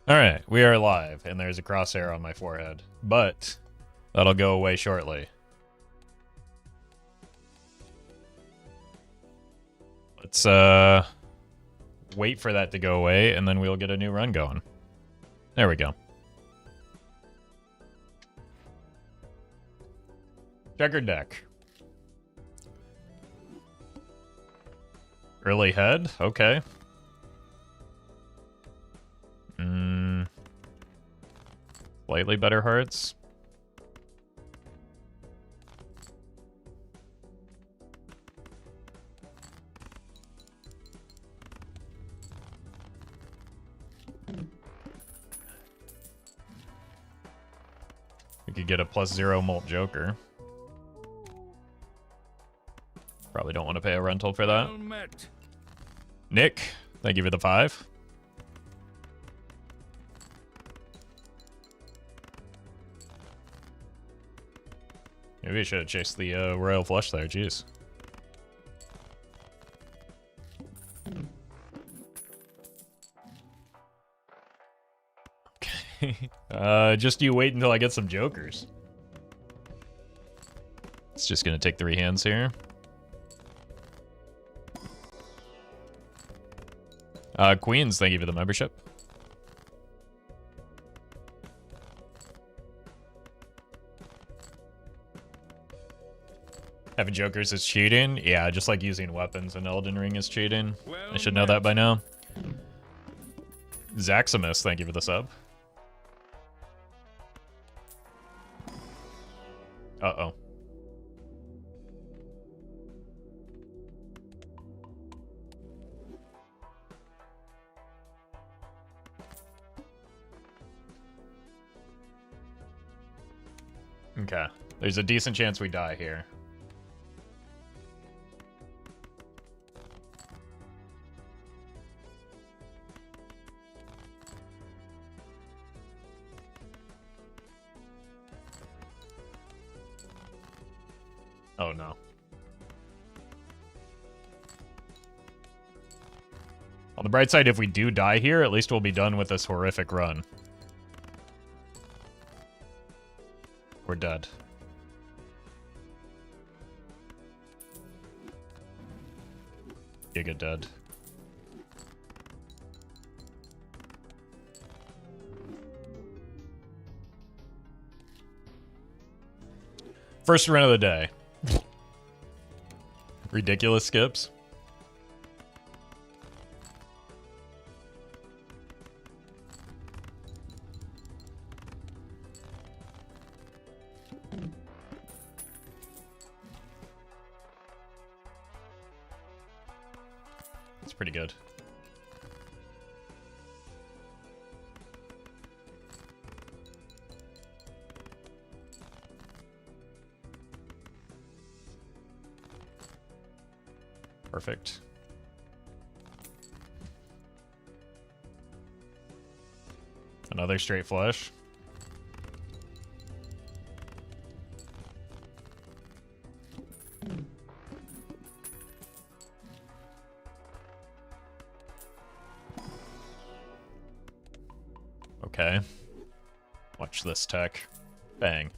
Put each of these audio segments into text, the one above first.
Alright, we are live, and there's a crosshair on my forehead. But that'll go away shortly. Let's wait for that to go away, and then we'll get a new run going. There we go. Checkered deck. Early head? Okay. Slightly better hearts. We could get a +0 Molt Joker. Probably don't want to pay a rental for that. Nick, thank you for the 5. Maybe we should have chased the Royal Flush there, jeez. Okay. Just you wait until I get some jokers. It's just gonna take 3 hands here. Queens, thank you for the membership. Having jokers is cheating? Yeah, just like using weapons in Elden Ring is cheating. I should know that by now. Zaximus, thank you for the sub. Uh-oh. Okay. There's a decent chance we die here. Oh no. On the bright side, if we do die here, at least we'll be done with this horrific run. We're dead. Giga dead. First run of the day. Ridiculous skips. It's pretty good. Perfect. Another straight flush. Okay. Watch this tech. Bang.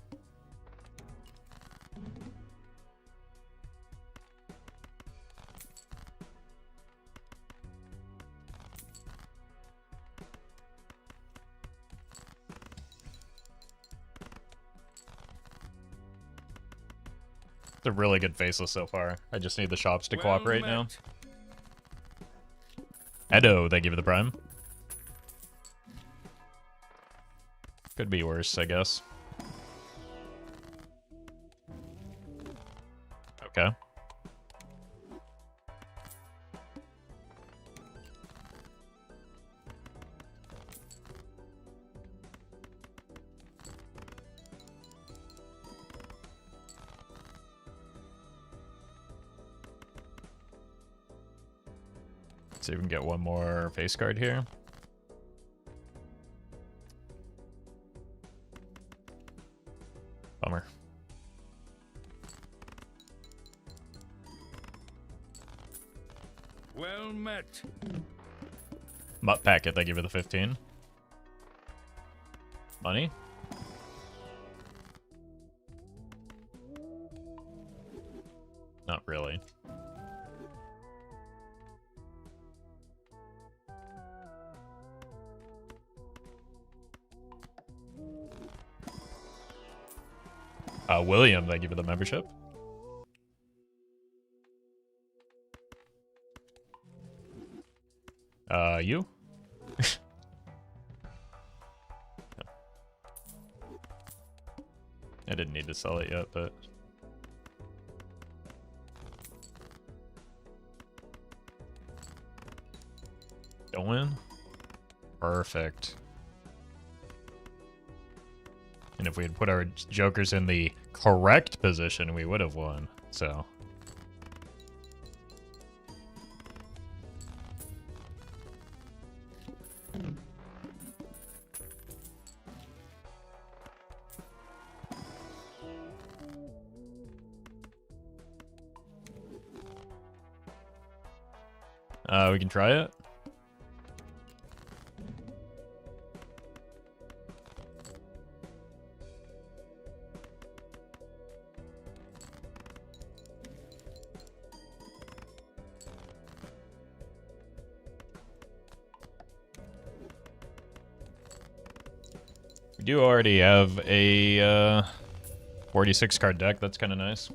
It's a really good faceless so far. I just need the shops to cooperate now. Edo, thank you for the prime. Could be worse, I guess. Okay. See if we can get one more face card here. Bummer. Well met. Mutt Packet, thank you for the 15. Money? Not really. William, thank you for the membership. You? I didn't need to sell it yet, but... Going? Perfect. And if we had put our jokers in the correct position, we would have won, so... we can try it. We do already have a 46 card deck. That's kind of nice.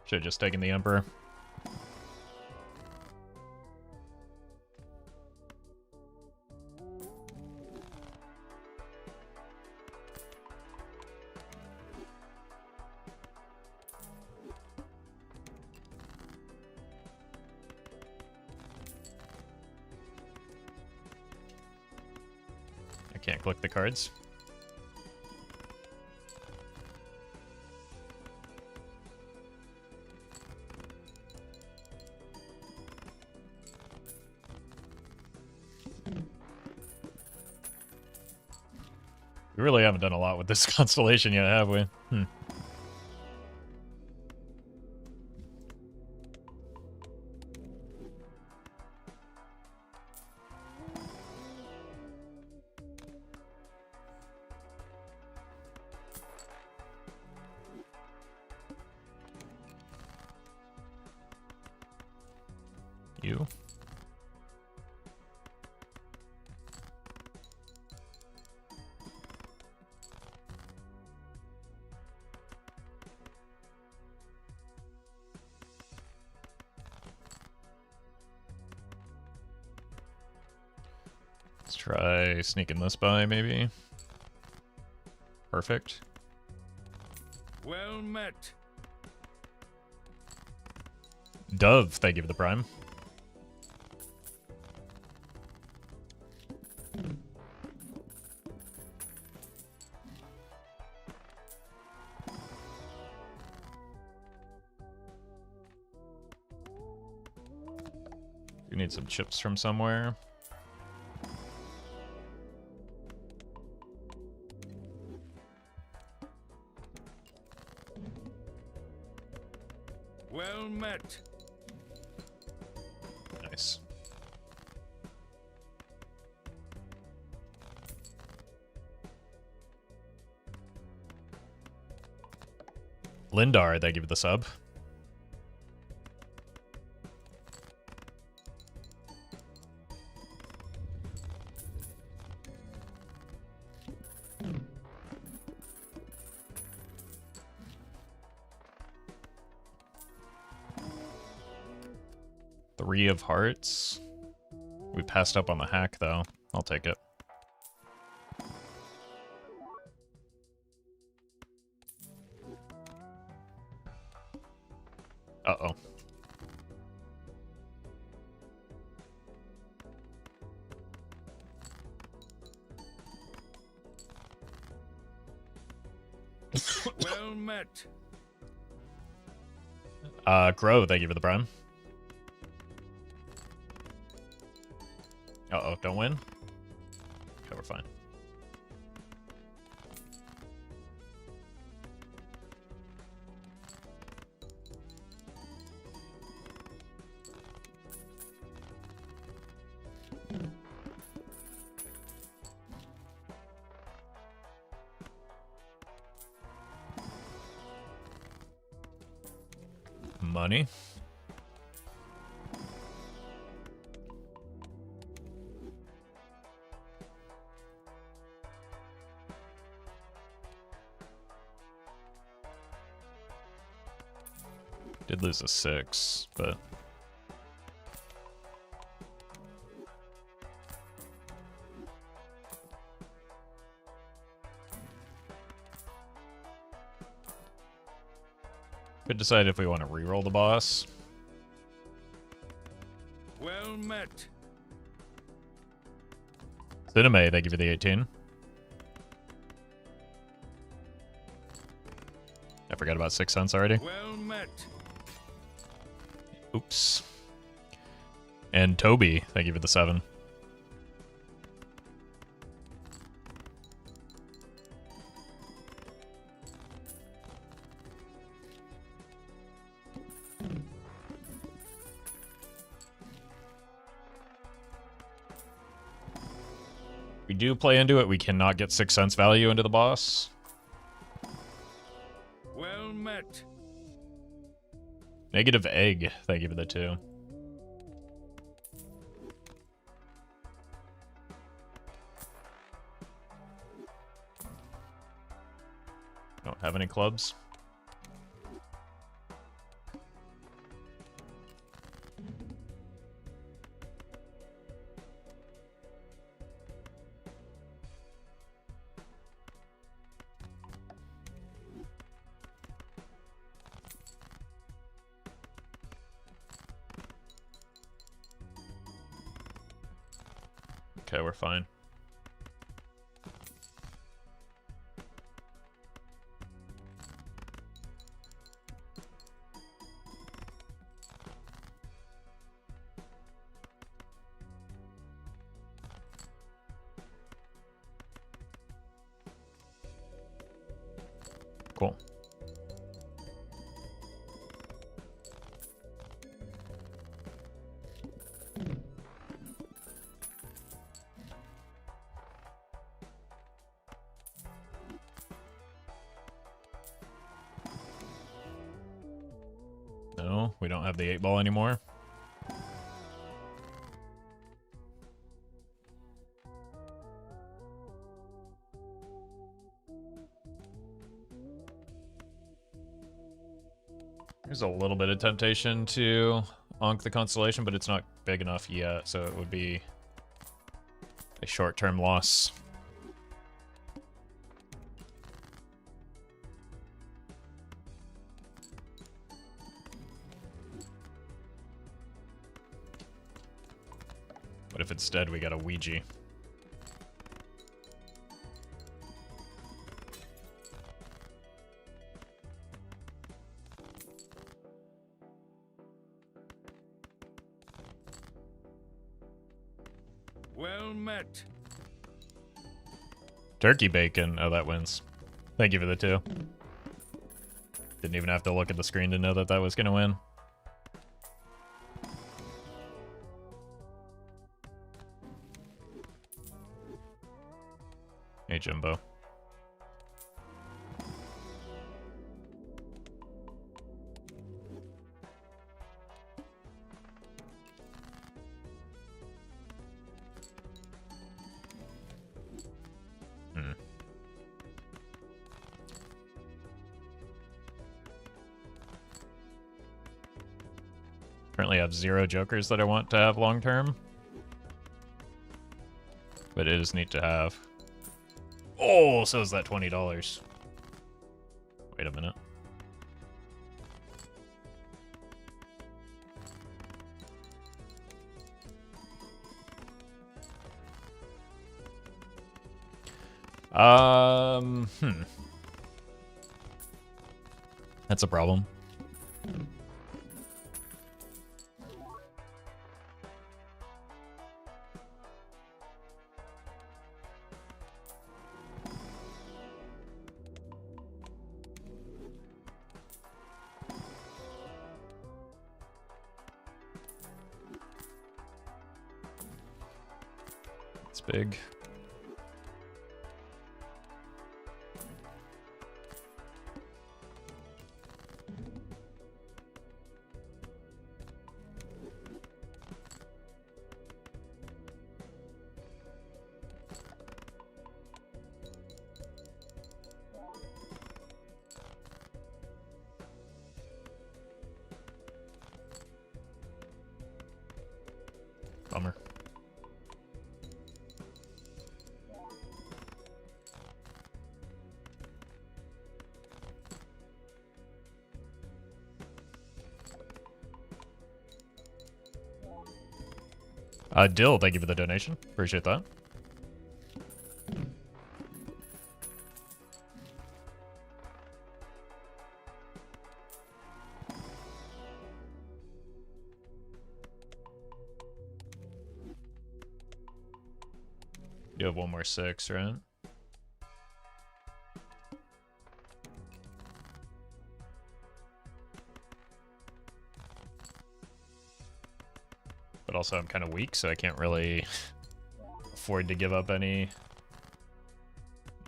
Should have just taken the Emperor. I can't click the cards. We really haven't done a lot with this constellation yet, have we? You? Let's try sneaking this by, maybe. Perfect. Well met. Dove, thank you for the prime. We need some chips from somewhere. Well met. Nice. Lindar, thank you for the sub. Three of hearts. We passed up on the hack, though. I'll take it. Uh-oh. Well met. Grow, thank you for the prime. Uh-oh, don't win? Okay, we're fine. Money. Did lose a 6, but could decide if we want to reroll the boss. Well met. Cinema, thank you for the 18. I forgot about 6 cents already. Well met. Oops. And Toby, thank you for the 7. We do play into it. We cannot get 6 cents value into the boss. Well met. Negative egg, thank you for the 2. Don't have any clubs. Okay, we're fine. Cool. No, we don't have the 8-ball anymore. There's a little bit of temptation to onk the constellation, but it's not big enough yet, so it would be a short-term loss. What if instead we got a Ouija? Well met. Turkey bacon. Oh, that wins. Thank you for the 2. Didn't even have to look at the screen to know that that was going to win. Hey, Jimbo. Currently have 0 jokers that I want to have long term. But it is neat to have. Oh, so is that $20. Wait a minute. That's a problem. It's big. Bummer. Dill, thank you for the donation. Appreciate that. You have one more 6, right? But also I'm kind of weak, so I can't really afford to give up any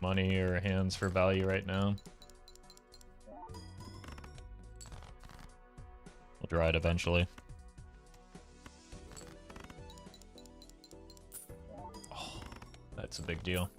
money or hands for value right now. We'll draw it eventually. Oh, that's a big deal.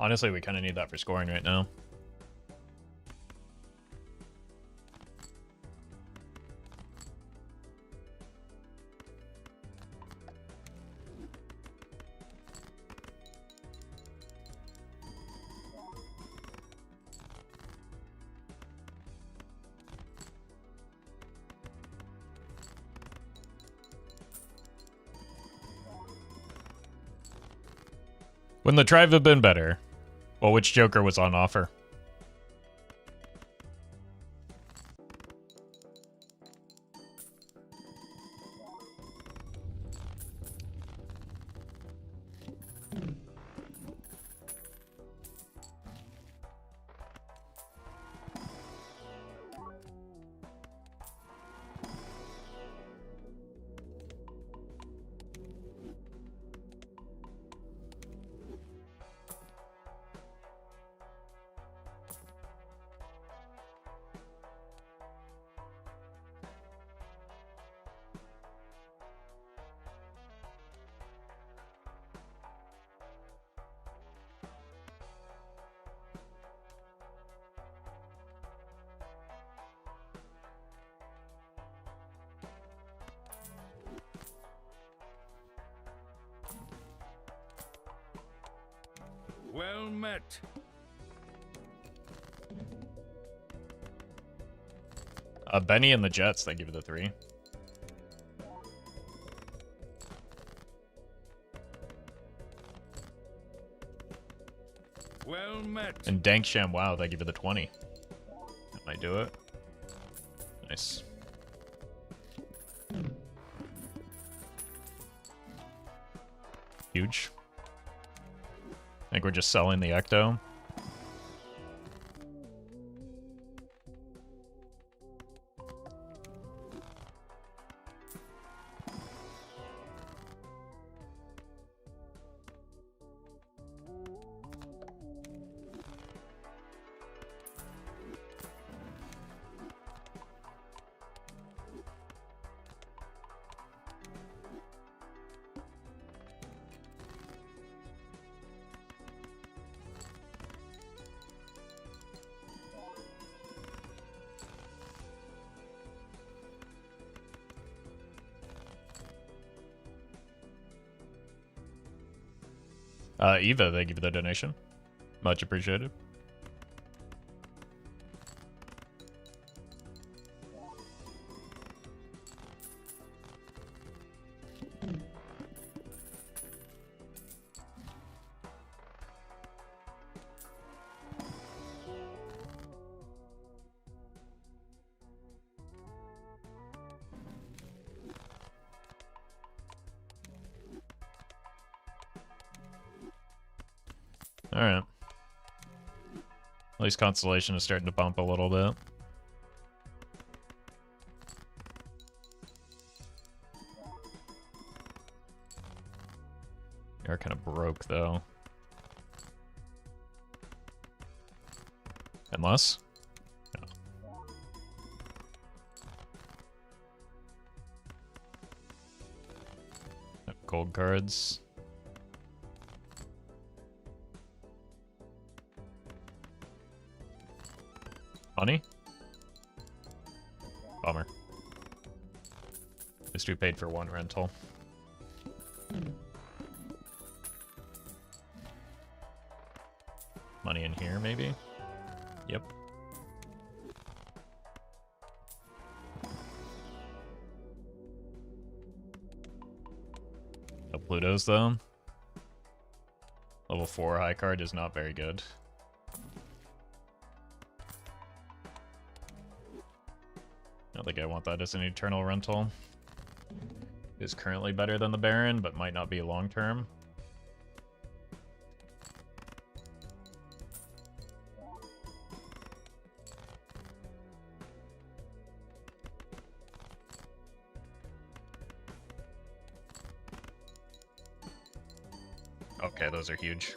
Honestly, we kind of need that for scoring right now. When the tribe have been better. Well, which Joker was on offer? Well met. Benny and the Jets, thank you for the 3. Well met. And Danksham, wow, thank you for the 20. That might do it. Nice. Huge. I think we're just selling the Ecto. Eva, thank you for the donation. Much appreciated. Alright. At least Constellation is starting to bump a little bit. You're kind of broke, though. Unless? No. Gold cards. Money? Bummer. Just we paid for one rental. Money in here, maybe? Yep. No Plutos, though. Level 4 high card is not very good. I don't think I want that as an eternal rental. It is currently better than the Baron, but might not be long term. Okay, those are huge.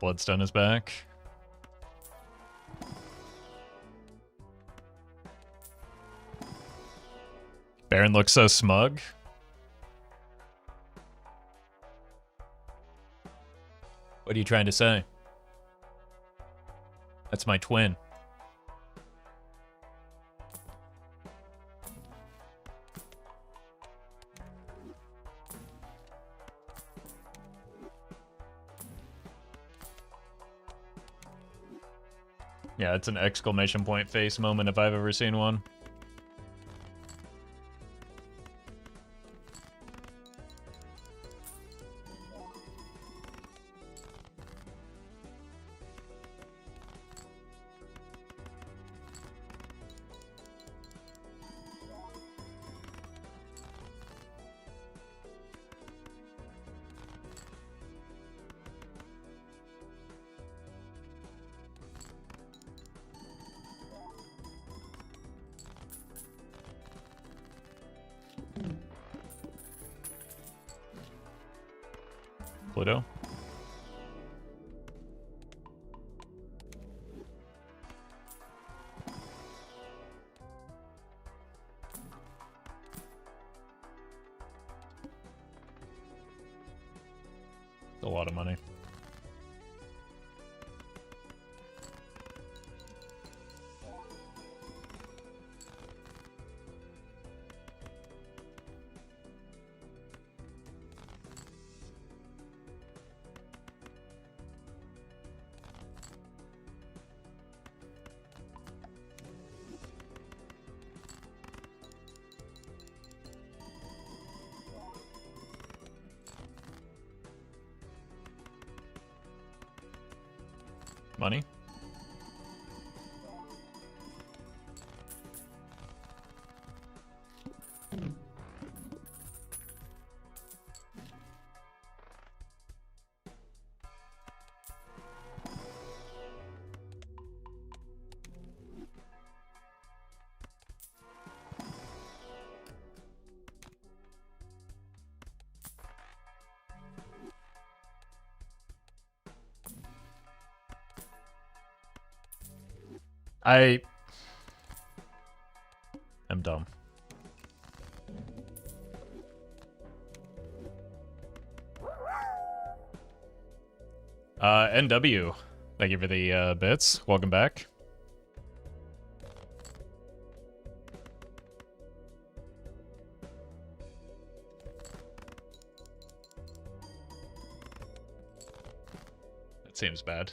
Bloodstone is back. Baron looks so smug. What are you trying to say? That's my twin. Yeah, it's an exclamation point face moment if I've ever seen one. Pluto. A lot of money. Money. I am dumb. NW, thank you for the bits. Welcome back. That seems bad.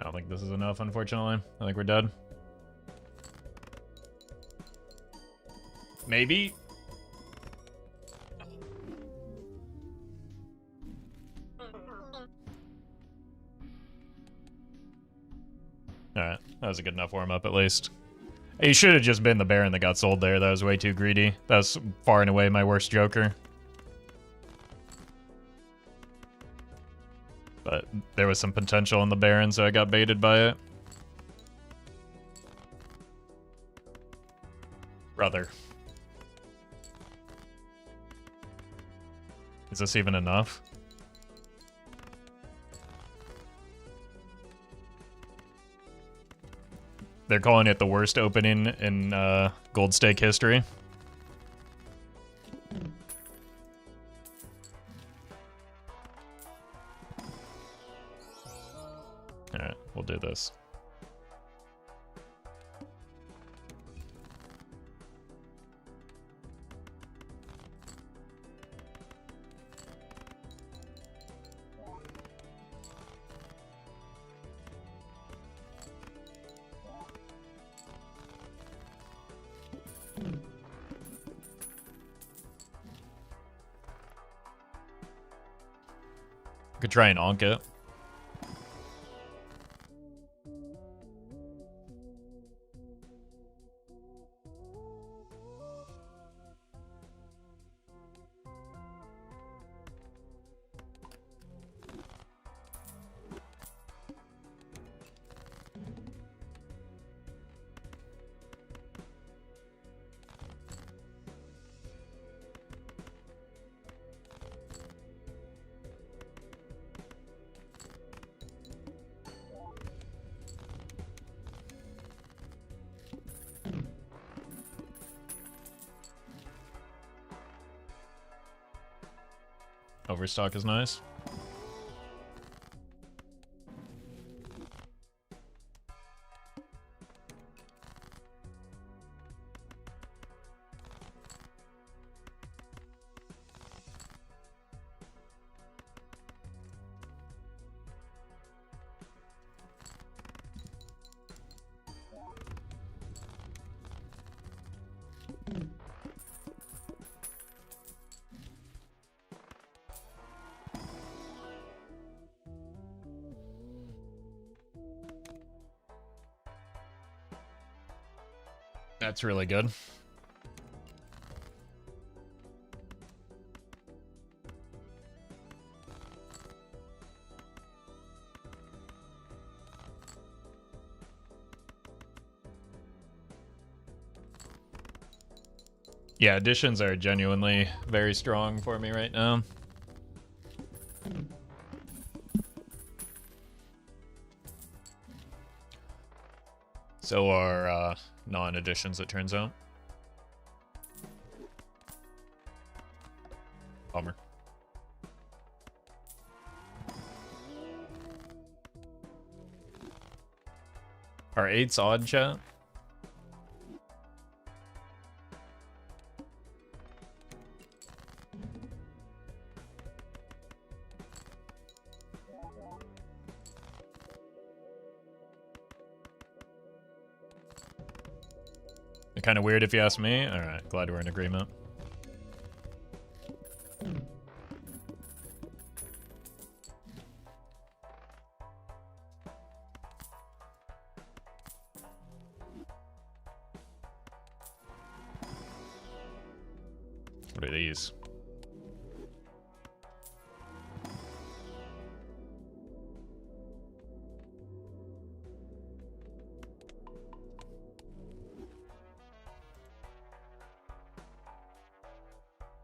I don't think this is enough, unfortunately. I think we're dead. Maybe? Alright, that was a good enough warm-up at least. He should have just been the Baron that got sold there. That was way too greedy. That was far and away my worst Joker. But there was some potential in the Baron, so I got baited by it. Brother. Is this even enough? They're calling it the worst opening in Gold Stake history. Alright, we'll do this. Could try and onk it. Overstock is nice. That's really good. Yeah, additions are genuinely very strong for me right now. So are non-additions, it turns out. Bummer. Are 8s odd, chat? Kind of weird if you ask me. All right, glad we're in agreement. What are these?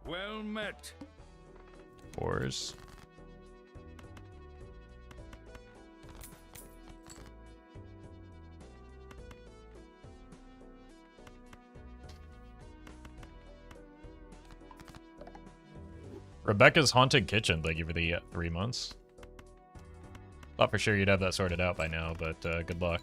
Well met. 4s. Rebecca's Haunted Kitchen, thank you for the 3 months. Thought for sure you'd have that sorted out by now, but good luck.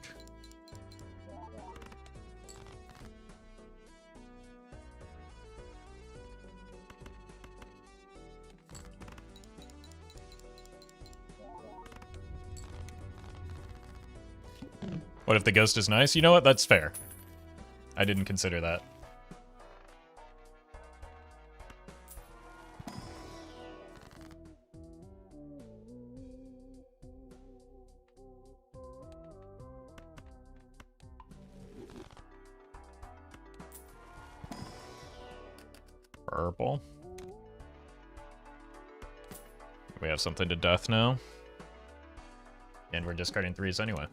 What if the ghost is nice? You know what? That's fair. I didn't consider that. Purple. We have something to death now. And we're discarding 3s anyway.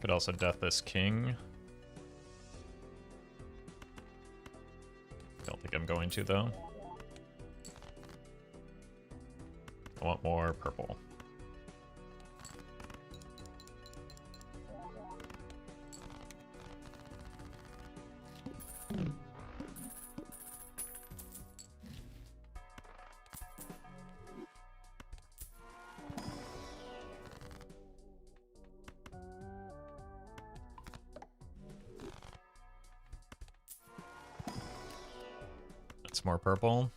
Could also death this king. Don't think I'm going to, though. I want more purple. That's more purple.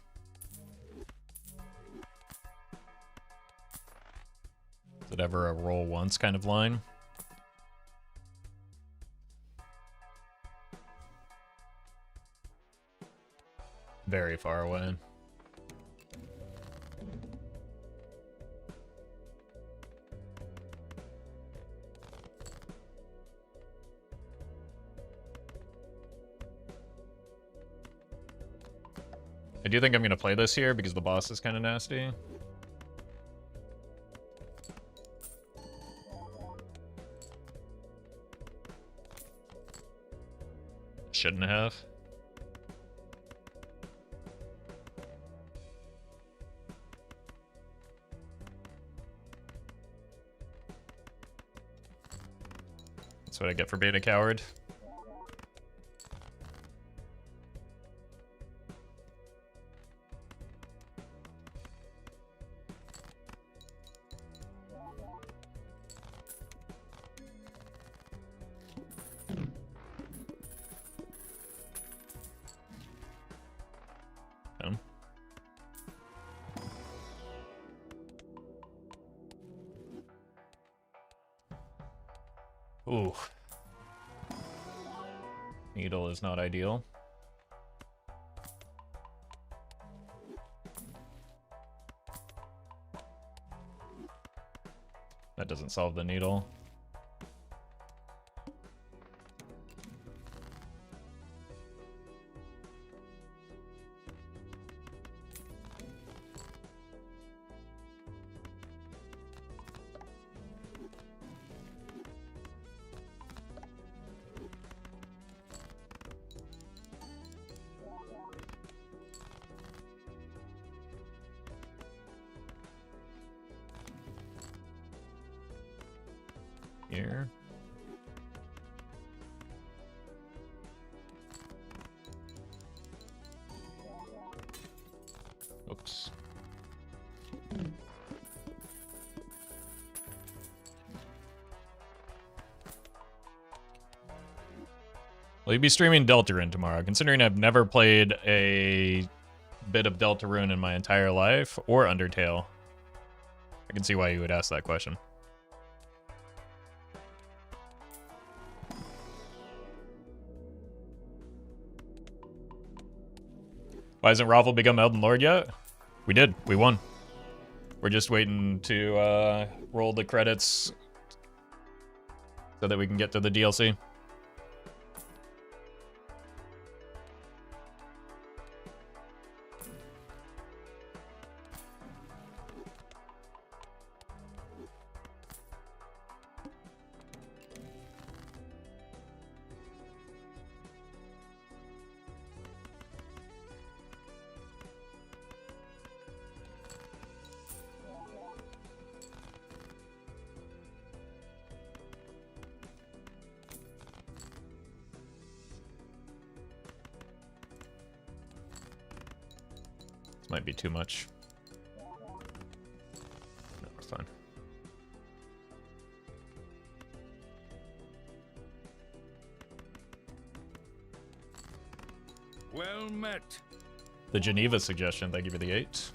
Is it ever a roll once kind of line? Very far away. I do think I'm going to play this here because the boss is kind of nasty. Shouldn't have. That's what I get for being a coward. Ooh. Needle is not ideal. That doesn't solve the needle. Here. Oops. Will you be streaming Deltarune tomorrow? Considering I've never played a bit of Deltarune in my entire life, or Undertale, I can see why you would ask that question. Why hasn't Roffle become Elden Lord yet? We did. We won. We're just waiting to roll the credits so that we can get to the DLC. might be too much. No, it's fine. Well met. The Geneva suggestion, thank you for the 8.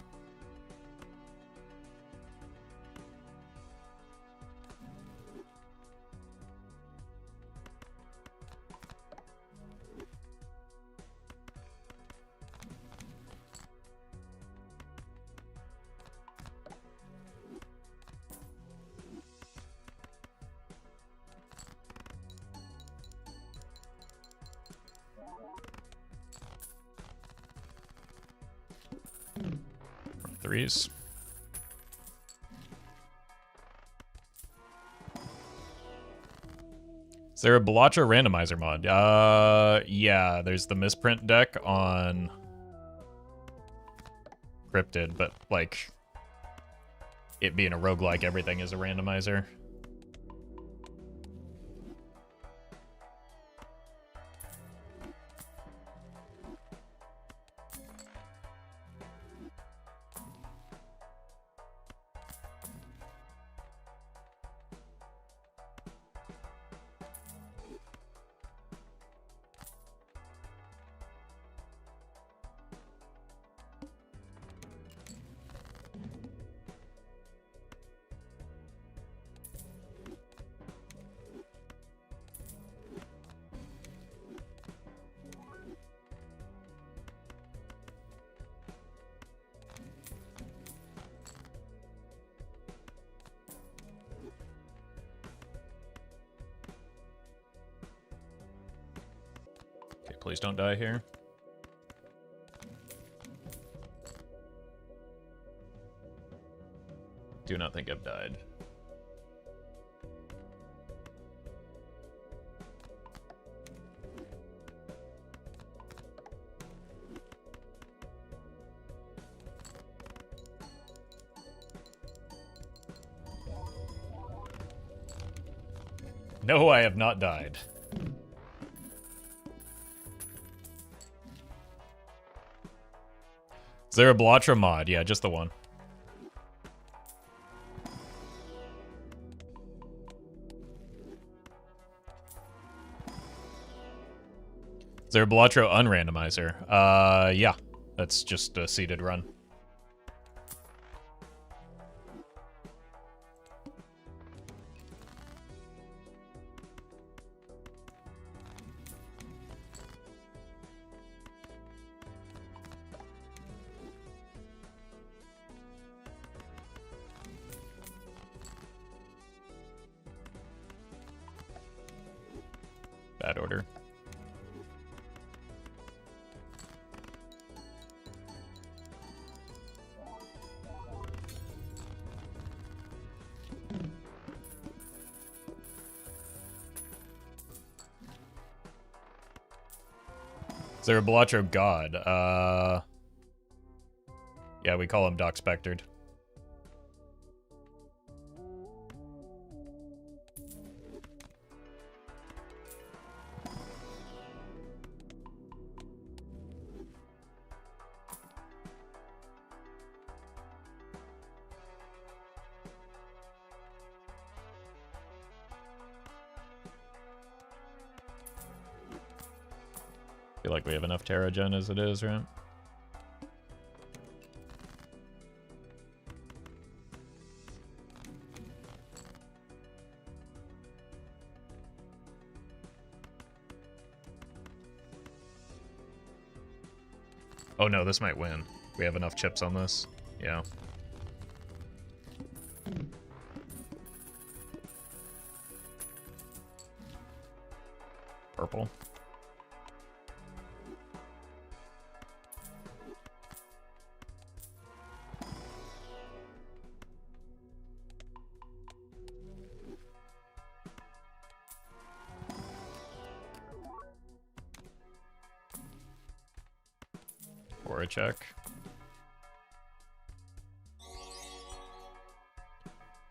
Threes. Is there a Balacha randomizer mod? Yeah, there's the misprint deck on Cryptid, but like it being a roguelike, everything is a randomizer. Please don't die here. Do not think I've died. No, I have not died. Is there a Blotcha mod? Yeah, just the one. Is there a Blotcha unrandomizer? Yeah. That's just a seeded run. Bad order. Is there a Blotcho god? Yeah, we call him Doc Spectred. Feel like we have enough Terragen as it is, right? Oh no, this might win. We have enough chips on this. Yeah. Purple. Or a check.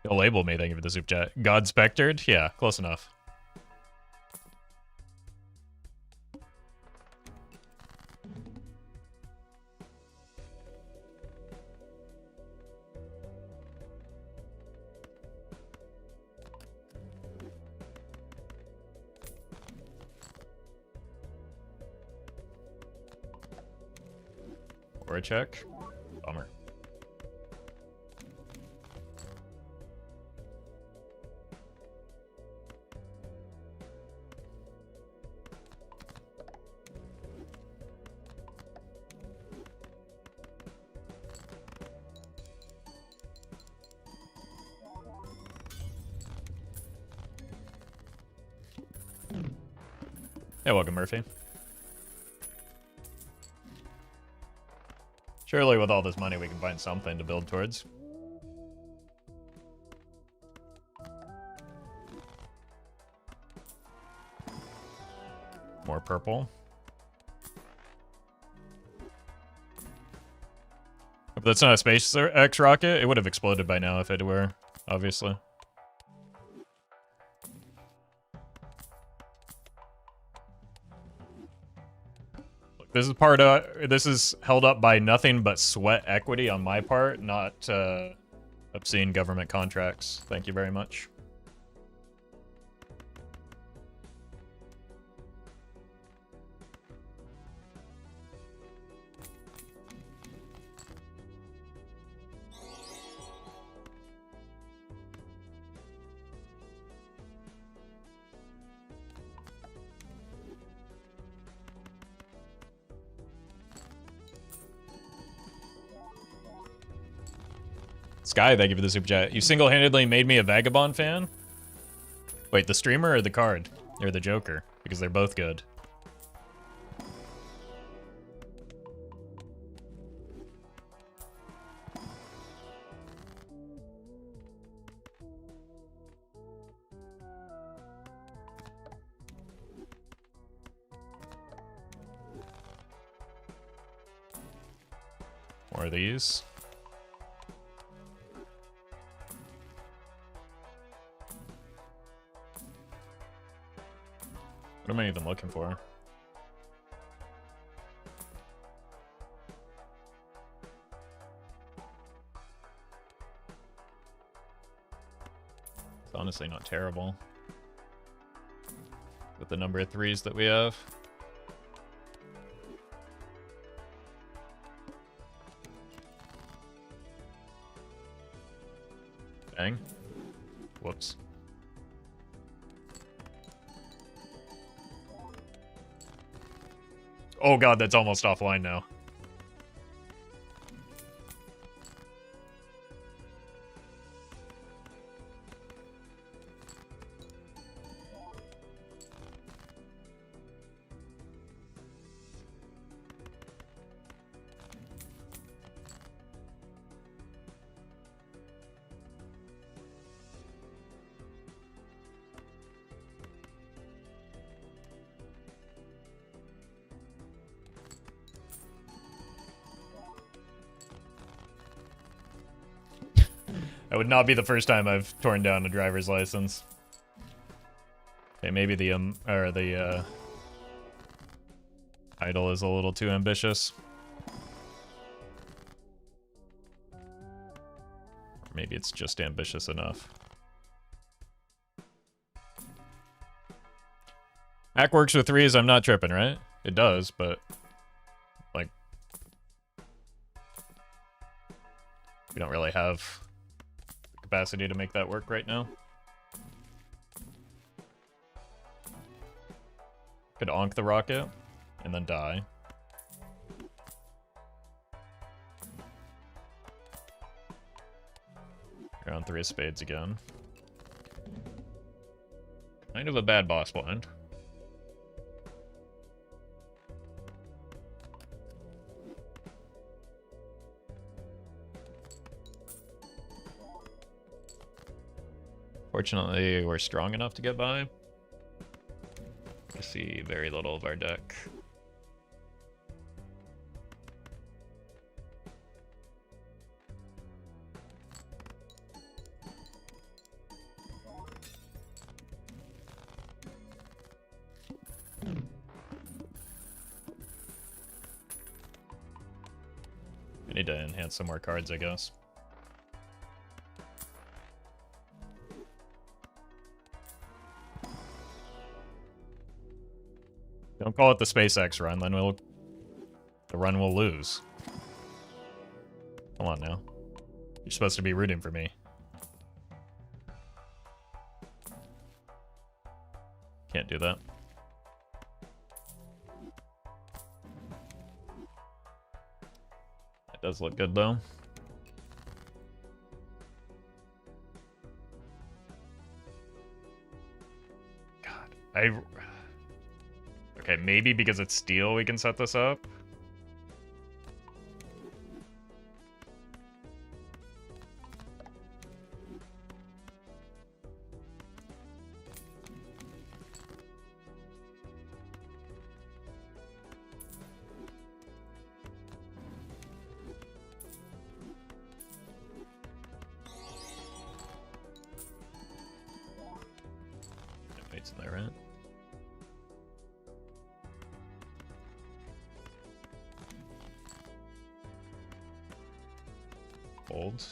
You'll label me, thank you for the soup chat. God Spectred? Yeah, close enough. Or a check. Bummer. Hey, welcome, Murphy. Surely with all this money we can find something to build towards. More purple. If that's not a SpaceX rocket, it would have exploded by now if it were, obviously. This is this is held up by nothing but sweat equity on my part, not obscene government contracts. Thank you very much. Sky, thank you for the super chat. You single-handedly made me a Vagabond fan? Wait, the streamer or the card? Or the Joker? Because they're both good. More of these. What am I even looking for? It's honestly not terrible with the number of threes that we have. Dang. Whoops. Oh god, that's almost offline now. That would not be the first time I've torn down a driver's license. Okay, maybe the idle is a little too ambitious. Or maybe it's just ambitious enough. Hack works with threes, I'm not tripping, right? It does, but like we don't really have capacity to make that work right now. Could onk the rocket and then die. Around three of spades again. Kind of a bad boss blind. Fortunately, we're strong enough to get by. I see very little of our deck. I need to enhance some more cards, I guess. Don't call it the SpaceX run, then the run will lose. Come on now. You're supposed to be rooting for me. Can't do that. It does look good, though. God, okay, maybe because it's steel we can set this up. It's in there, right? Hold.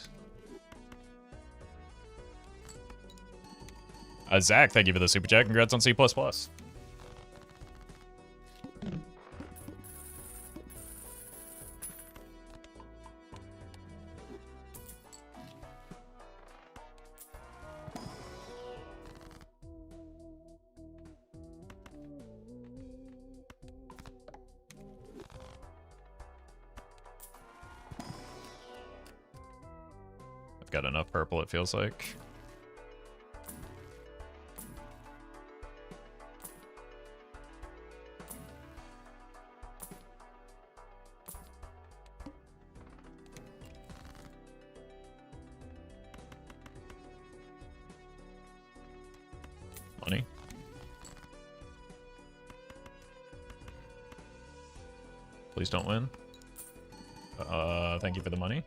Zach, thank you for the super chat. Congrats on C++. I've got enough purple, it feels like. Money. Please don't win. Thank you for the money.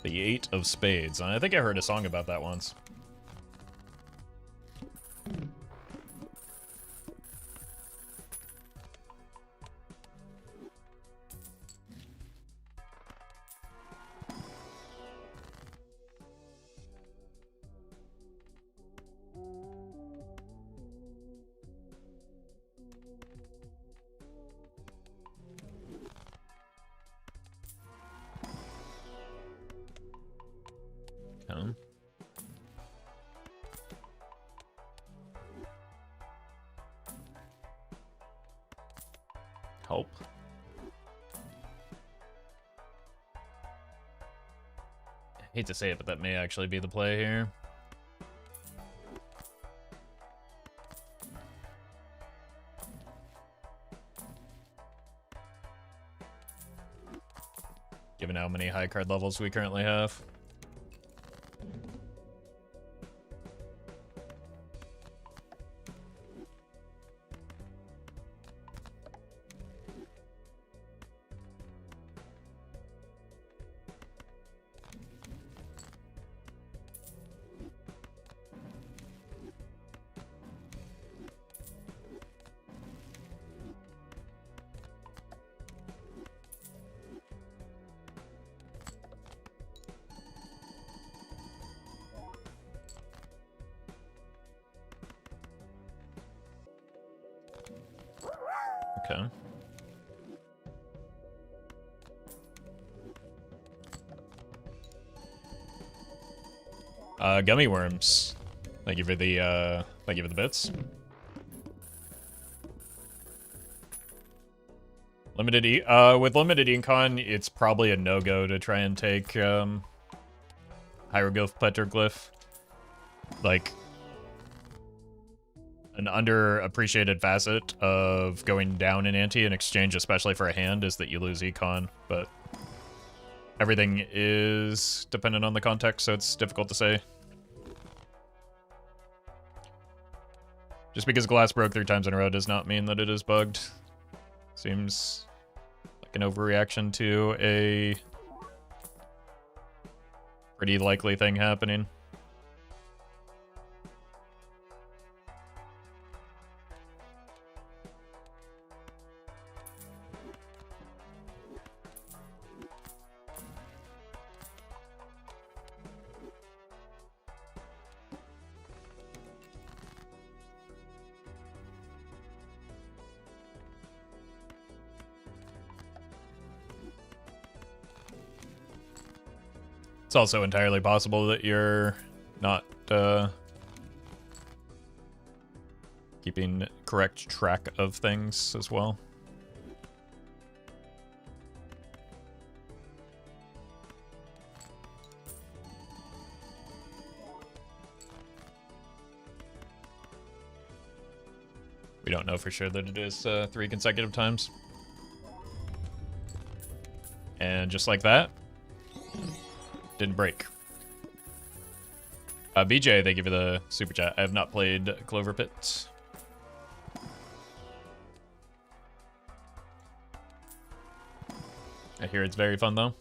The 8 of Spades. I think I heard a song about that once. Help. I hate to say it, but that may actually be the play here. Given how many high card levels we currently have. Okay. Gummy worms. Thank you for the bits. With limited incon, it's probably a no-go to try and take hieroglyph petroglyph. Like, an underappreciated facet of going down in ante in exchange, especially for a hand, is that you lose econ, but everything is dependent on the context, so it's difficult to say. Just because glass broke 3 times in a row does not mean that it is bugged. Seems like an overreaction to a pretty likely thing happening. also entirely possible that you're not keeping correct track of things as well. We don't know for sure that it is 3 consecutive times. And just like that, didn't break. BJ, thank you for the super chat. I have not played Clover Pit. I hear it's very fun though.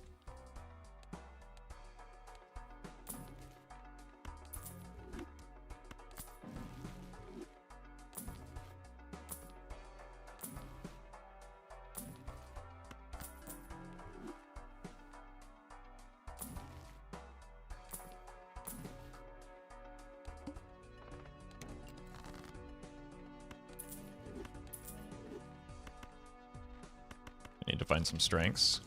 I need to find some strengths.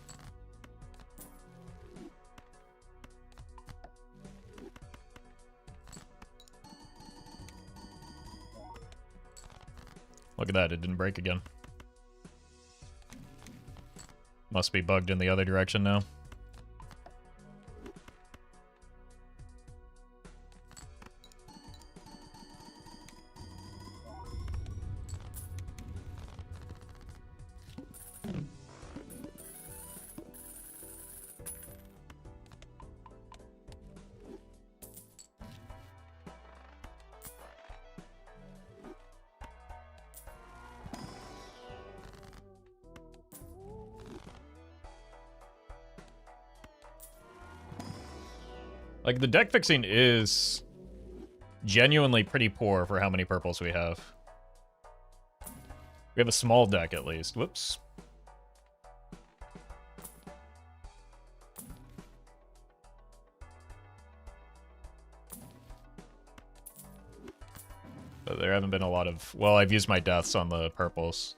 Look at that, it didn't break again. Must be bugged in the other direction now. Like, the deck fixing is genuinely pretty poor for how many purples we have. We have a small deck, at least. Whoops. But there haven't been a lot of... Well, I've used my deaths on the purples.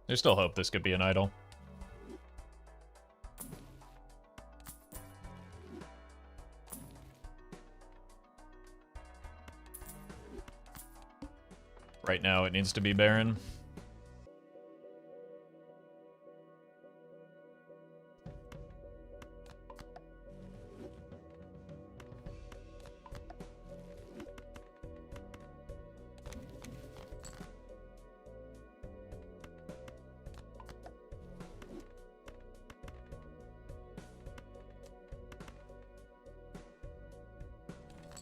There's still hope this could be an idol. Right now, it needs to be Baron.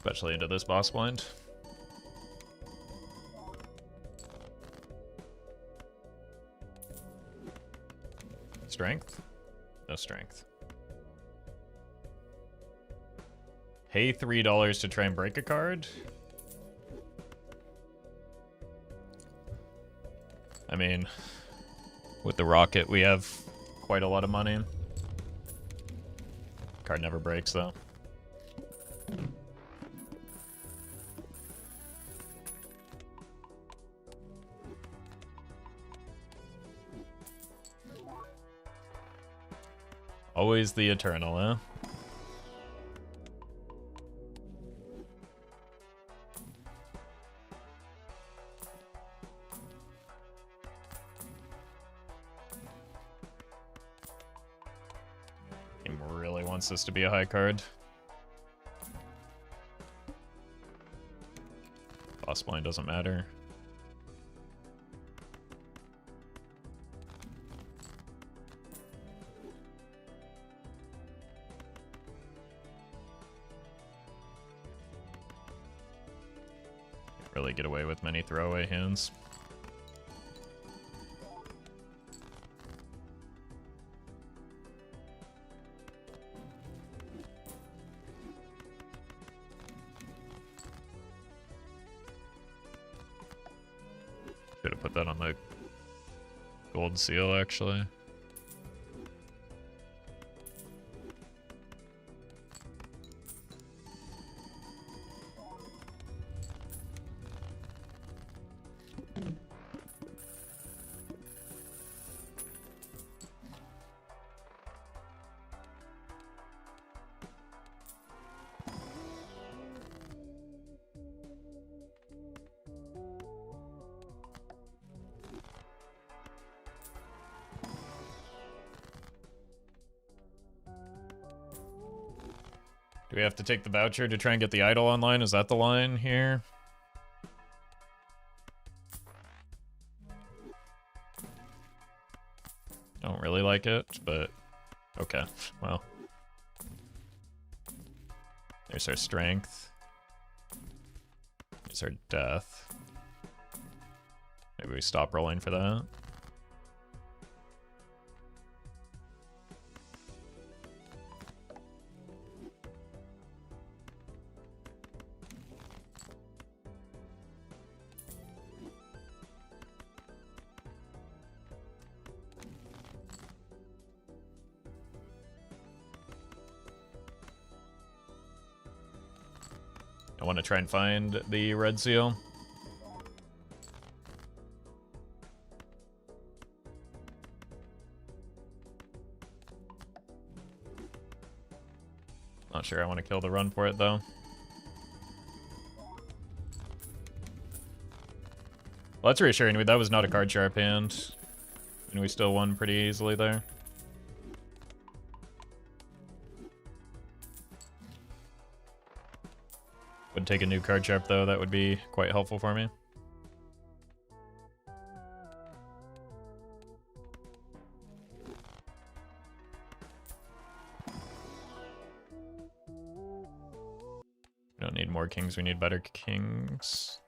Especially into this boss blind. Strength? No strength. Pay $3 to try and break a card? I mean, with the rocket, we have quite a lot of money. Card never breaks, though. Always the eternal, eh? He really wants this to be a high card. Boss blind doesn't matter. Really get away with many throwaway hands. Should have put that on the gold seal, actually. Do we have to take the voucher to try and get the idol online? Is that the line here? Don't really like it, but okay. Well, there's our strength. There's our death. Maybe we stop rolling for that. I want to try and find the red seal. Not sure I want to kill the run for it though. Well, that's reassuring. That was not a card sharp hand. And we still won pretty easily there. Would take a new card sharp though, that would be quite helpful for me. We don't need more kings, we need better kings.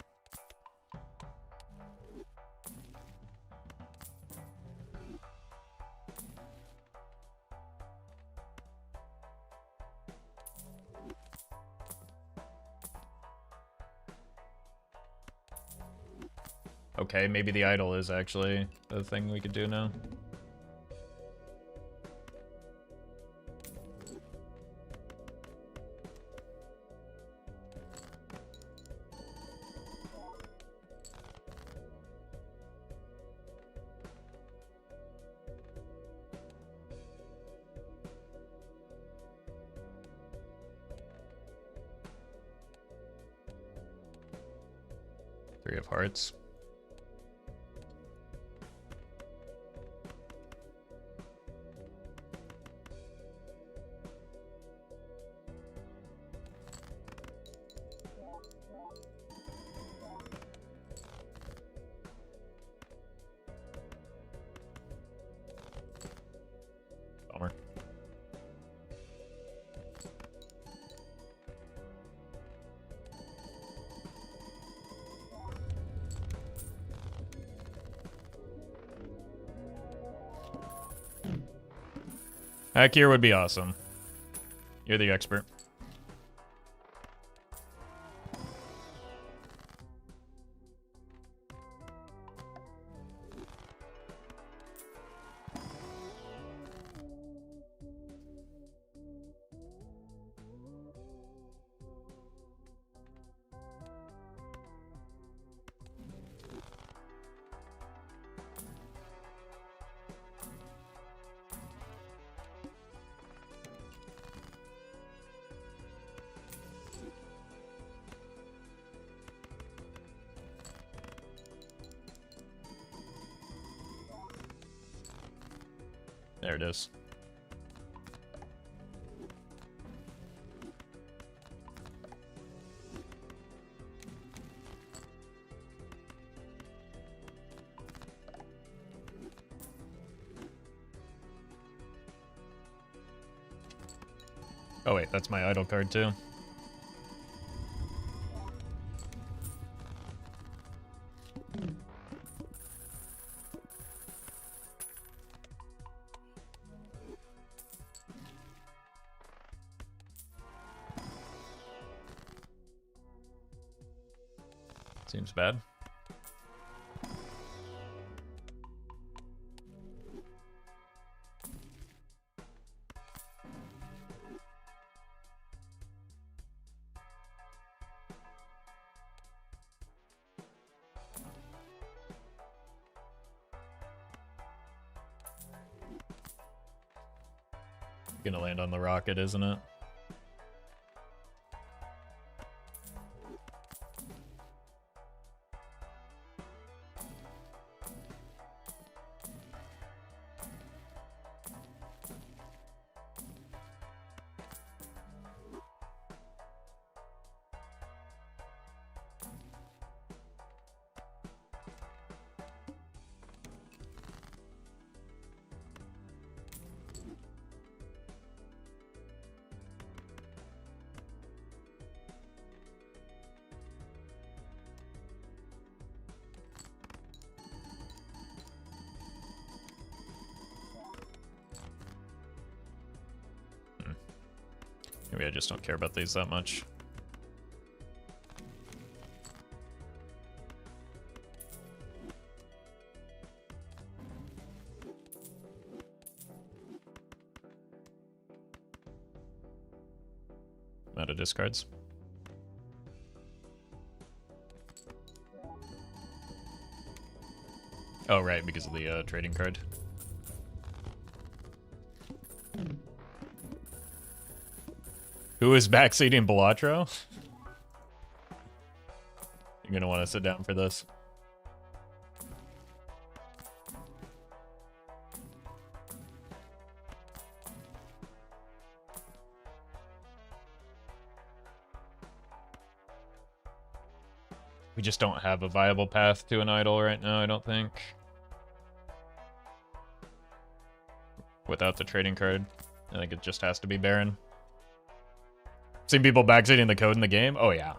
Okay, maybe the idol is actually the thing we could do now. Three of hearts. Bummer. Hack here would be awesome. You're the expert. There it is. Oh wait, that's my idol card too. Seems bad. Gonna land on the rocket, isn't it? Maybe I just don't care about these that much. Out of discards. Oh, right, because of the trading card. Who is backseating Balatro? You're gonna want to sit down for this. We just don't have a viable path to an idol right now, I don't think. Without the trading card. I think it just has to be Baron. Seen people backseating the code in the game? Oh yeah.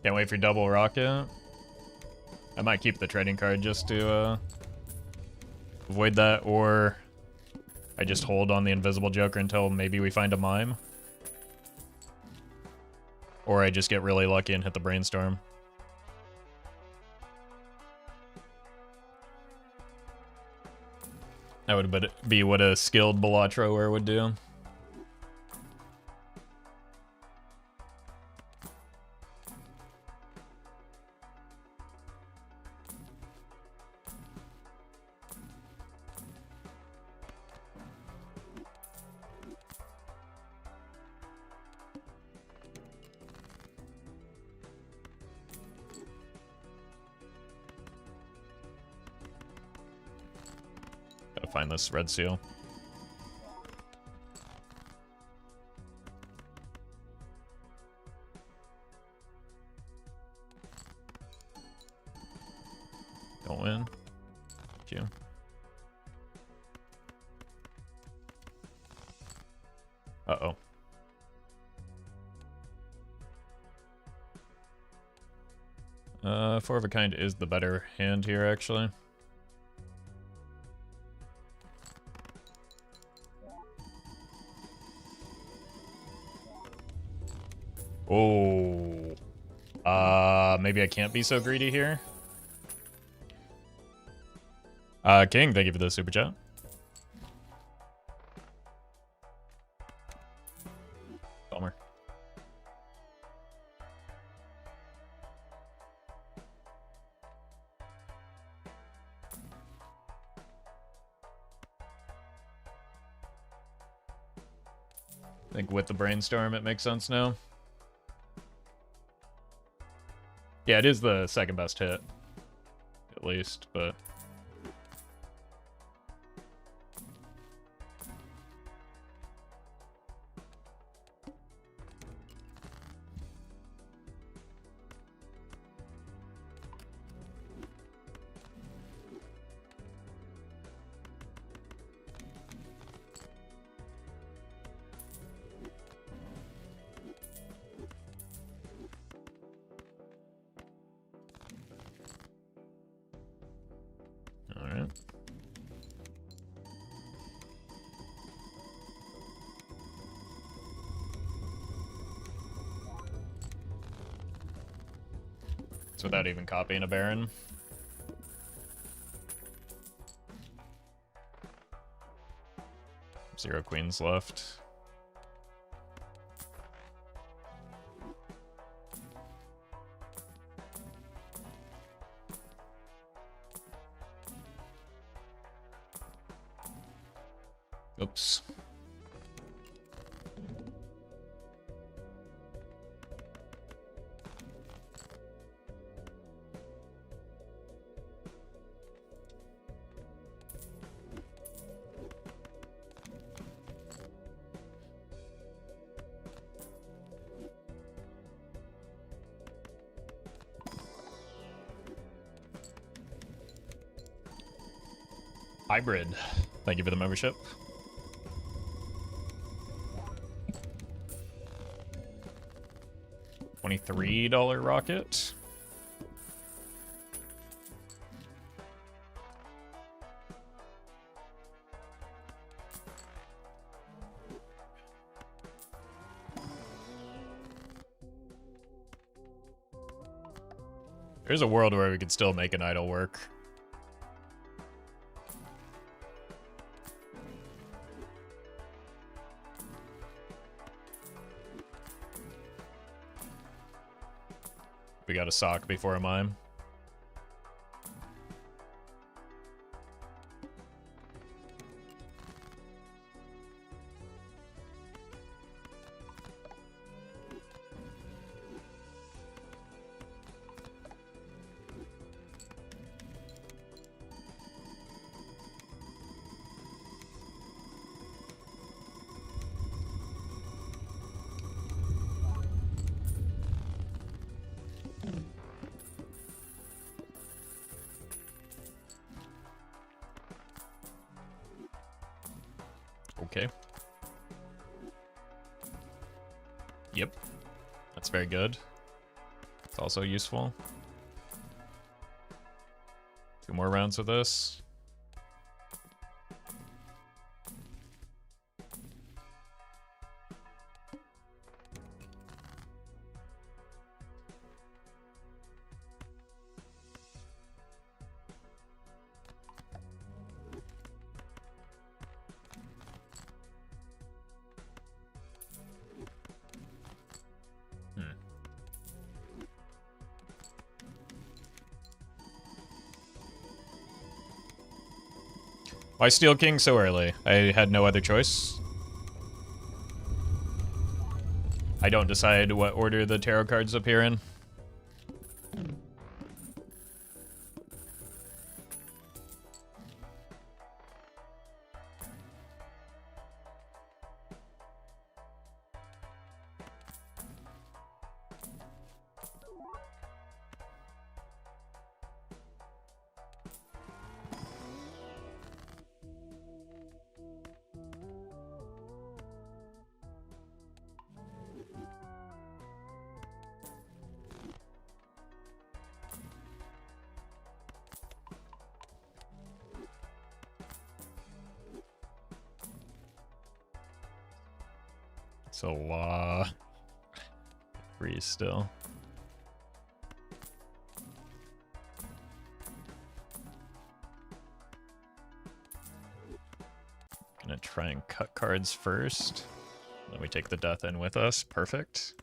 Can't wait for double rocket. I might keep the trading card just to avoid that, or I just hold on the invisible joker until maybe we find a mime. Or I just get really lucky and hit the brainstorm. That would be what a skilled Balatroer would do. Gotta find this red seal. Don't win. Thank you. Uh-oh. Four of a kind is the better hand here, actually. Oh. Maybe I can't be so greedy here. King, thank you for the super chat. Bummer. I think with the brainstorm it makes sense now. Yeah, it is the second best hit, at least, but... Alright. It's without even copying a Baron. Zero queens left. Oops. Hybrid. Thank you for the membership. $23 rocket. There's a world where we could still make an idol work. We got a sock before a mime. Okay. Yep. That's very good. It's also useful. 2 more rounds of this. Why Steel King so early? I had no other choice. I don't decide what order the tarot cards appear in. So, freeze still. Gonna try and cut cards first. Then we take the death in with us. Perfect.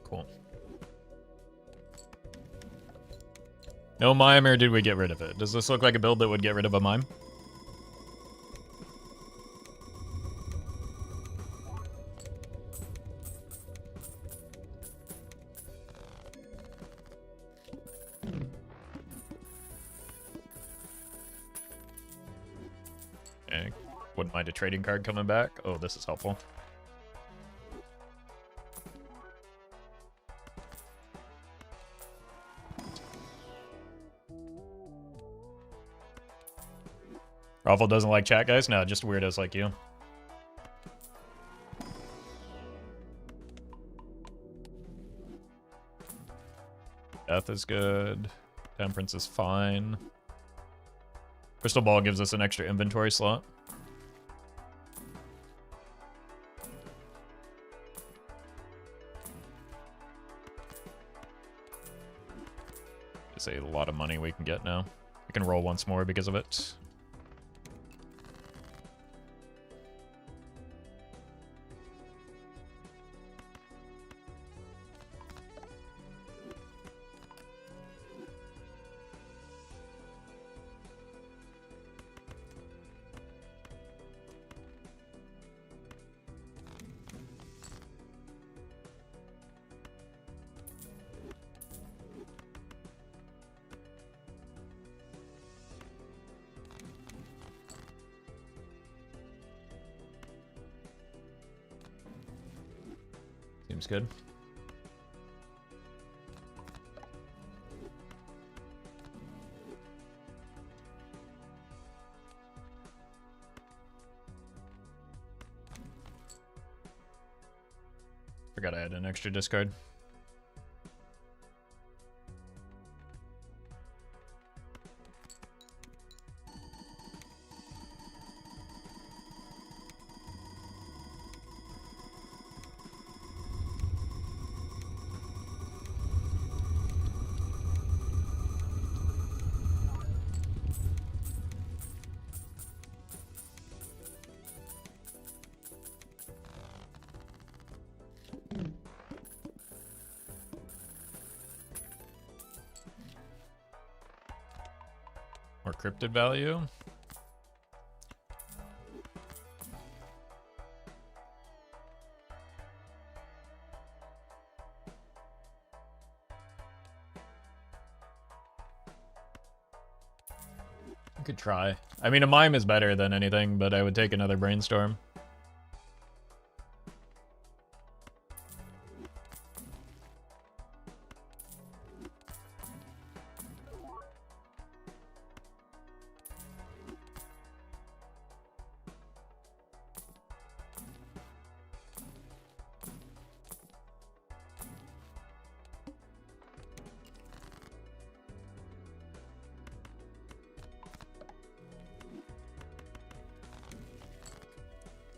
Cool. No mime, or did we get rid of it? Does this look like a build that would get rid of a mime? Okay. Wouldn't mind a trading card coming back. Oh, this is helpful. Roffle doesn't like chat, guys? No, just weirdos like you. Death is good. Temperance is fine. Crystal Ball gives us an extra inventory slot. It's a lot of money we can get now. We can roll once more because of it. Seems good. Forgot I had an extra discard. More cryptid value. I could try. I mean, a mime is better than anything, but I would take another brainstorm.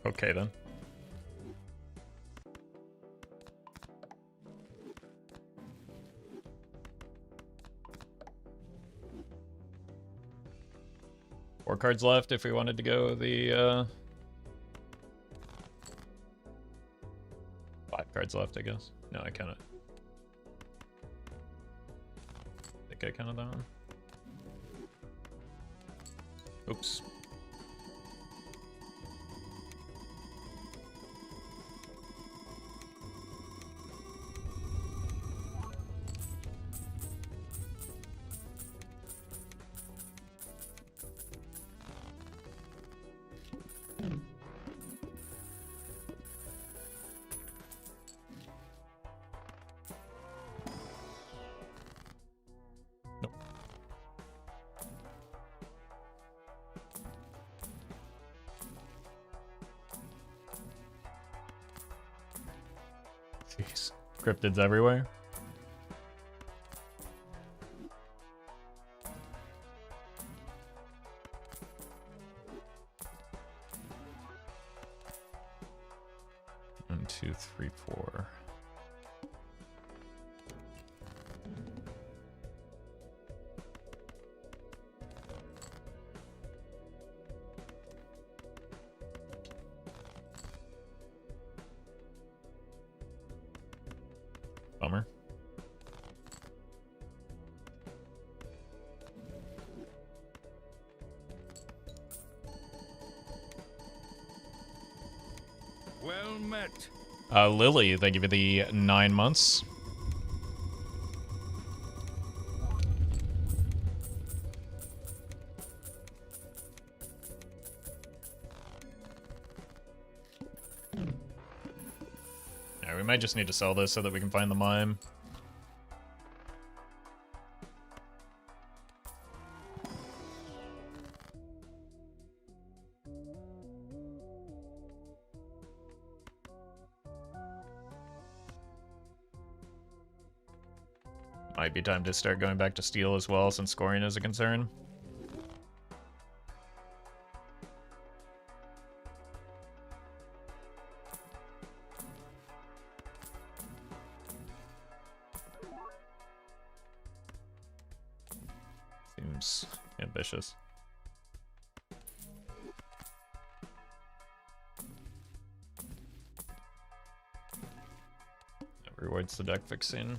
Okay, then. Four cards left if we wanted to go the, 5 cards left, I guess. No, I counted. I think I counted that one. Oops. Jeez. Cryptids everywhere. One, two, three, four. Bummer. Well met. Lily, thank you for the 9 months. Yeah, we might just need to sell this so that we can find the mime. Might be time to start going back to steel as well, since scoring is a concern. Seems ambitious. That rewards the deck fixing.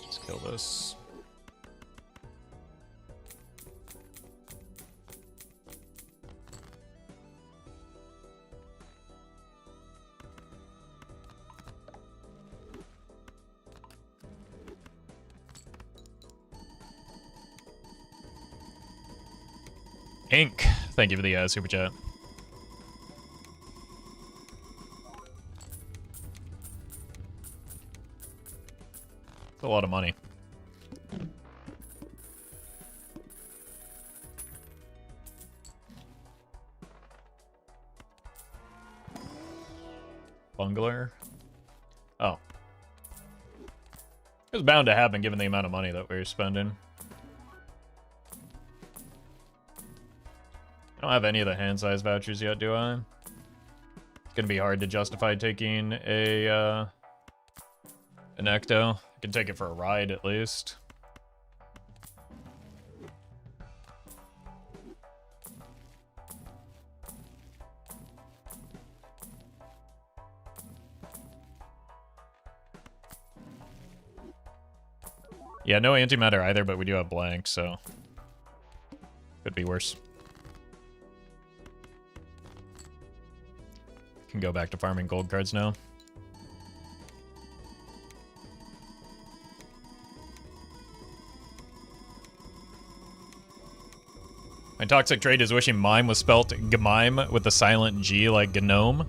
Let's kill this. Ink, thank you for the super chat. It's a lot of money. Bungler. Oh. It was bound to happen given the amount of money that we were spending. I don't have any of the hand size vouchers yet, do I? It's gonna be hard to justify taking an Ecto. I can take it for a ride at least. Yeah, no antimatter either, but we do have blank, so could be worse. Can go back to farming gold cards now. My toxic trait is wishing mime was spelt Gmime with a silent G like gnome.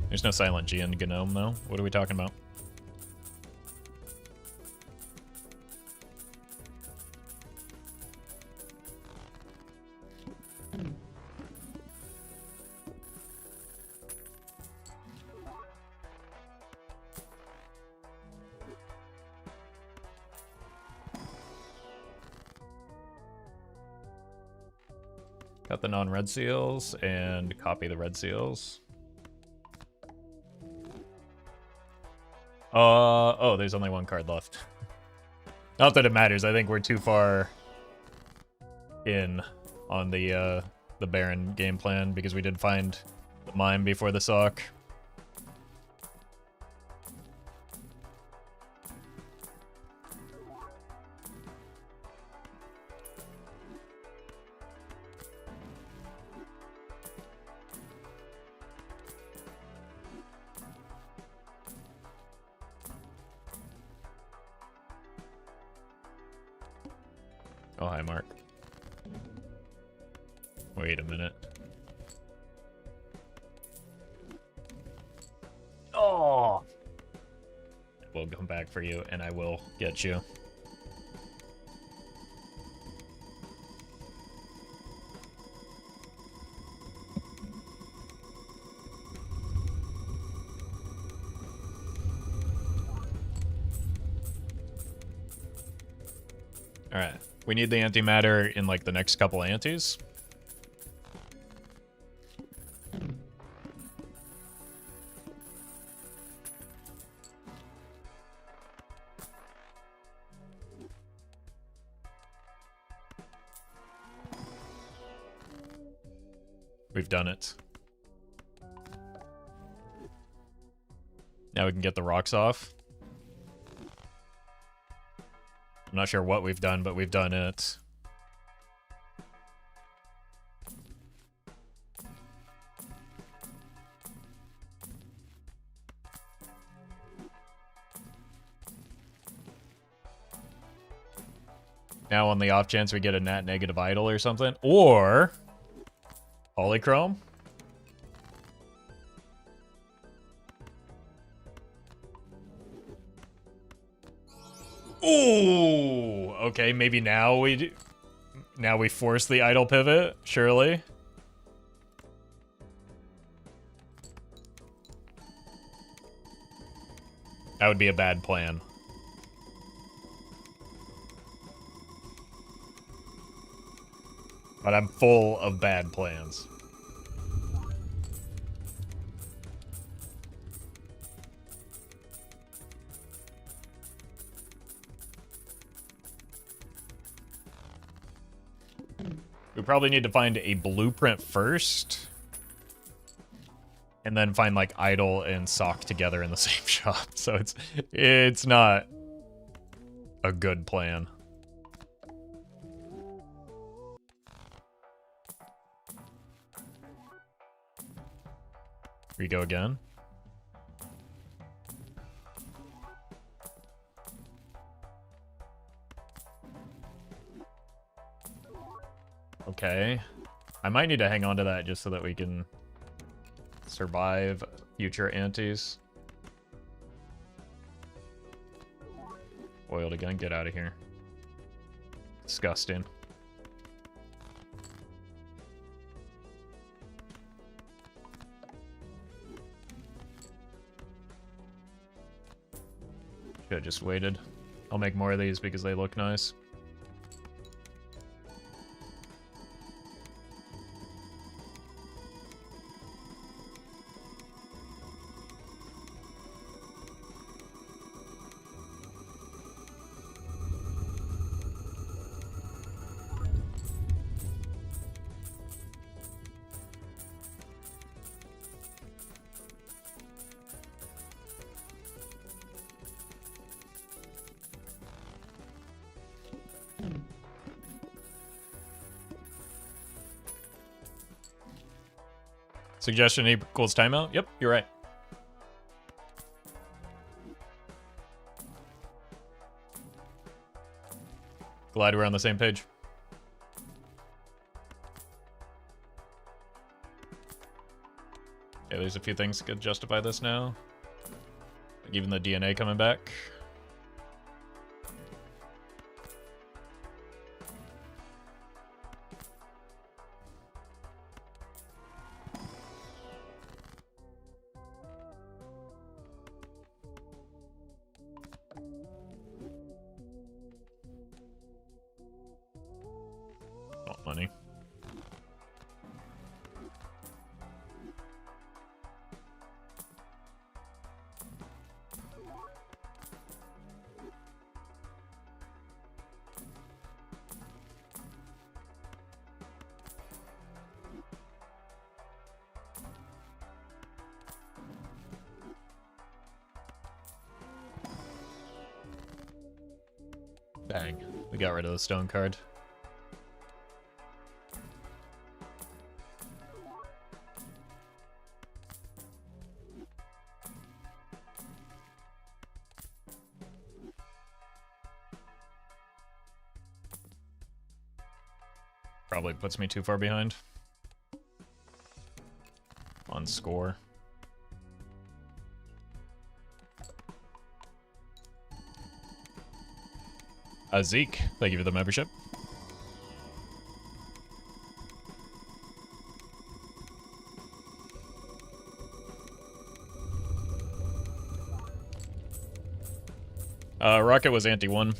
There's no silent G in gnome though. What are we talking about? Got the non-red seals and copy the red seals. Oh, there's only one card left. Not that it matters. I think we're too far in on the Baron game plan because we did find the mime before the sock. Oh, hi, Mark. Wait a minute. Oh! We'll come back for you, and I will get you. Alright. We need the antimatter in, like, the next couple antis. We've done it. Now we can get the rocks off. I'm not sure what we've done, but we've done it. Now on the off chance we get a nat negative idol or something. Or Polychrome. Ooh, okay, maybe now we force the idle pivot, surely. That would be a bad plan. But I'm full of bad plans. We probably need to find a blueprint first. And then find, like, idol and sock together in the same shop. So it's not a good plan. We go again. Okay. I might need to hang on to that just so that we can survive future antes. Oiled again, get out of here. Disgusting. Should have just waited. I'll make more of these because they look nice. Suggestion equals timeout? Yep, you're right. Glad we're on the same page. Yeah, there's a few things that could justify this now. Like even the DNA coming back. Money. Bang. We got rid of the stone card. Probably puts me too far behind on score. Zeke, thank you for the membership. Rocket was anti-1.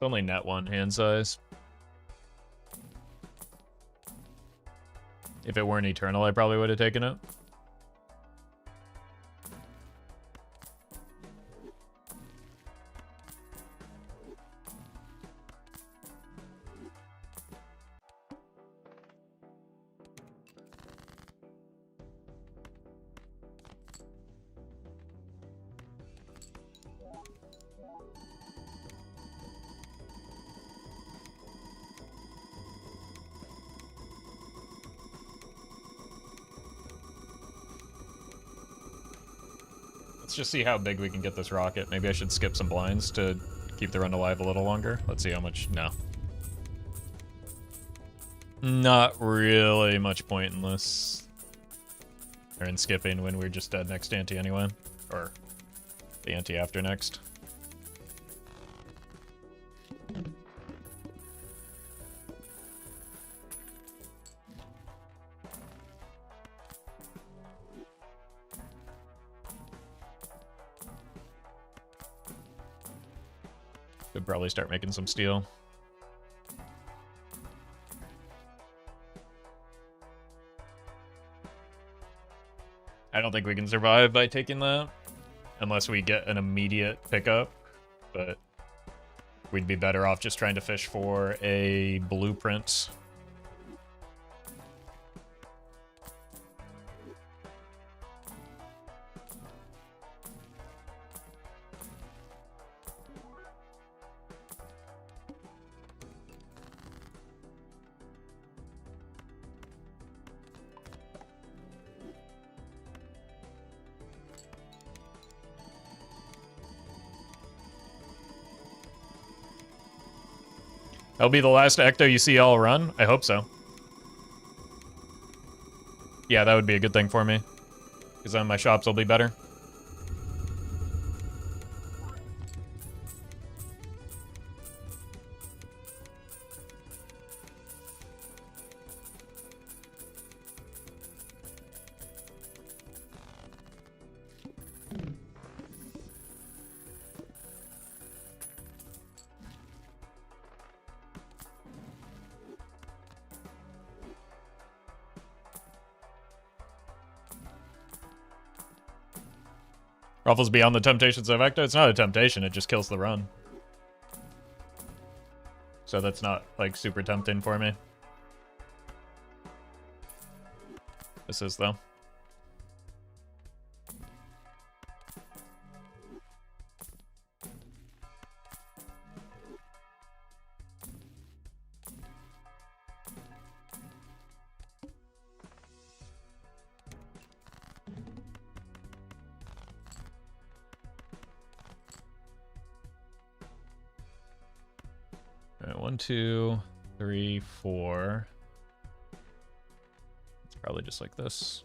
Only net 1 hand size. If it weren't Eternal, I probably would have taken it. Let's just see how big we can get this rocket. Maybe I should skip some blinds to keep the run alive a little longer. Let's see how much. No. Not really much point in this. Or in skipping when we're just dead next ante anyway. Or the ante after next. Could probably start making some steel. I don't think we can survive by taking that. unless we get an immediate pickup, but we'd be better off just trying to fish for a blueprint. That'll be the last Ecto you see all run? I hope so. Yeah, that would be a good thing for me. Because then my shops will be better. Ruffle's beyond the temptations of Ecto. It's not a temptation, it just kills the run. So that's not, like, super tempting for me. This is, though. Alright, 1, 2, 3, 4. It's probably just like this.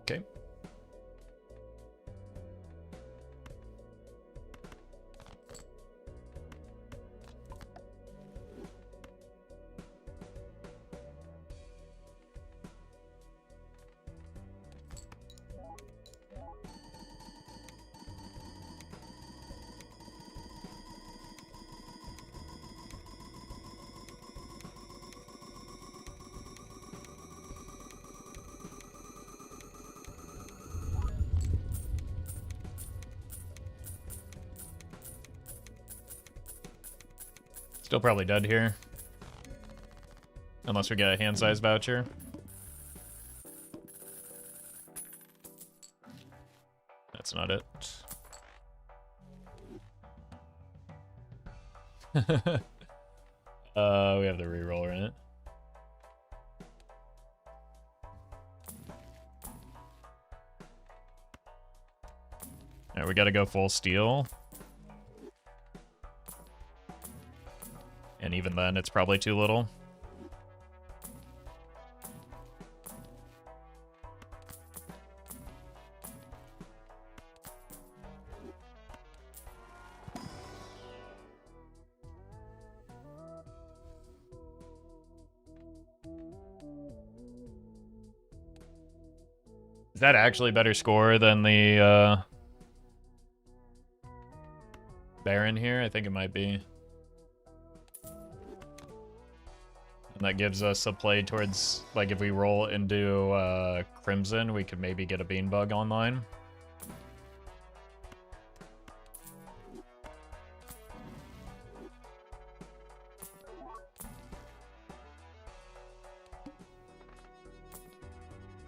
Okay. Still probably dead here. Unless we get a hand size voucher. That's not it. We have the reroller in it. Alright, we gotta go full steel. And even then, it's probably too little. Is that actually better score than the Baron here? I think it might be. And that gives us a play towards, like, if we roll into Crimson, we could maybe get a Beanbug online.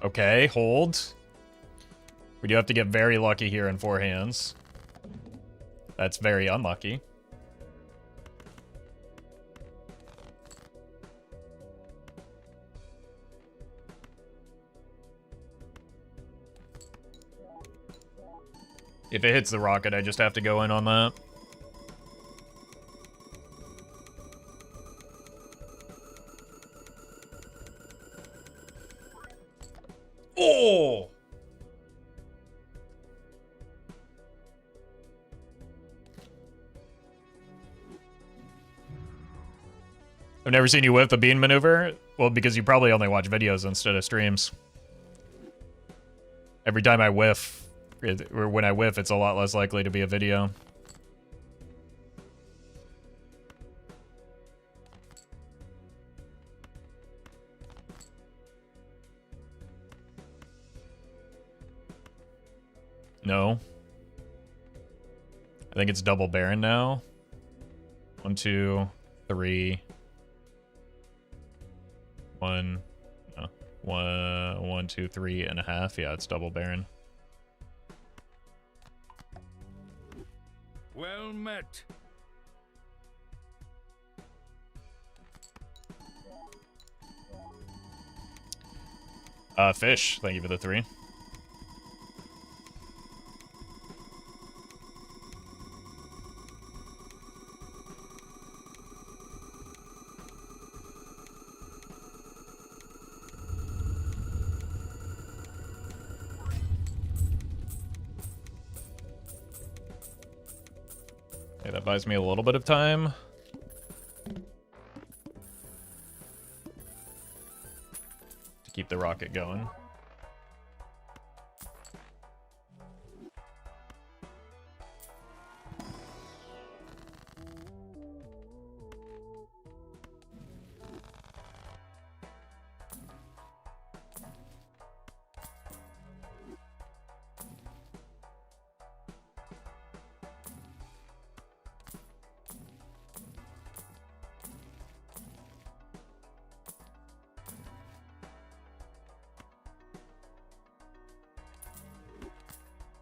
Okay, hold. We do have to get very lucky here in 4 hands. That's very unlucky. If it hits the rocket, I just have to go in on that. Oh! I've never seen you whip the bean maneuver. Well, because you probably only watch videos instead of streams. Every time I whiff, or when I whiff, it's a lot less likely to be a video. No. I think it's double Baron now. 1, 2, 3. 1, 1, 2, 3.5. Yeah, it's double Baron. Well met. Fish, thank you for the 3. Okay, that buys me a little bit of time. To keep the rocket going.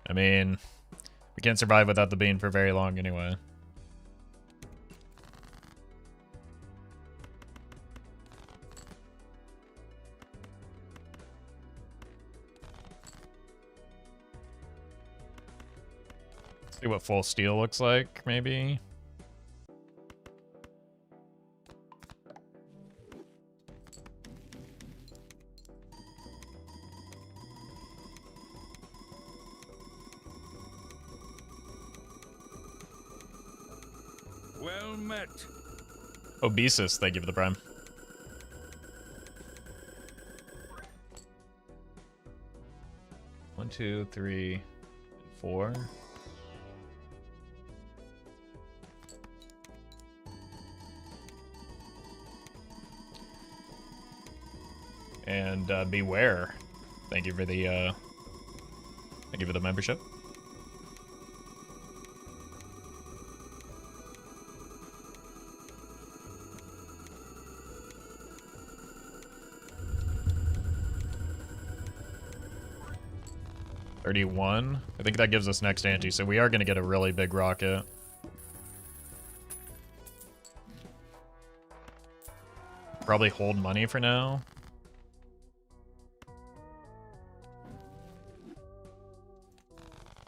I mean, we can't survive without the bean for very long anyway. Let's see what full steel looks like, maybe. Well met. Obesus, thank you for the prime. One, 2, 3, 4. And beware. Thank you for the membership. $31. I think that gives us next ante, so we are going to get a really big rocket. Probably hold money for now.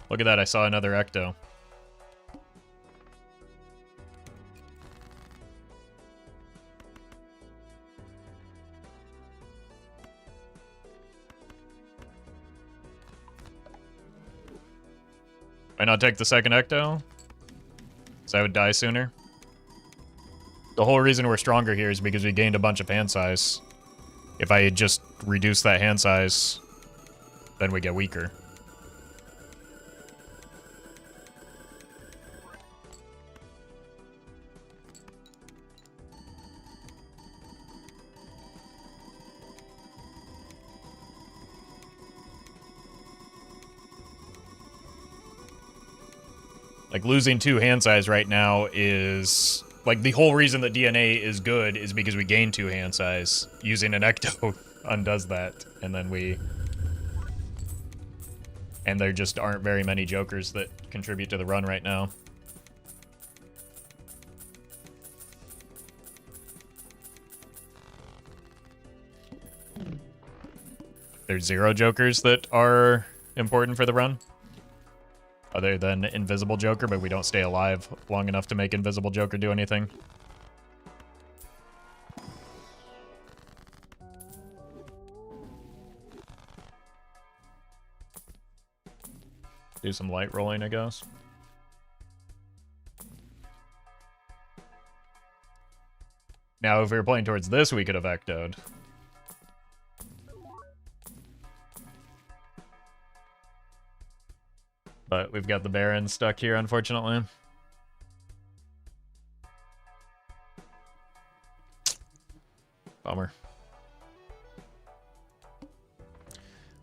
Look at that, I saw another Ecto. Why not take the second Ecto? So I would die sooner. The whole reason we're stronger here is because we gained a bunch of hand size. If I had just reduced that hand size, then we get weaker. Like, losing 2 hand size right now is... Like, the whole reason that DNA is good is because we gain 2 hand size. Using an Ecto undoes that, and then we... And there just aren't very many Jokers that contribute to the run right now. There's 0 Jokers that are important for the run. Other than Invisible Joker, but we don't stay alive long enough to make Invisible Joker do anything. Do some light rolling, I guess. Now, if we were playing towards this, we could have ectoed. But we've got the Baron stuck here, unfortunately. Bummer.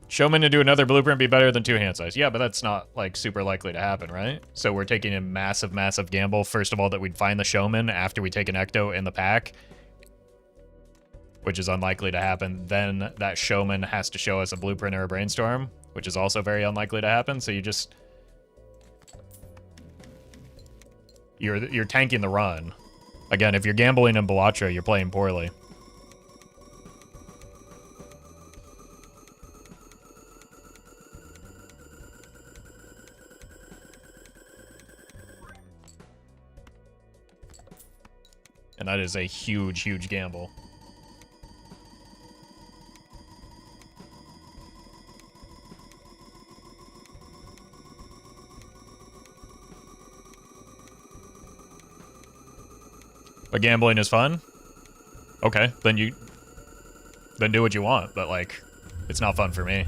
Showman to do another blueprint be better than 2 hand size. Yeah, but that's not, like, super likely to happen, right? So we're taking a massive, massive gamble. First of all, that we'd find the Showman after we take an ecto in the pack, which is unlikely to happen. Then that Showman has to show us a blueprint or a Brainstorm, which is also very unlikely to happen. So you just... You're tanking the run. Again, if you're gambling in Bellatra, you're playing poorly. And that is a huge, huge gamble. But gambling is fun? Okay, then do what you want, but like, it's not fun for me.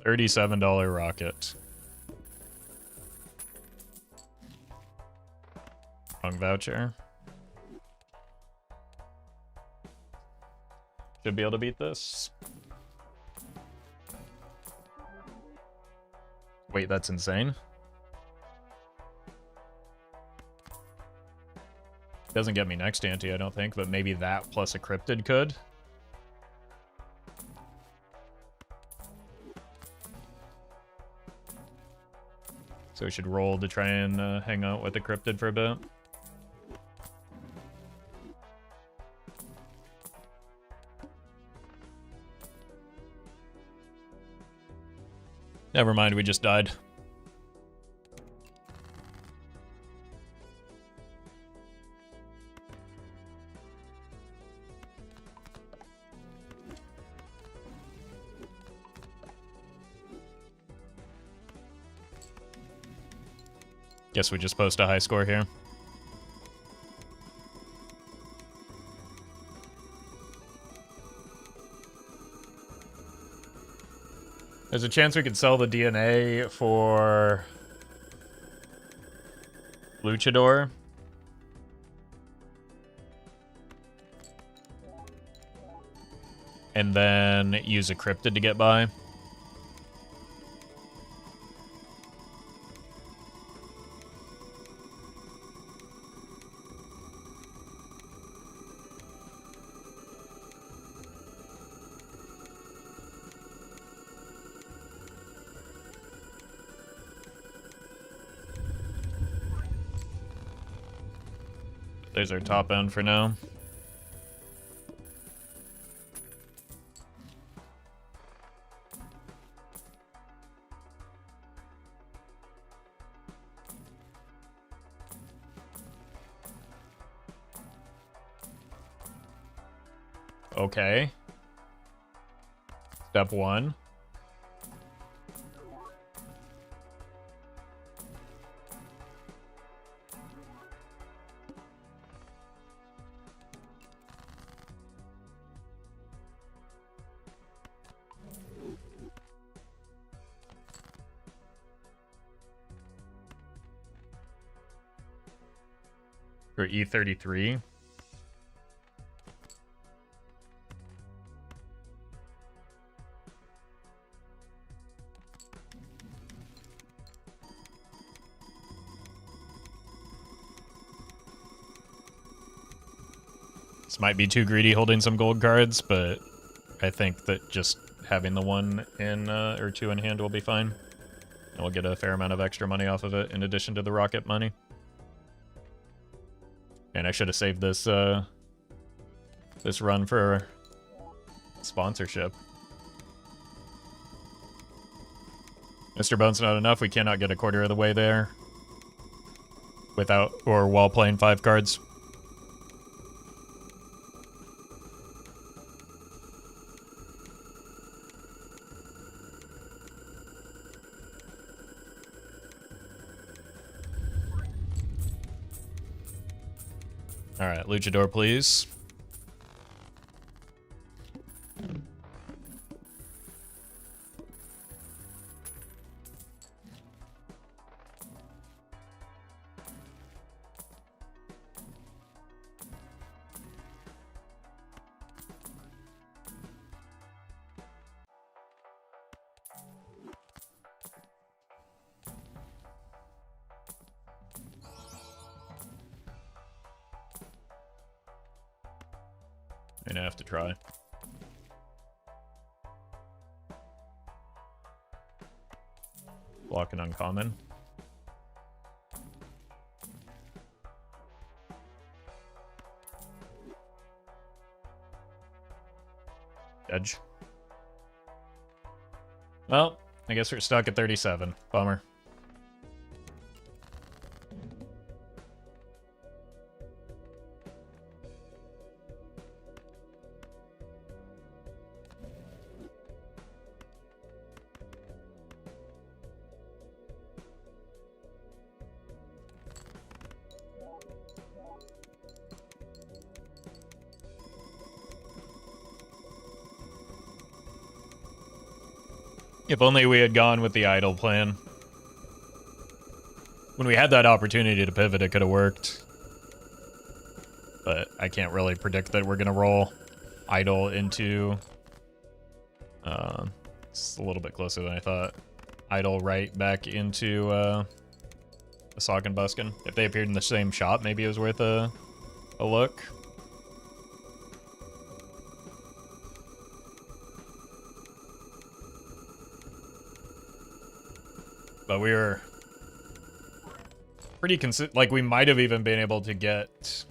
$37 rocket. Wrong voucher. Should be able to beat this. Wait, that's insane. Doesn't get me next ante, I don't think, but maybe that plus a cryptid could. So we should roll to try and hang out with the cryptid for a bit. Never mind, we just died. Guess we just post a high score here. There's a chance we could sell the DNA for Luchador. And then use a cryptid to get by. There's our top end for now. Okay. Step 1. For E33. This might be too greedy holding some gold cards, but I think that just having the 1 in or 2 in hand will be fine. And we'll get a fair amount of extra money off of it in addition to the rocket money. And I should have saved this this run for sponsorship. Mr. Bone's not enough. We cannot get a quarter of the way there without or while playing 5 cards. Alright, Luchador, please. I'm gonna have to try. Block an uncommon. Edge. Well, I guess we're stuck at 37. Bummer. If only we had gone with the idle plan. When we had that opportunity to pivot, it could have worked. But I can't really predict that we're going to roll idle into... it's a little bit closer than I thought. Idle right back into a Sock and Buskin. If they appeared in the same shop, maybe it was worth a look. But we were pretty like we might have even been able to get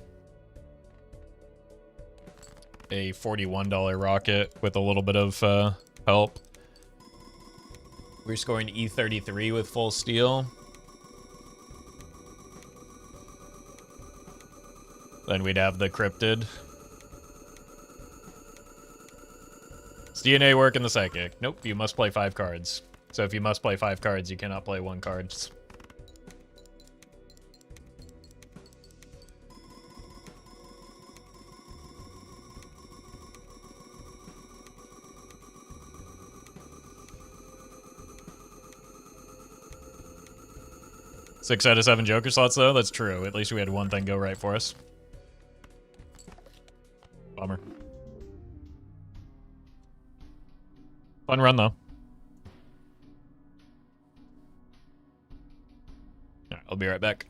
a $41 rocket with a little bit of help. We're scoring E33 with full steel. Then we'd have the cryptid. Does DNA work in the psychic? Nope, you must play 5 cards. So if you must play 5 cards, you cannot play 1 card. Six out of 7 Joker slots, though? That's true. At least we had one thing go right for us. Bummer. Fun run, though. Alright, I'll be right back.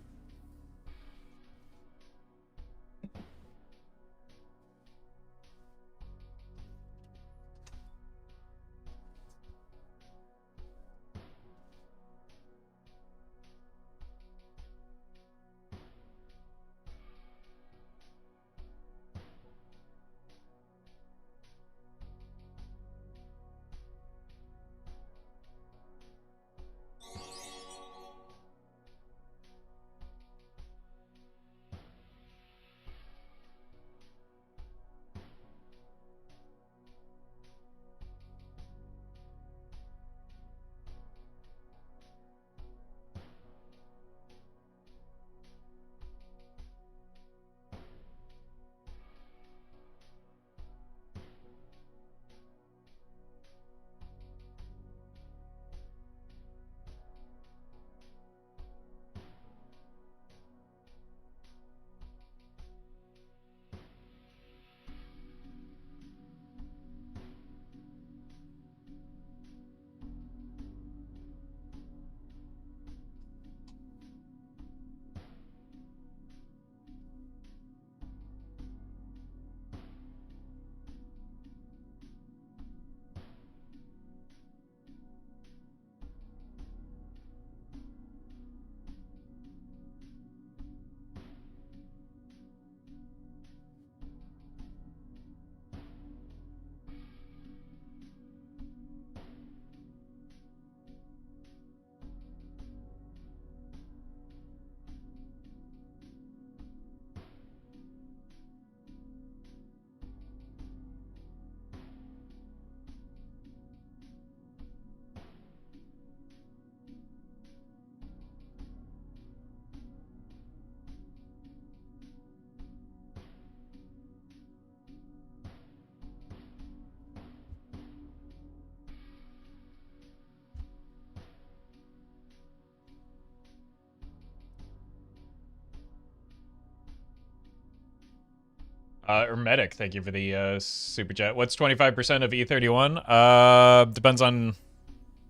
Hermetic, thank you for the super chat. What's 25% of E31? Depends on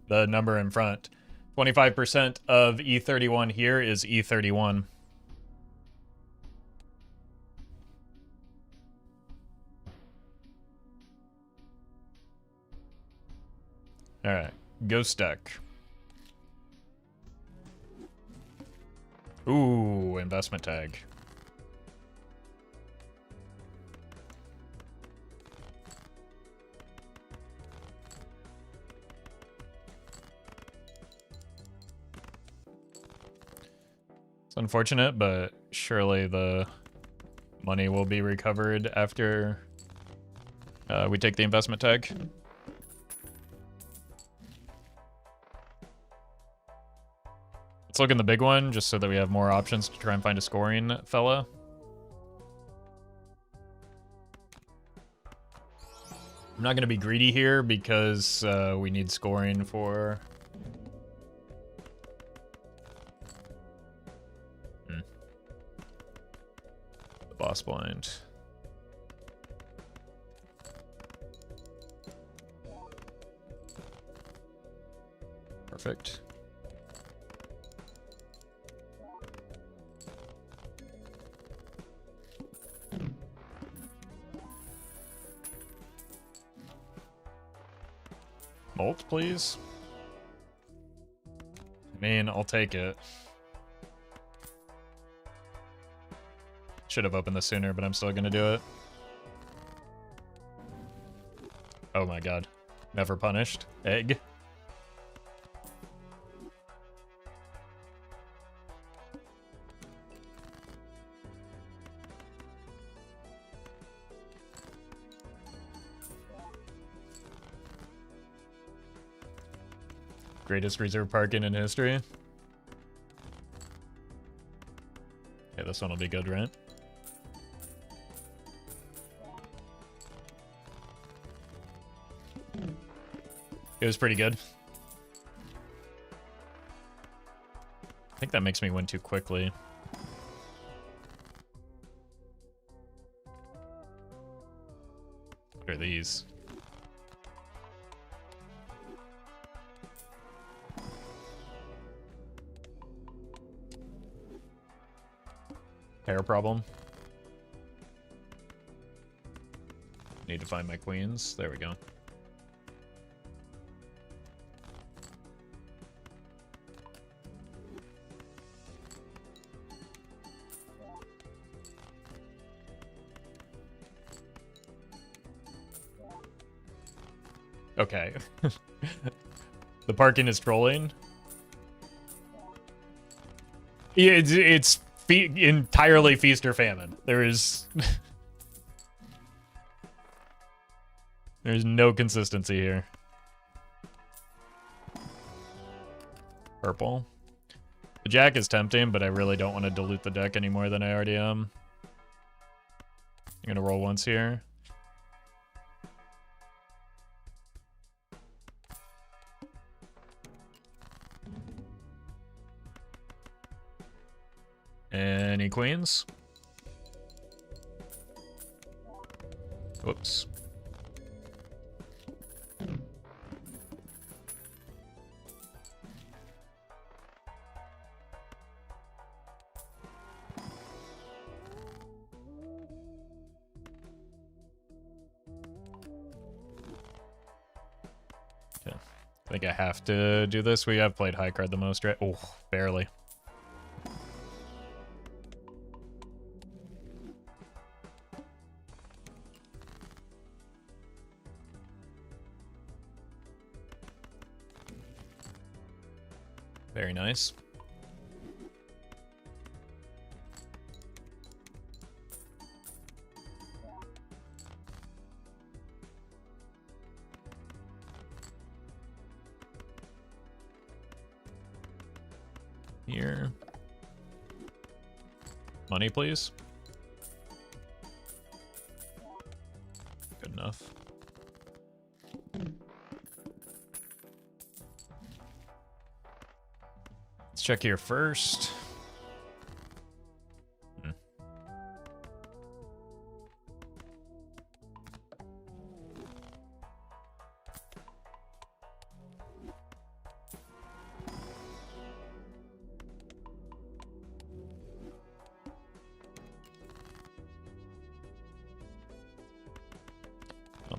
the number in front. 25% of E31 here is E31. All right, ghost deck. Ooh, investment tag. It's unfortunate, but surely the money will be recovered after we take the investment tag. Let's look in the big one, just so that we have more options to try and find a scoring fella. I'm not going to be greedy here because we need scoring for... the boss blind. Perfect. Bolt, please. I mean, I'll take it. Should have opened this sooner, but I'm still gonna do it. Oh my god. Never punished. Egg. Greatest reserve parking in history. Yeah, this one will be good, right? It was pretty good. I think that makes me win too quickly. What are these? Hair problem. Need to find my queens. There we go. Okay. The parking is trolling. Yeah, it's entirely feast or famine. There is... There's no consistency here. Purple. The jack is tempting, but I really don't want to dilute the deck any more than I already am. I'm gonna roll once here. Any queens? Whoops. Okay. I think I have to do this. We have played high card the most, right? Oh, barely. Very nice. Here. Money, please. Good enough. Let's check here first.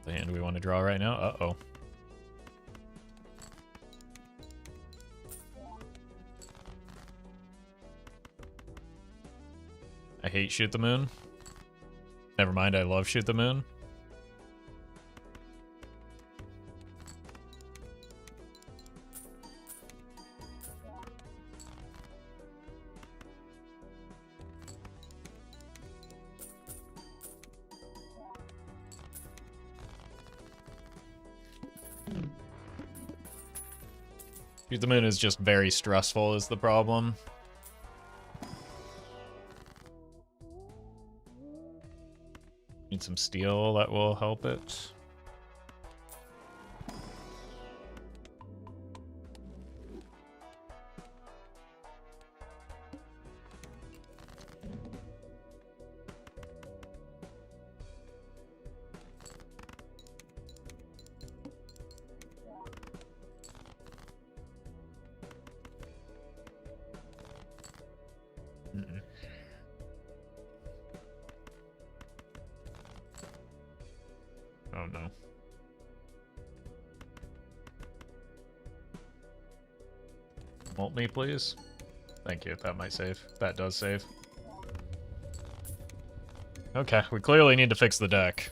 Not the hand we want to draw right now. Uh-oh. I hate Shoot the Moon. Never mind, I love Shoot the Moon. Shoot the Moon is just very stressful is the problem. Need some steel that will help it. Oh no. Molt me, please. Thank you. That might save. That does save. Okay, we clearly need to fix the deck.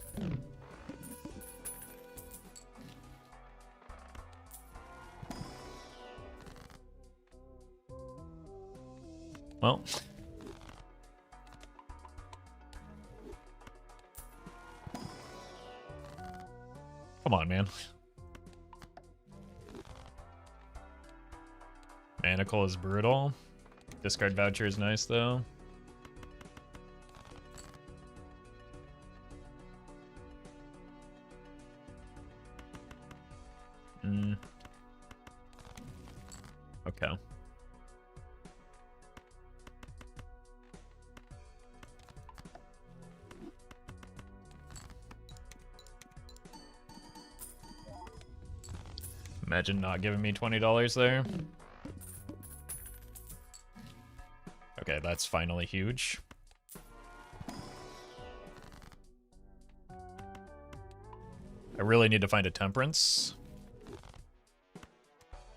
Well. Come on, man. Manacle is brutal. Discard voucher is nice, though. Okay. Imagine not giving me $20 there. Okay, that's finally huge. I really need to find a temperance.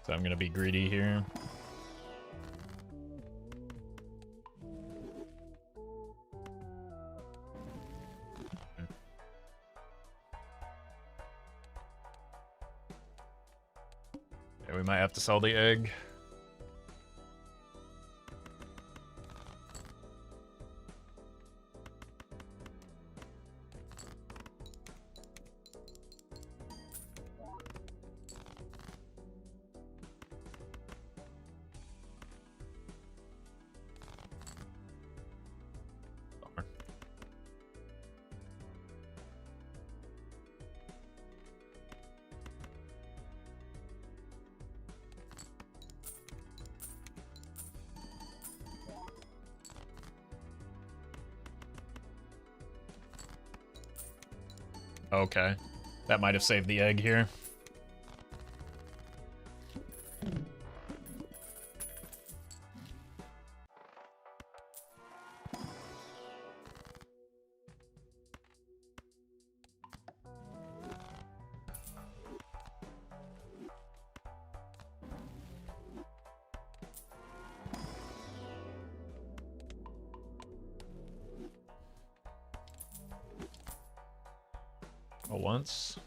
So I'm gonna be greedy here. Yeah, we might have to sell the egg. Okay. That might have saved the egg here. Once.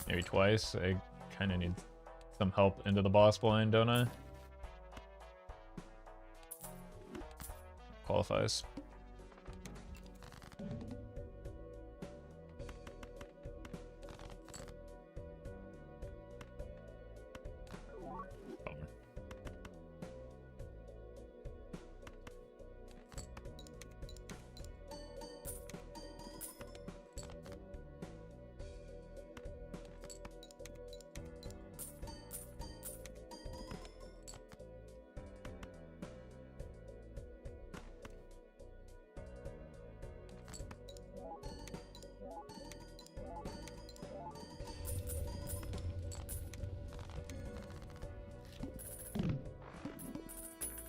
Maybe twice. I kind of need some help into the boss blind, don't I? Qualifies.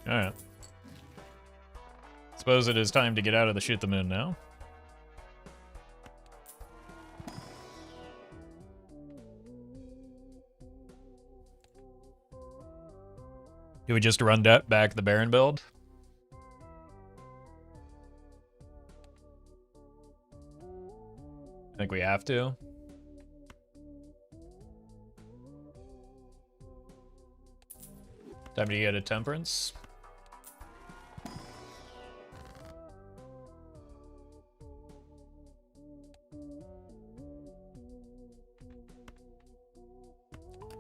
Alright. Suppose it is time to get out of the shoot the moon now. Do we just run back the Baron build? I think we have to. Time to get a Temperance.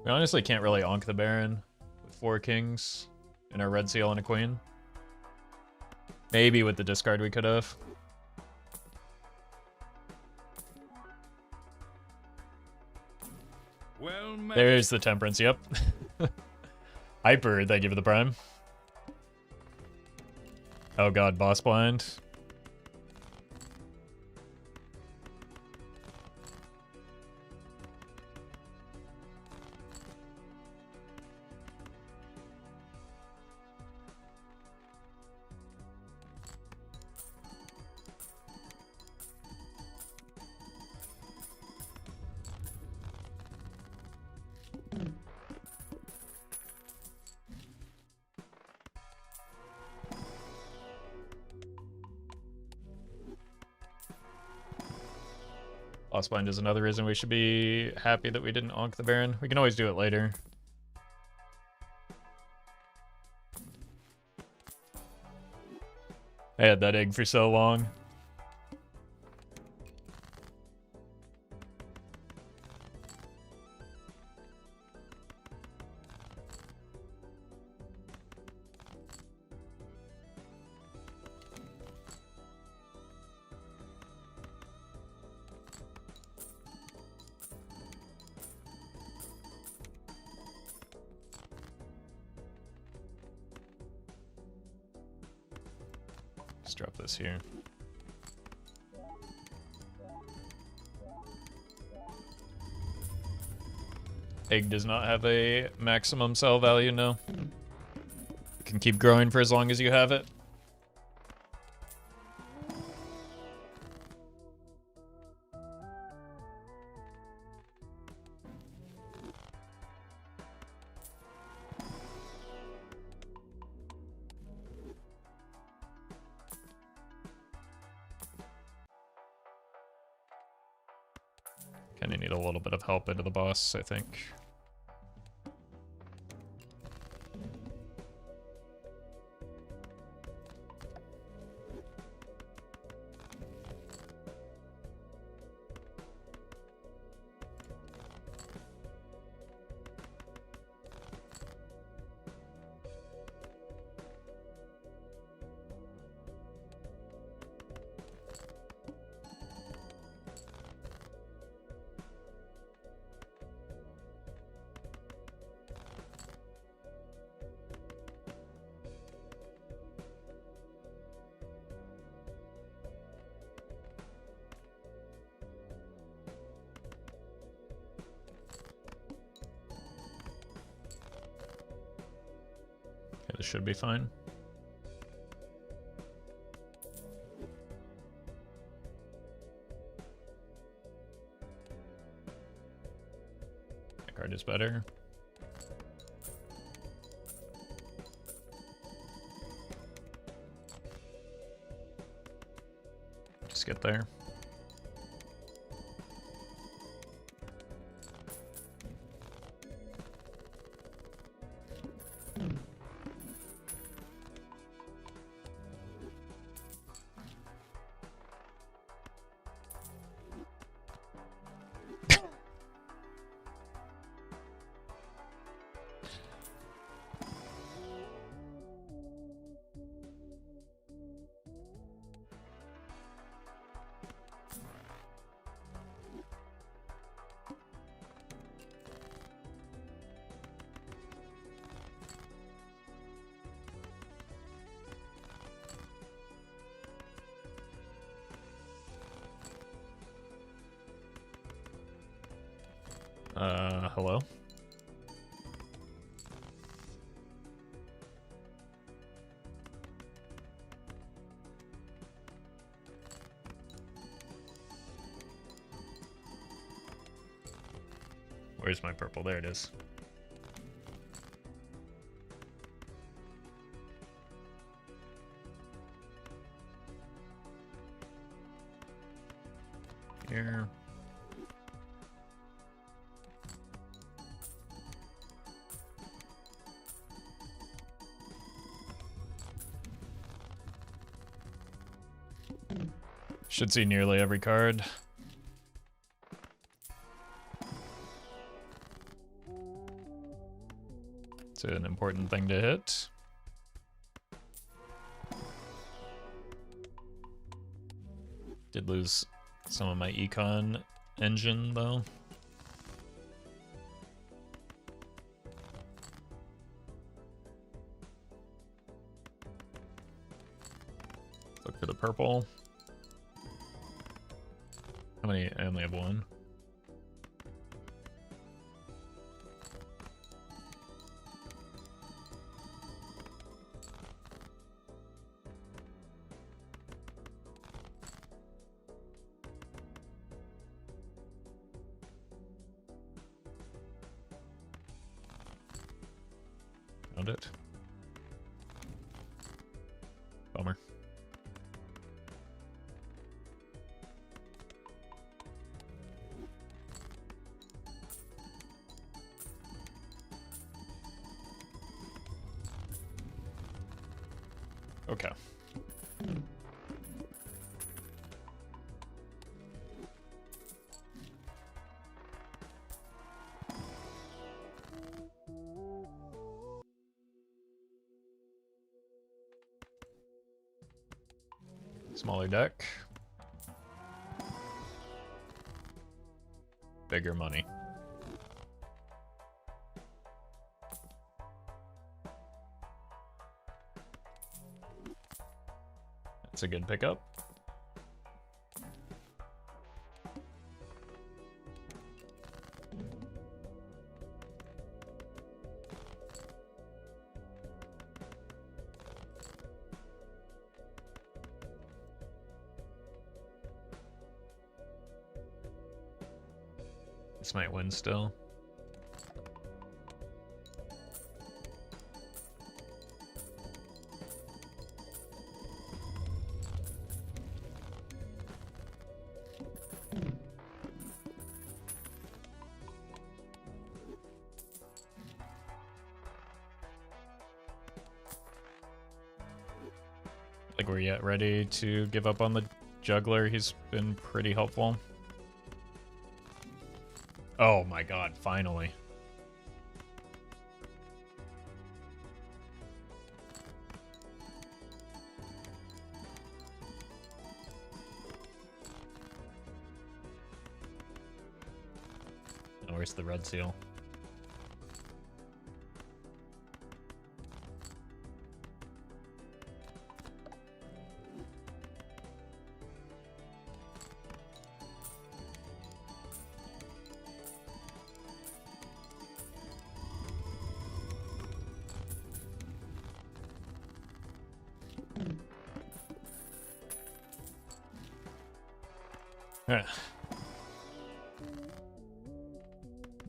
We honestly can't really onk the Baron with 4 kings and our red seal and a queen. Maybe with the discard we could have. Well met. There's the Temperance, yep. Hyper, thank you for the prime. Oh god, boss blind. Boss blind is another reason we should be happy that we didn't onk the Baron. We can always do it later. I had that egg for so long. Let's drop this here. Egg does not have a maximum sell value, no. It can keep growing for as long as you have it. Kinda need a little bit of help into the boss, I think. This should be fine. That card is better. Just get there. Hello? Where's my purple? There it is. Here. Should see nearly every card. It's an important thing to hit. Did lose some of my econ engine though. Look for the purple. How many? I only have one. Found it. Bummer. Okay. Smaller deck. Bigger money. That's a good pickup. This might win still. Like we're yet ready to give up on the juggler. He's been pretty helpful. Oh my god, finally. Oh, where's the red seal?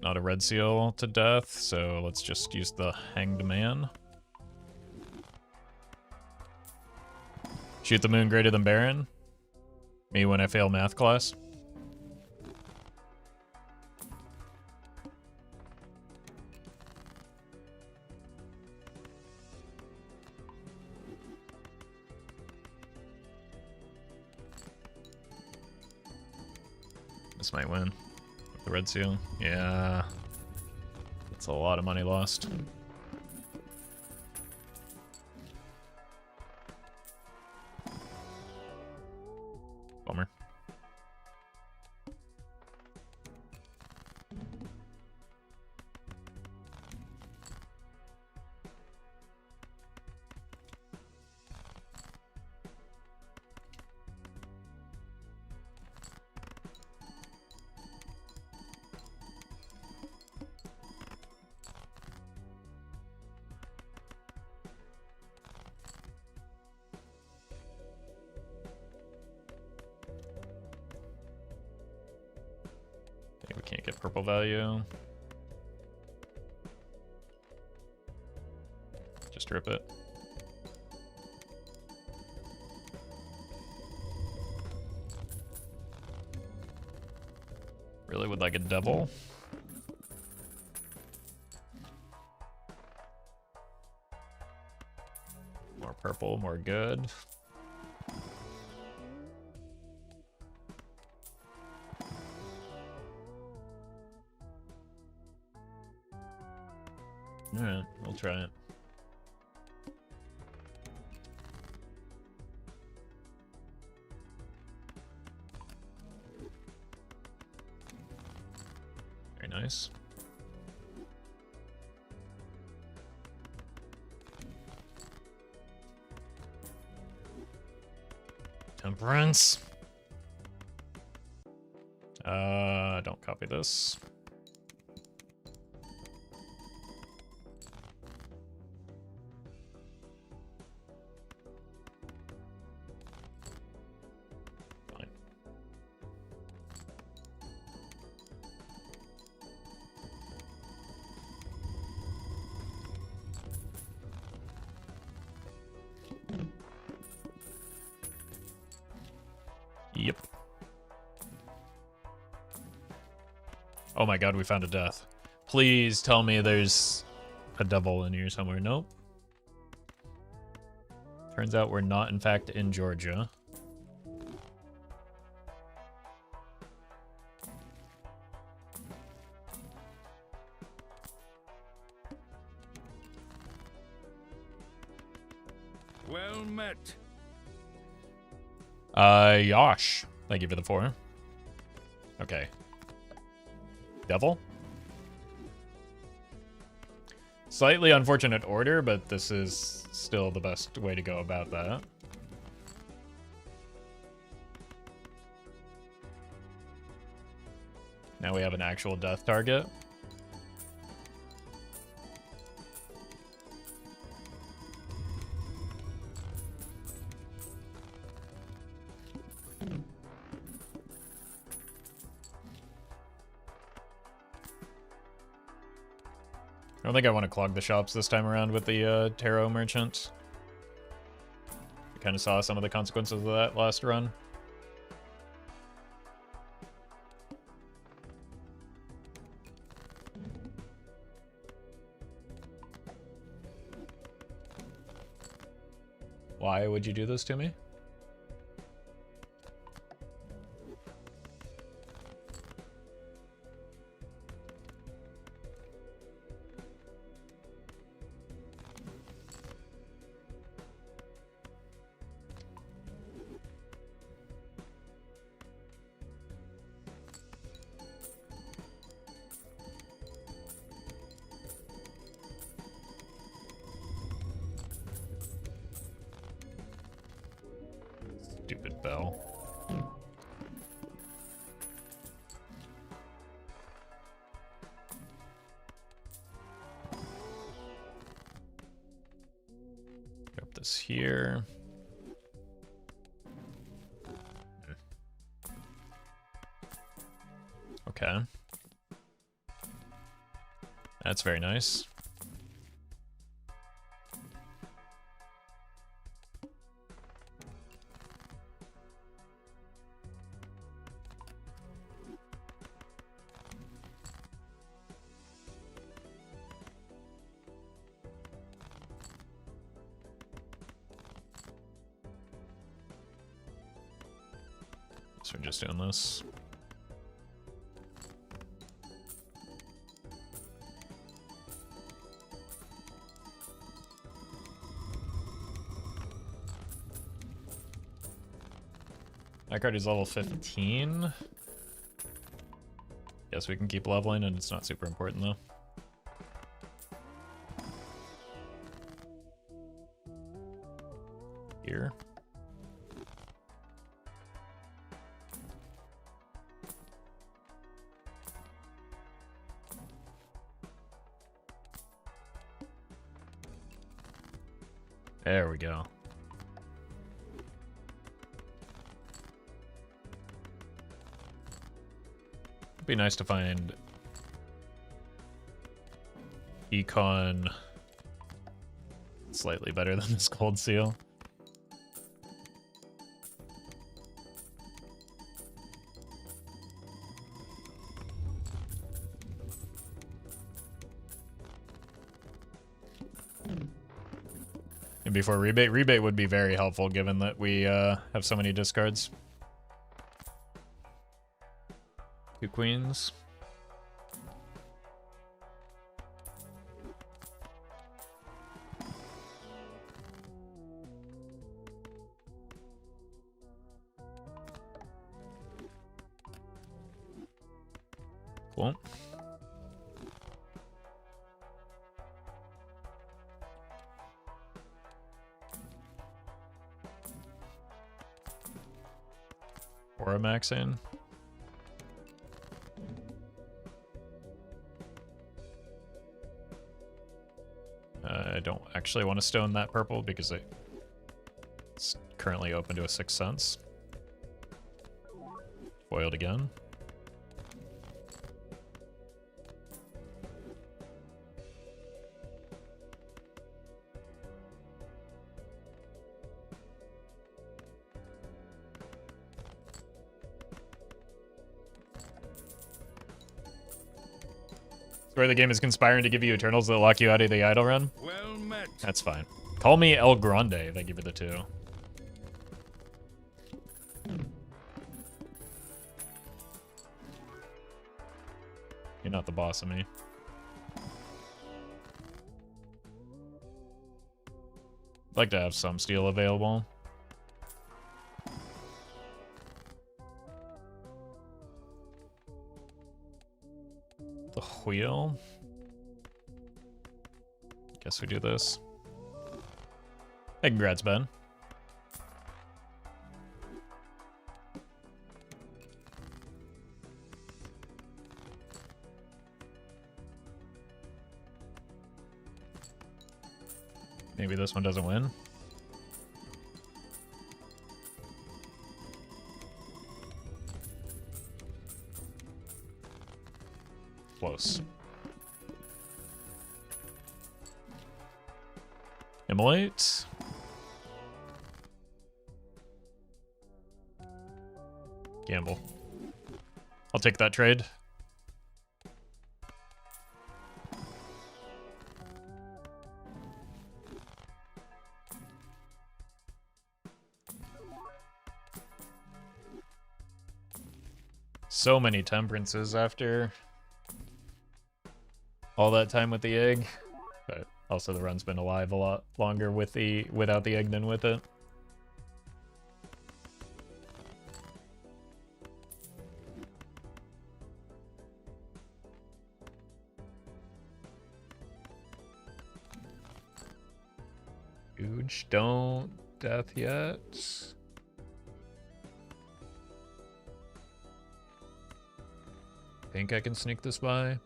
Not a red seal to death, so let's just use the Hanged Man. Shoot the moon greater than Baron? Me when I fail math class? This might win. The red seal. Yeah. That's a lot of money lost. Bummer. We can't get purple value. strip it. Really would like a double. More purple, more good. Alright, we'll try it. Very nice. Temperance. Don't copy this. Fine. Yep. Oh my god, we found a death. Please tell me there's a double in here somewhere. Nope. Turns out we're not, in fact, in Georgia. Well met. Yosh. Thank you for the 4. Okay. Devil? Slightly unfortunate order, but this is still the best way to go about that. Now we have an actual death target. I don't think I want to clog the shops this time around with the tarot merchant. I kind of saw some of the consequences of that last run. Why would you do this to me? Stupid bell. Drop this here. Okay. That's very nice. So we're just doing this. That card is level 15. Yes, we can keep leveling, and it's not super important though. Here. There we go. It'd be nice to find econ slightly better than this Cold Seal. And before rebate would be very helpful given that we have so many discards. 2 queens. Cool. Aura max in. I don't actually want to stone that purple because it's currently open to a 6th Sense. Foiled again. Where the game is conspiring to give you Eternals that lock you out of the idle run? Well met. That's fine. Call me El Grande, thank you for the 2. You're not the boss of me. I'd like to have some steel available. The wheel. Guess we do this. Hey, congrats, Ben. Maybe this one doesn't win. Close. Immolate. Gamble. I'll take that trade. So many temperances after all that time with the egg, but also the run's been alive a lot longer with without the egg than with it. Huge, don't death yet. Think I can sneak this by.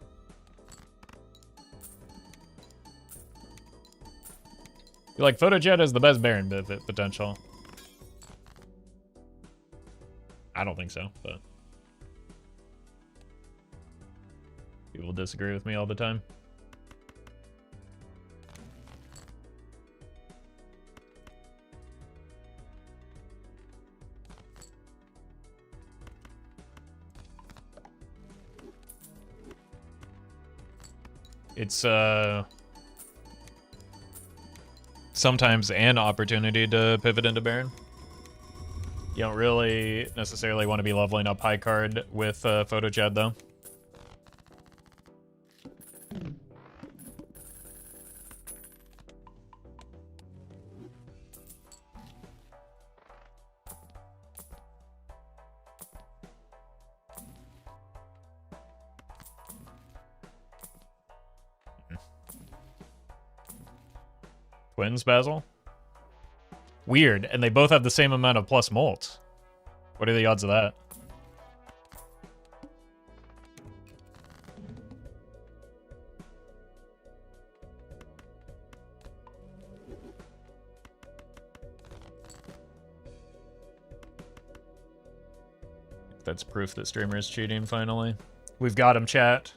You're like, Photojet is the best Baron potential. I don't think so, but people disagree with me all the time. It's sometimes an opportunity to pivot into Baron. You don't really necessarily want to be leveling up high card with Photojed though. Twins, Basil? Weird, and they both have the same amount of plus molt. What are the odds of that? That's proof that streamer is cheating, finally. We've got him, chat.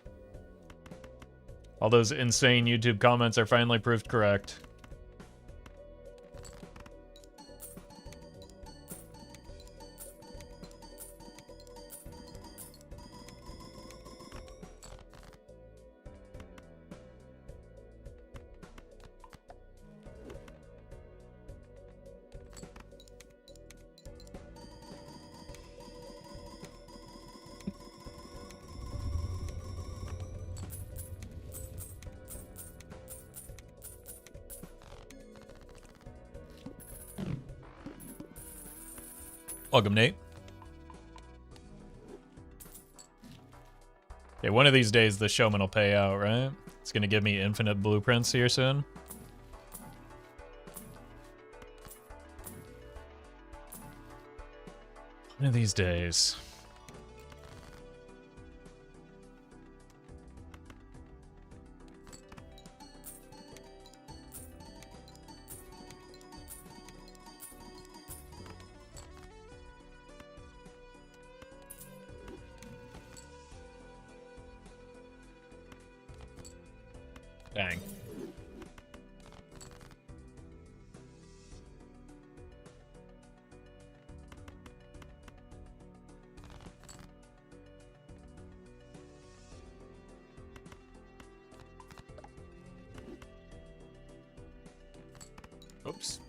All those insane YouTube comments are finally proved correct. Welcome, Nate. Okay, one of these days the showman will pay out, right? It's gonna give me infinite blueprints here soon. One of these days. Dang. Oops.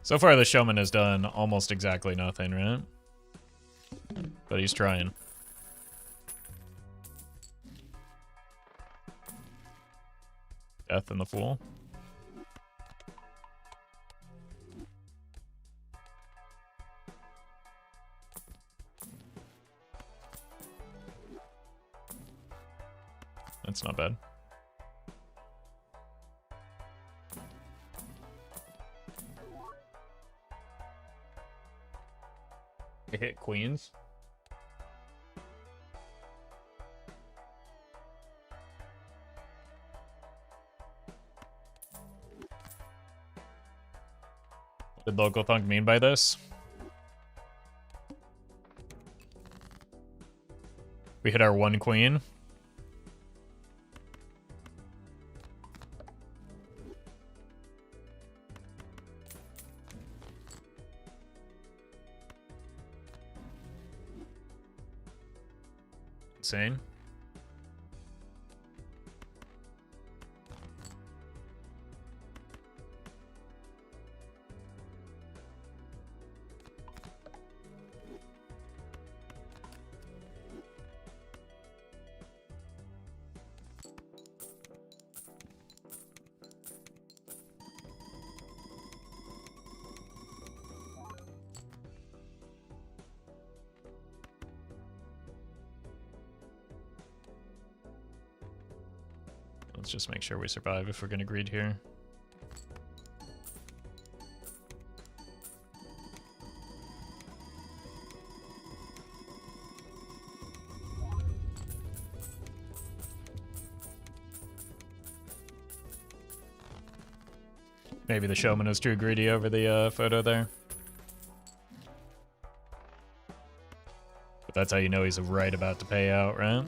So far, the showman has done almost exactly nothing, right? But he's trying. Death and the Fool. That's not bad. It hit queens. What did Local Thunk mean by this? We hit our one queen. Insane. Let's just make sure we survive if we're gonna greed here. Maybe the showman was too greedy over the photo there. But that's how you know he's right about to pay out, right?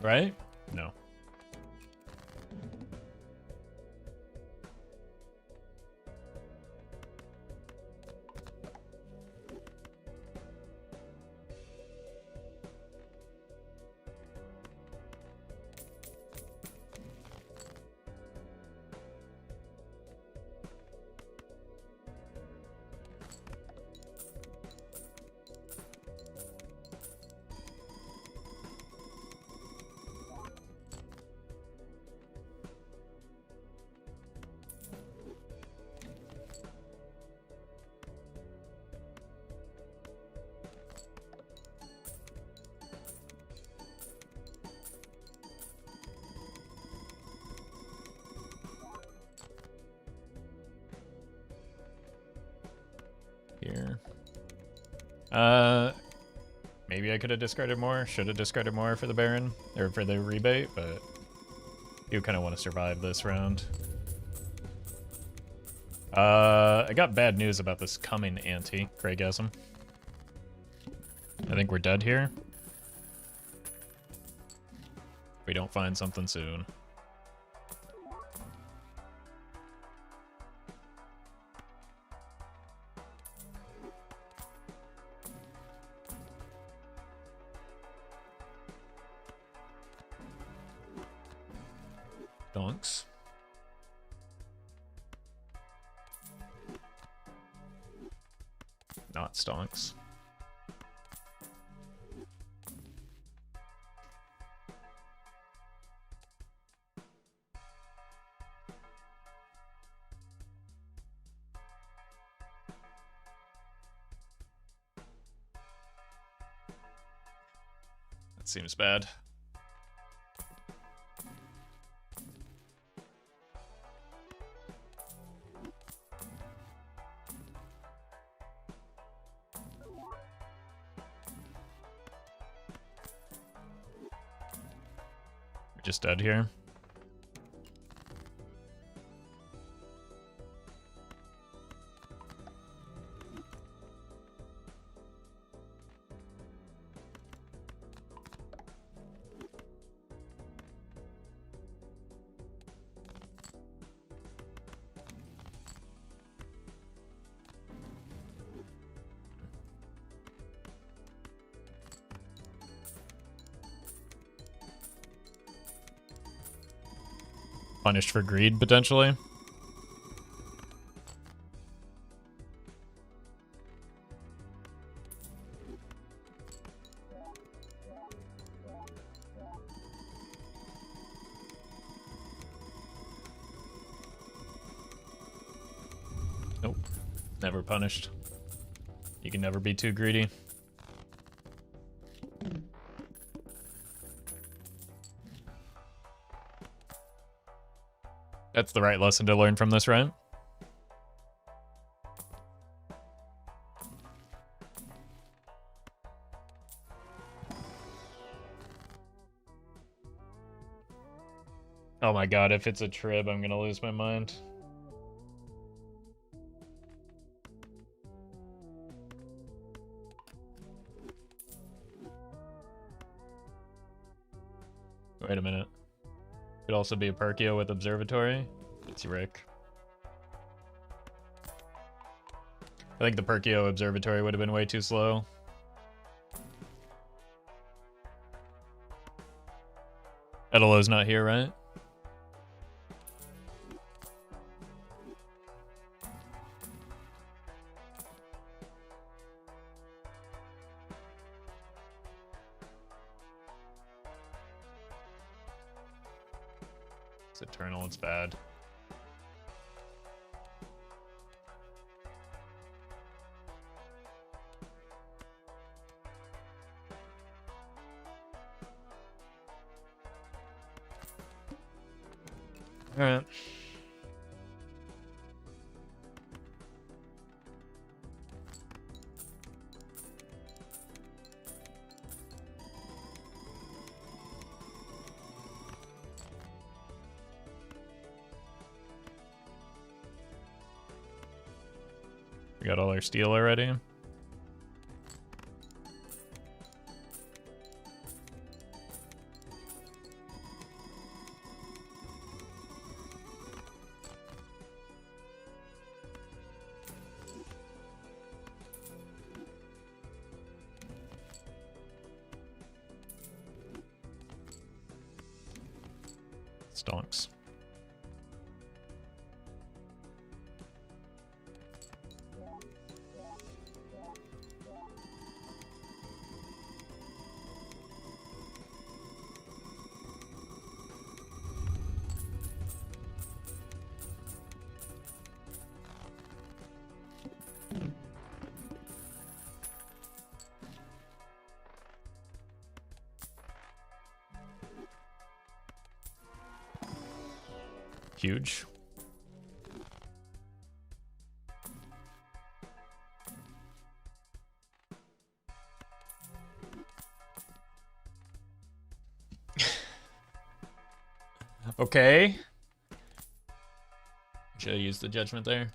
Right? No. Here. Maybe I could have discarded more. Should have discarded more for the Baron, or for the rebate, but you kind of want to survive this round. I got bad news about this coming ante, Craigasm. I think we're dead here. We don't find something soon. Donks. Not stonks. That seems bad. We're just dead here. Punished for greed, potentially. Nope. Never punished. You can never be too greedy. That's the right lesson to learn from this, right? Oh my god, if it's a trib, I'm gonna lose my mind. Wait a minute. Could also be a Perkio with Observatory. It's Rick. I think the Perkio Observatory would have been way too slow. Edalo's not here, right? It's Eternal, it's bad. Alright. We got all our steel already. Stonks. Huge. Okay. Should I use the judgment there?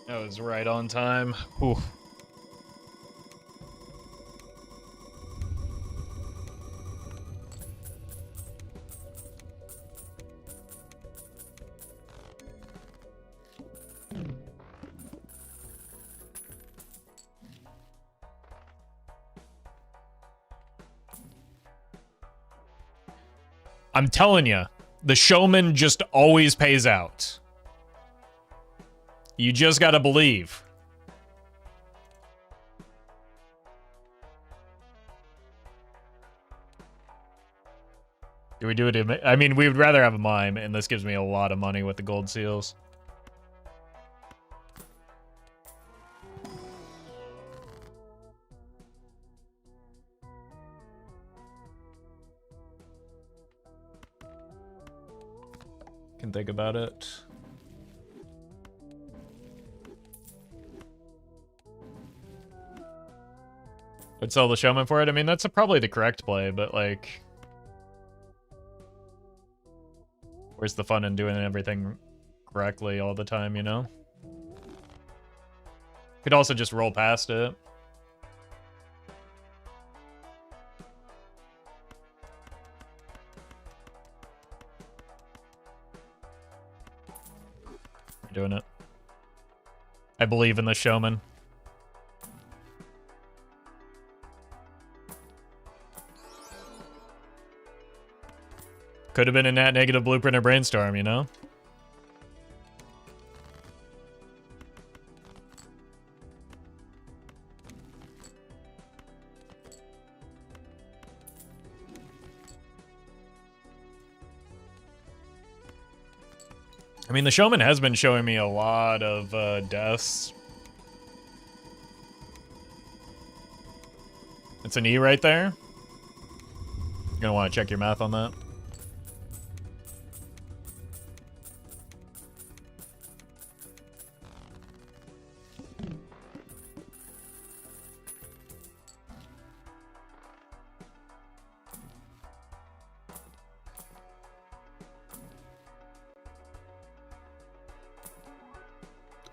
That was right on time. Whew. I'm telling you, the showman just always pays out. You just gotta believe. Do we do it? I mean, we would rather have a mime, and this gives me a lot of money with the gold seals. Can think about it. Would sell the showman for it? I mean, that's probably the correct play, but like... Where's the fun in doing everything correctly all the time, you know? Could also just roll past it. Doing it. I believe in the showman. Could have been a net negative blueprint or brainstorm, you know? I mean, the showman has been showing me a lot of deaths. It's an E right there. You're gonna want to check your math on that.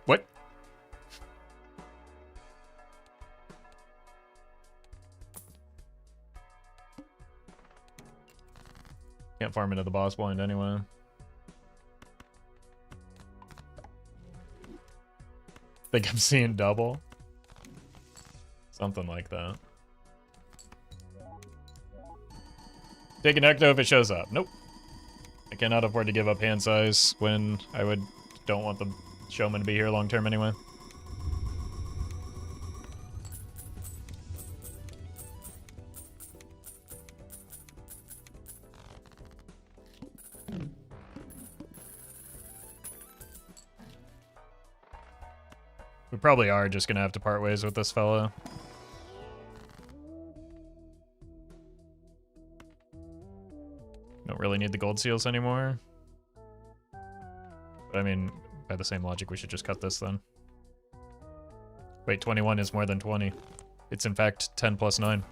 What? Can't farm into the boss blind anyway. Think I'm seeing double? Something like that. Take an ecto if it shows up. Nope. I cannot afford to give up hand size when I don't want the showman to be here long term anyway. We probably are just gonna have to part ways with this fella. Don't really need the gold seals anymore. But I mean, by the same logic, we should just cut this then. Wait, 21 is more than 20. It's in fact 10 plus 9.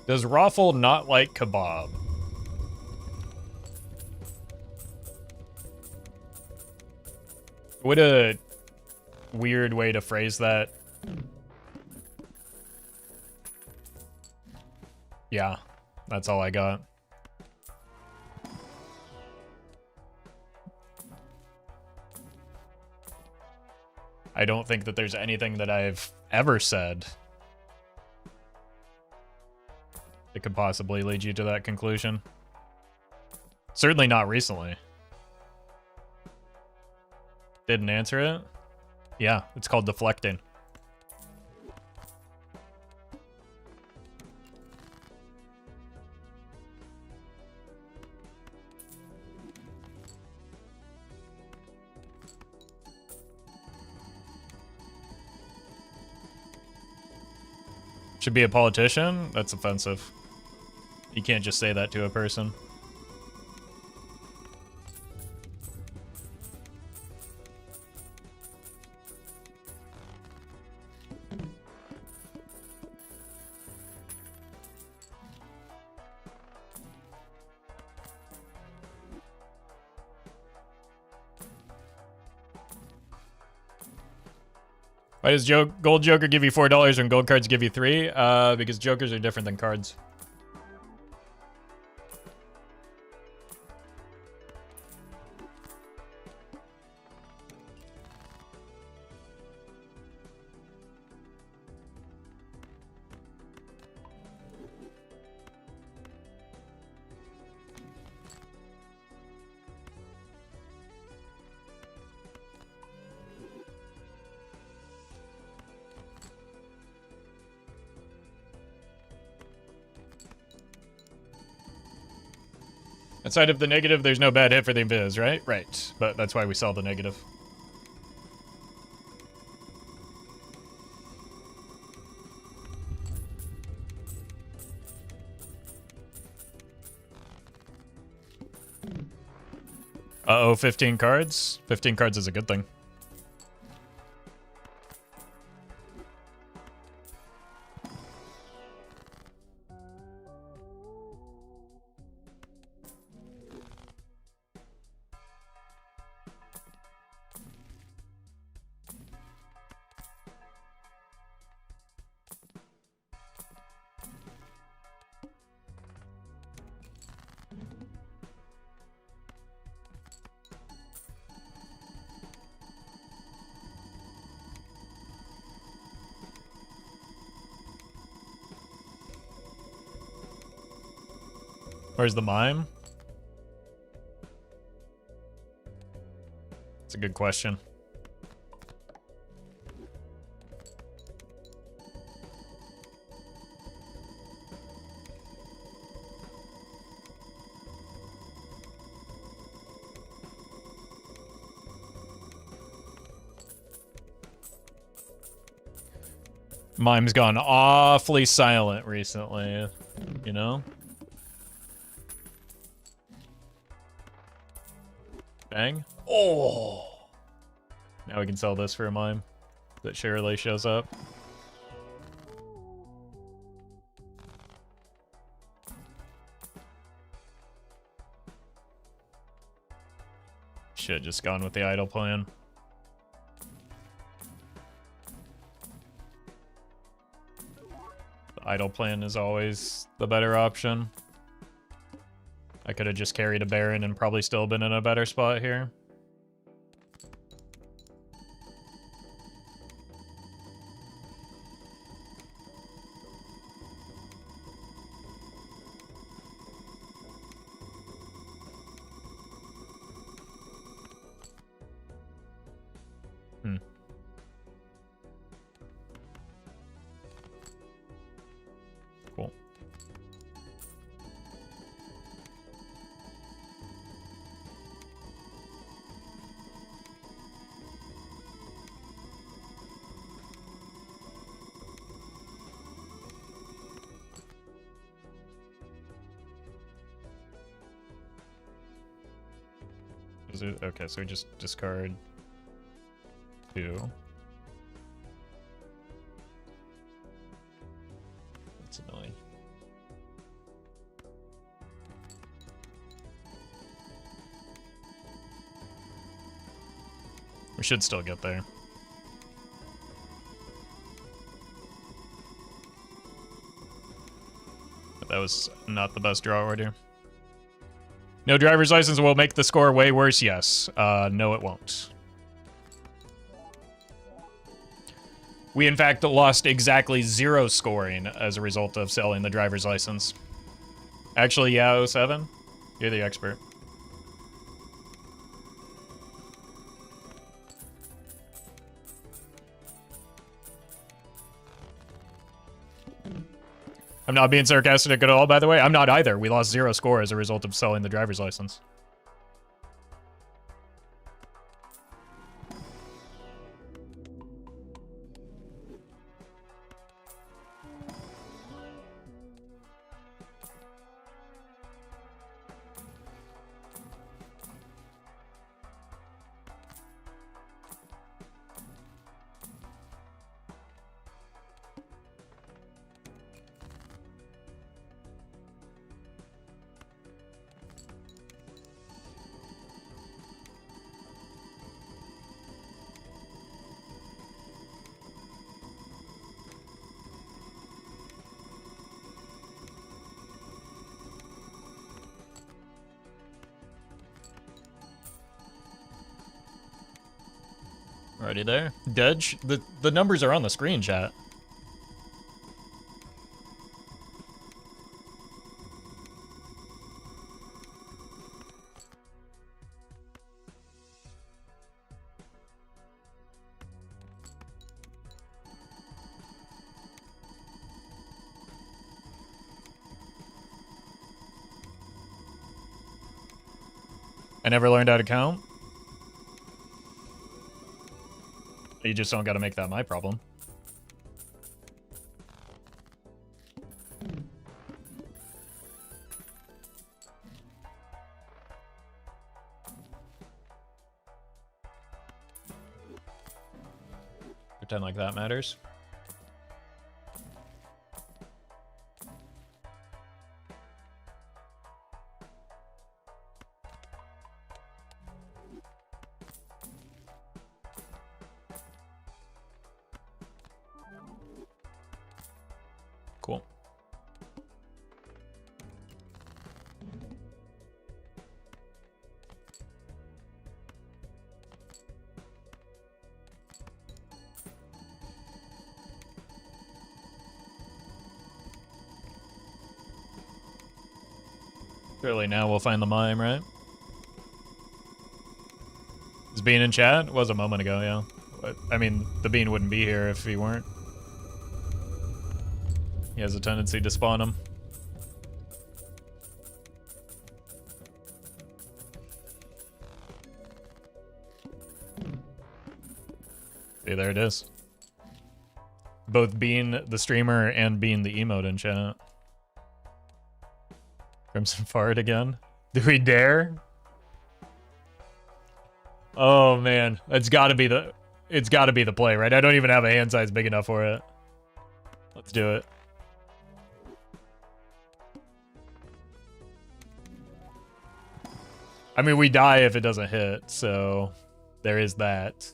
Does Roffle not like kebab? What a weird way to phrase that. Yeah, that's all I got. I don't think that there's anything that I've ever said that could possibly lead you to that conclusion. Certainly not recently. Didn't answer it? Yeah, it's called deflecting. Should be a politician? That's offensive. You can't just say that to a person. Why does Gold Joker give you $4 when gold cards give you 3? Because jokers are different than cards. Outside of the negative, there's no bad hit for the invis, right? Right, but that's why we sell the negative. Uh-oh, 15 cards? 15 cards is a good thing. Where's the mime? It's a good question. Mime's gone awfully silent recently, you know? Bang. Oh! Now we can sell this for a mime that surely shows up. Should've just gone with the idle plan. The idle plan is always the better option. I could have just carried a Baron and probably still been in a better spot here. Cool. Is it okay? So we just discard 2. That's annoying. We should still get there. But that was not the best draw order. No driver's license will make the score way worse, yes. No, it won't. We, in fact, lost exactly 0 scoring as a result of selling the driver's license. Actually, yeah, 07. You're the expert. I'm not being sarcastic at all, by the way. I'm not either. We lost 0 score as a result of selling the driver's license. Already there. Dudge, the numbers are on the screen, chat. I never learned how to count. You just don't gotta make that my problem. Pretend like that matters. Cool. Surely now we'll find the mime, right? Is Bean in chat? It was a moment ago, yeah. But, I mean, the Bean wouldn't be here if he weren't. He has a tendency to spawn him. See, there it is. Both Bean the streamer and Bean the emote in chat. Crimson fart again. Do we dare? Oh man, it's gotta be the play, right? I don't even have a hand size big enough for it. Let's do it. I mean, we die if it doesn't hit, so there is that.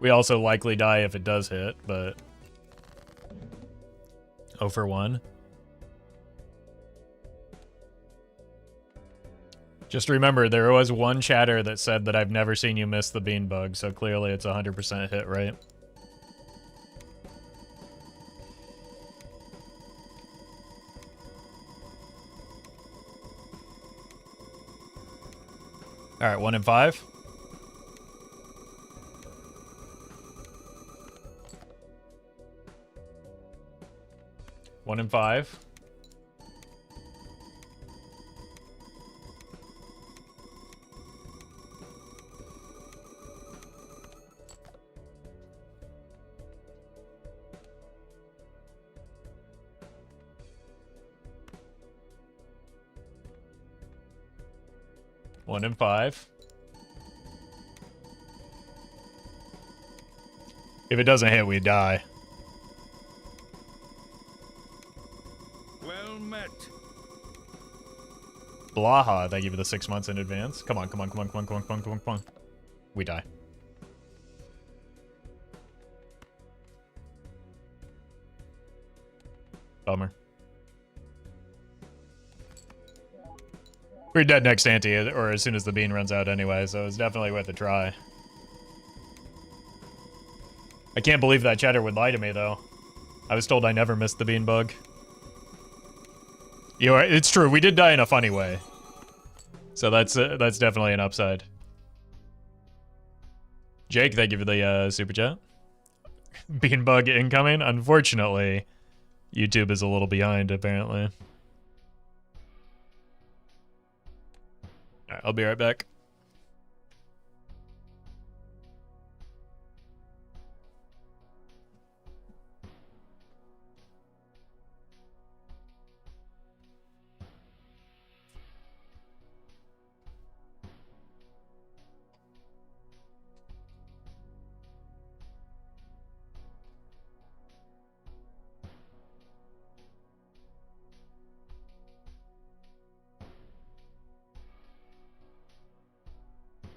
We also likely die if it does hit, but 0 for 1. Just remember, there was one chatter that said that I've never seen you miss the bean bug, so clearly it's 100% hit, right? All right, 1 in 5. One in 5. One in 5. If it doesn't hit, we die. Well met. Blaha, thank you for the 6 months in advance. Come on, come on, come on, come on, come on, come on, come on, come on. We die. Bummer. We're dead next ante, or as soon as the bean runs out anyway, so it's definitely worth a try. I can't believe that chatter would lie to me, though. I was told I never missed the bean bug. It's true, we did die in a funny way. So that's definitely an upside. Jake, thank you for the super chat. Bean bug incoming. Unfortunately, YouTube is a little behind, apparently. Alright, I'll be right back.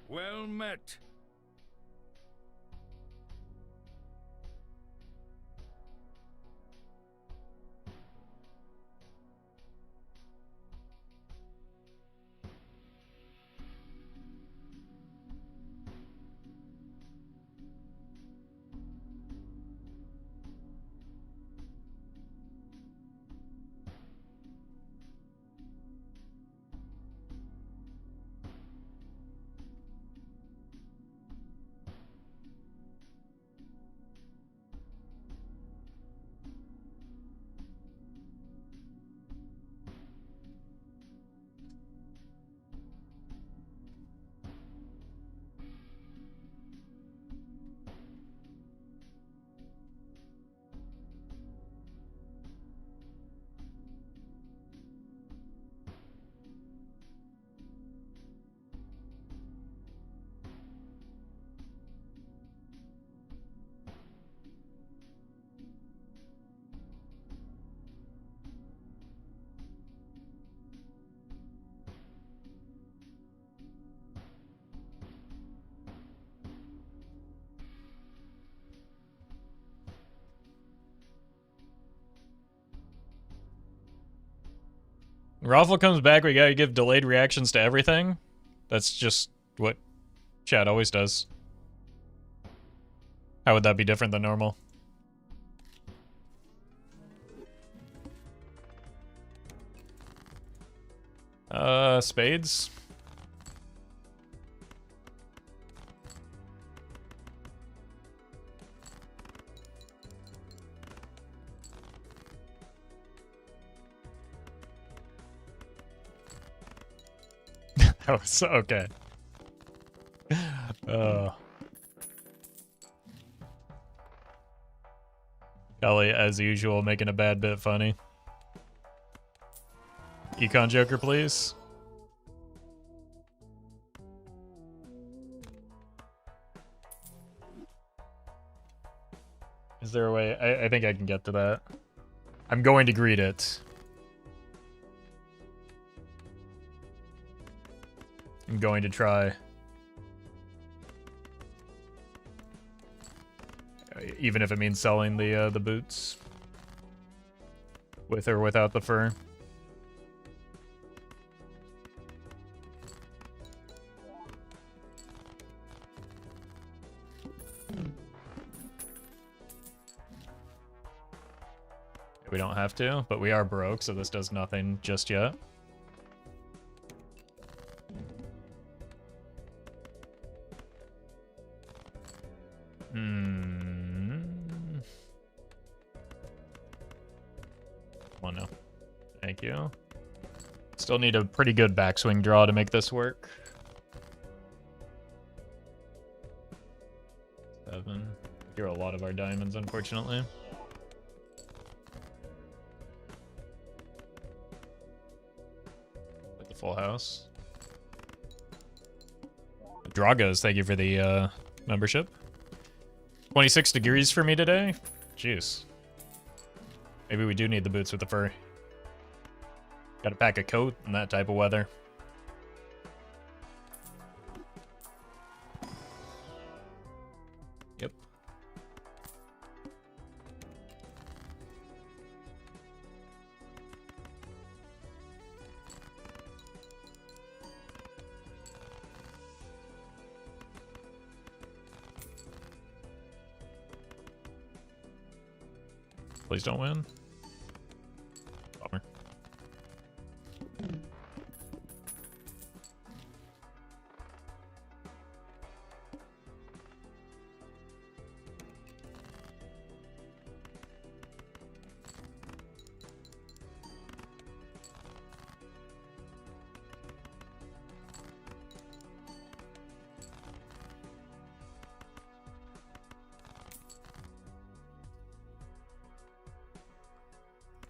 Well met. Roffle comes back, we gotta give delayed reactions to everything. That's just what chat always does. How would that be different than normal? Spades? That was okay. Kelly, as usual, making a bad bit funny. Econ Joker, please. Is there a way? I think I can get to that. I'm going to greet it. I'm going to try. Even if it means selling the boots. With or without the fur. We don't have to, but we are broke, so this does nothing just yet. Oh no. Thank you. Still need a pretty good backswing draw to make this work. 7. Here are a lot of our diamonds, unfortunately. Like the full house. Dragos, thank you for the membership. 26 degrees for me today? Jeez. Maybe we do need the boots with the fur. Gotta pack a coat in that type of weather. Yep. Please don't win. Bummer.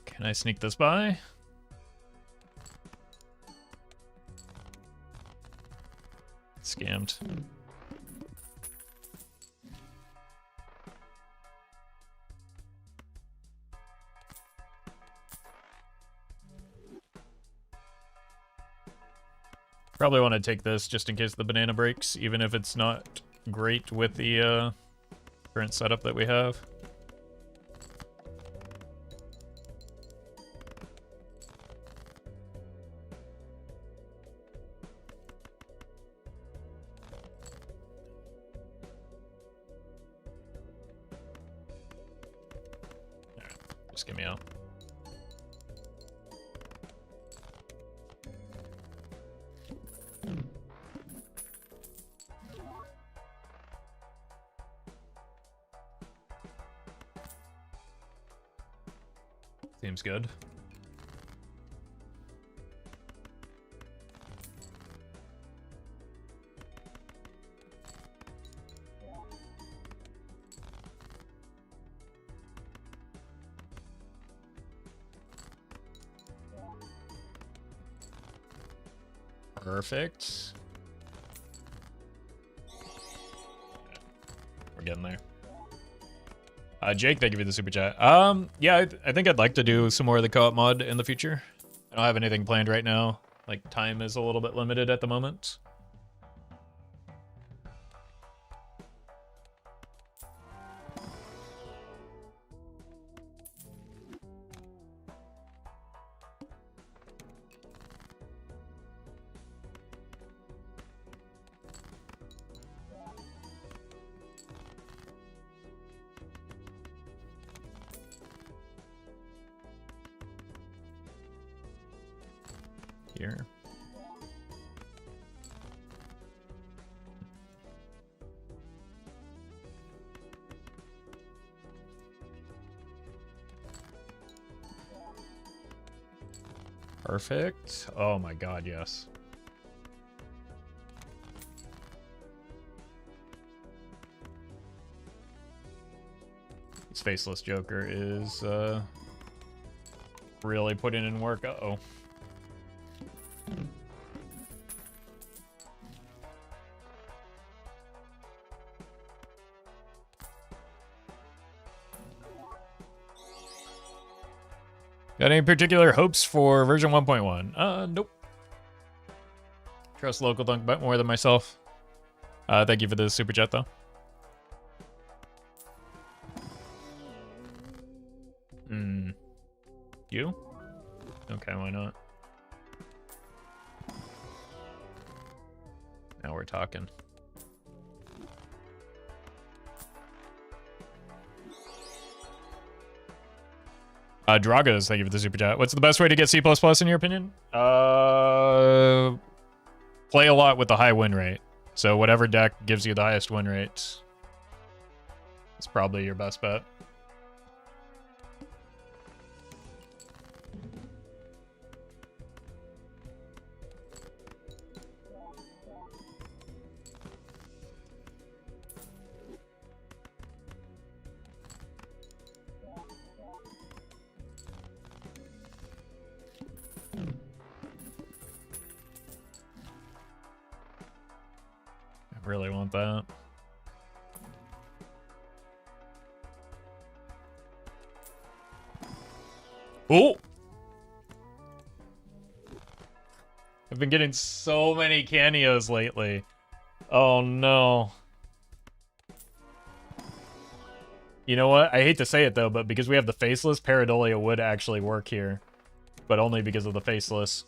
Can I sneak this by? Scammed. Probably want to take this just in case the banana breaks, even if it's not great with the current setup that we have. Just get me out. Seems good. Perfect. We're getting there. Jake, thank you for the super chat. Yeah, I think I'd like to do some more of the co-op mod in the future. I don't have anything planned right now. Like, time is a little bit limited at the moment. here. Perfect. Oh my god, yes. This faceless Joker is really putting in work. Uh-oh. Got any particular hopes for version 1.1? Nope. Trust local dunk bet more than myself. Thank you for the super chat, though. You? Okay, why not? Now we're talking. Dragas, thank you for the super chat. What's the best way to get C++ in your opinion? Play a lot with the high win rate. So whatever deck gives you the highest win rate is probably your best bet. Really want that. Oh! I've been getting so many cameos lately. Oh no. You know what? I hate to say it though, but because we have the faceless, Pareidolia would actually work here. But only because of the faceless.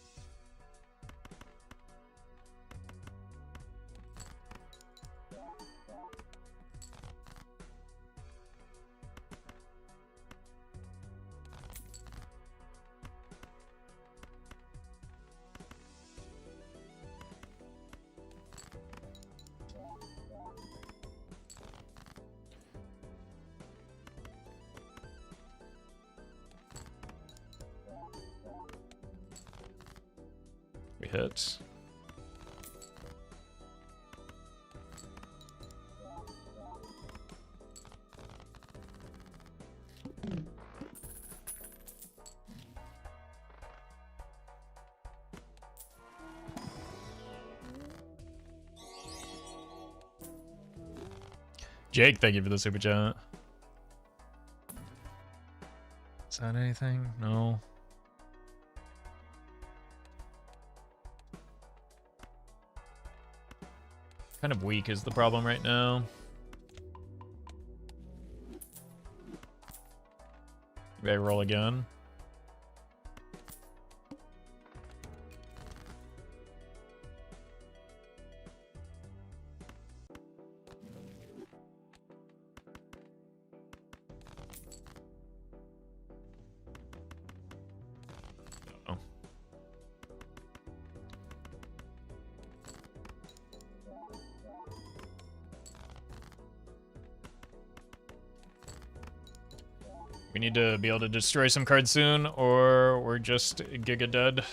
We hit. Jake, thank you for the super chat. Is that anything? No. Kind of weak is the problem right now. Maybe I roll again. Uh-oh. We need to be able to destroy some cards soon, or we're just giga dead.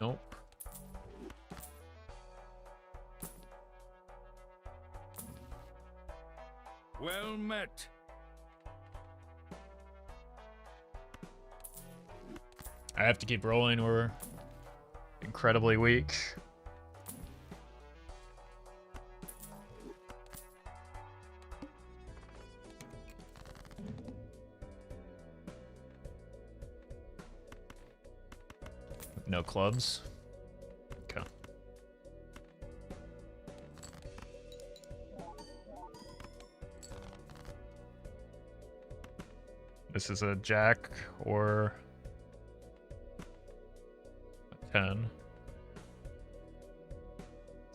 Nope. Well met. I have to keep rolling. We're incredibly weak. No clubs. Okay. This is a jack or 10.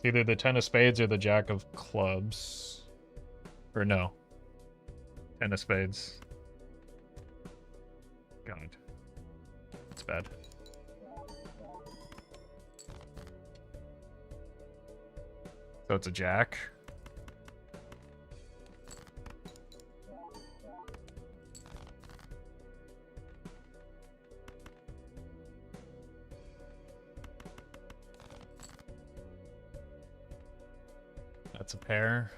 It's either the 10 of spades or the jack of clubs. Or no. 10 of spades. God. That's bad. So it's a jack. That's a pair.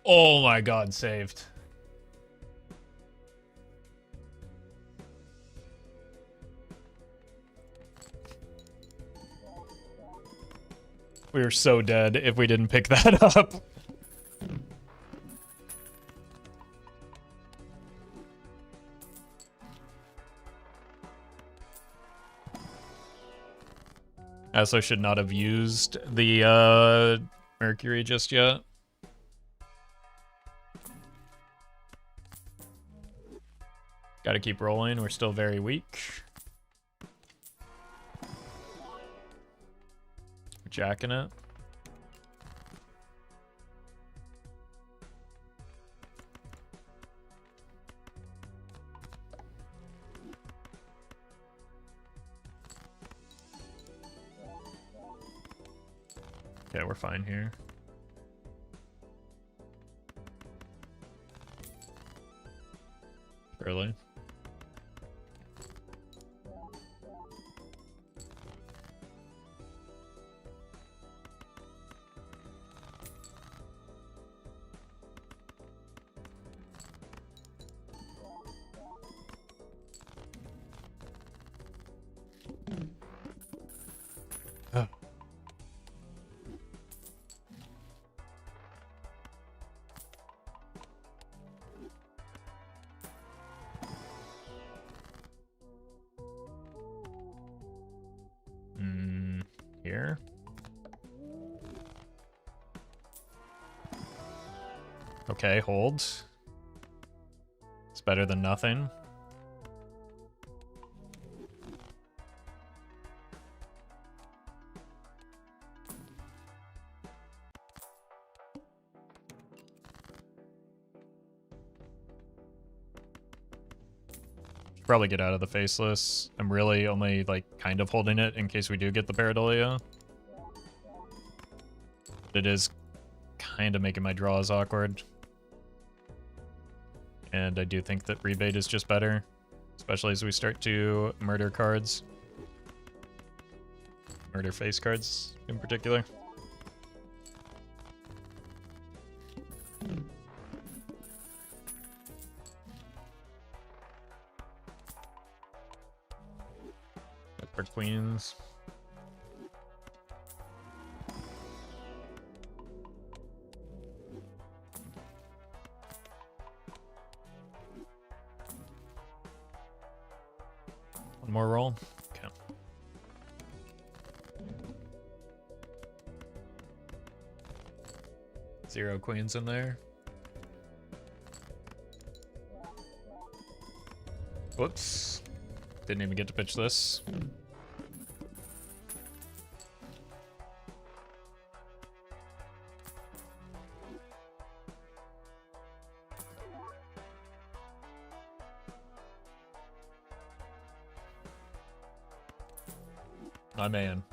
Oh my god, saved. We were so dead if we didn't pick that up. I also should not have used the Mercury just yet. Gotta keep rolling, we're still very weak. Jacking it. Okay, we're fine here. Early. Oh. Here. Okay, hold. It's better than nothing. Probably get out of the faceless. I'm really only like kind of holding it in case we do get the pareidolia. It is kind of making my draws awkward. And I do think that rebate is just better, especially as we start to murder cards. Murder face cards in particular. For queens. One more roll. Okay. Zero queens in there. Whoops. Didn't even get to pitch this. My man.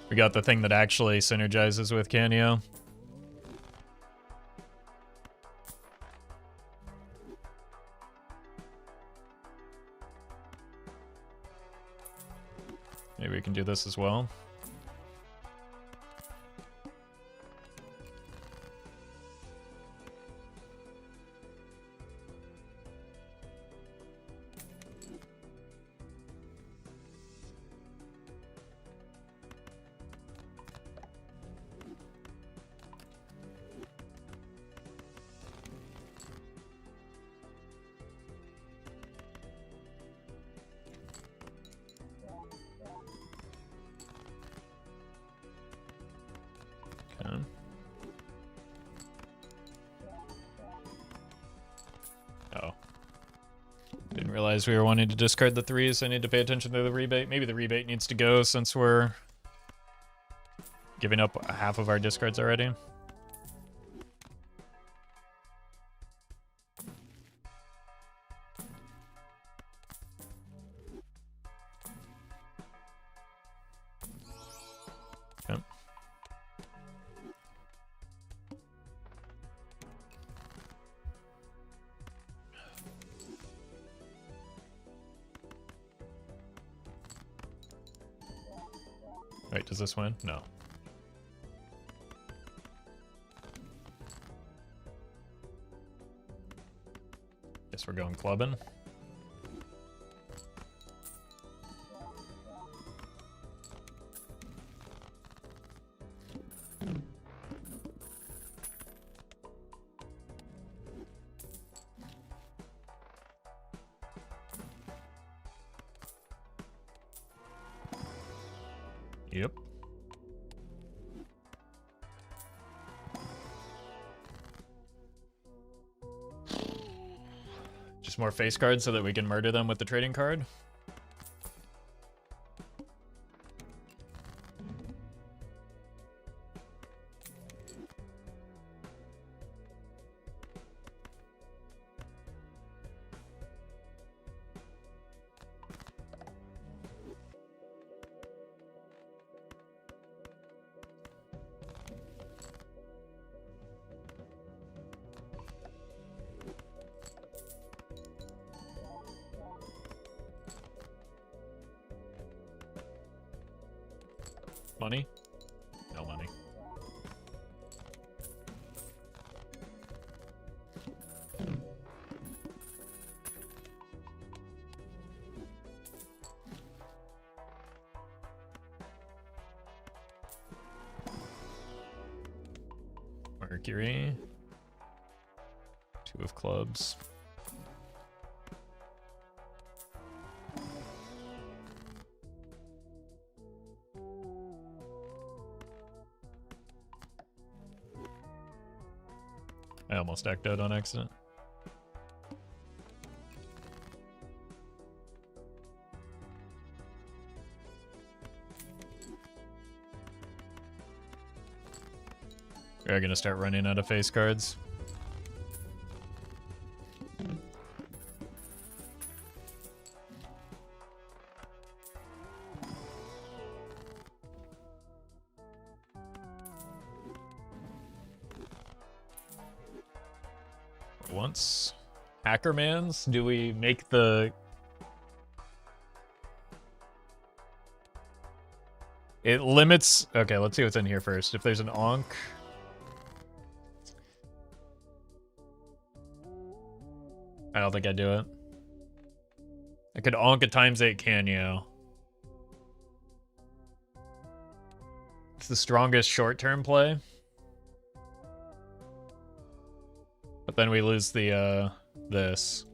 We got the thing that actually synergizes with Canio. Maybe we can do this as well. realize we were wanting to discard the 3s. I need to pay attention to the rebate. Maybe the rebate needs to go since we're giving up half of our discards already. Yep. Wait, does this win? No. Guess we're going clubbing. Yep. Just more face cards so that we can murder them with the trading card. Money? No money. Mercury. 2 of clubs. I almost decked out on accident. We're gonna start running out of face cards. Once. Hackermans? Do we make the... It limits... Okay, let's see what's in here first. If there's an Onk... I don't think I'd do it. I could Onk a ×8 Canyo. It's the strongest short-term play. But then we lose the, this.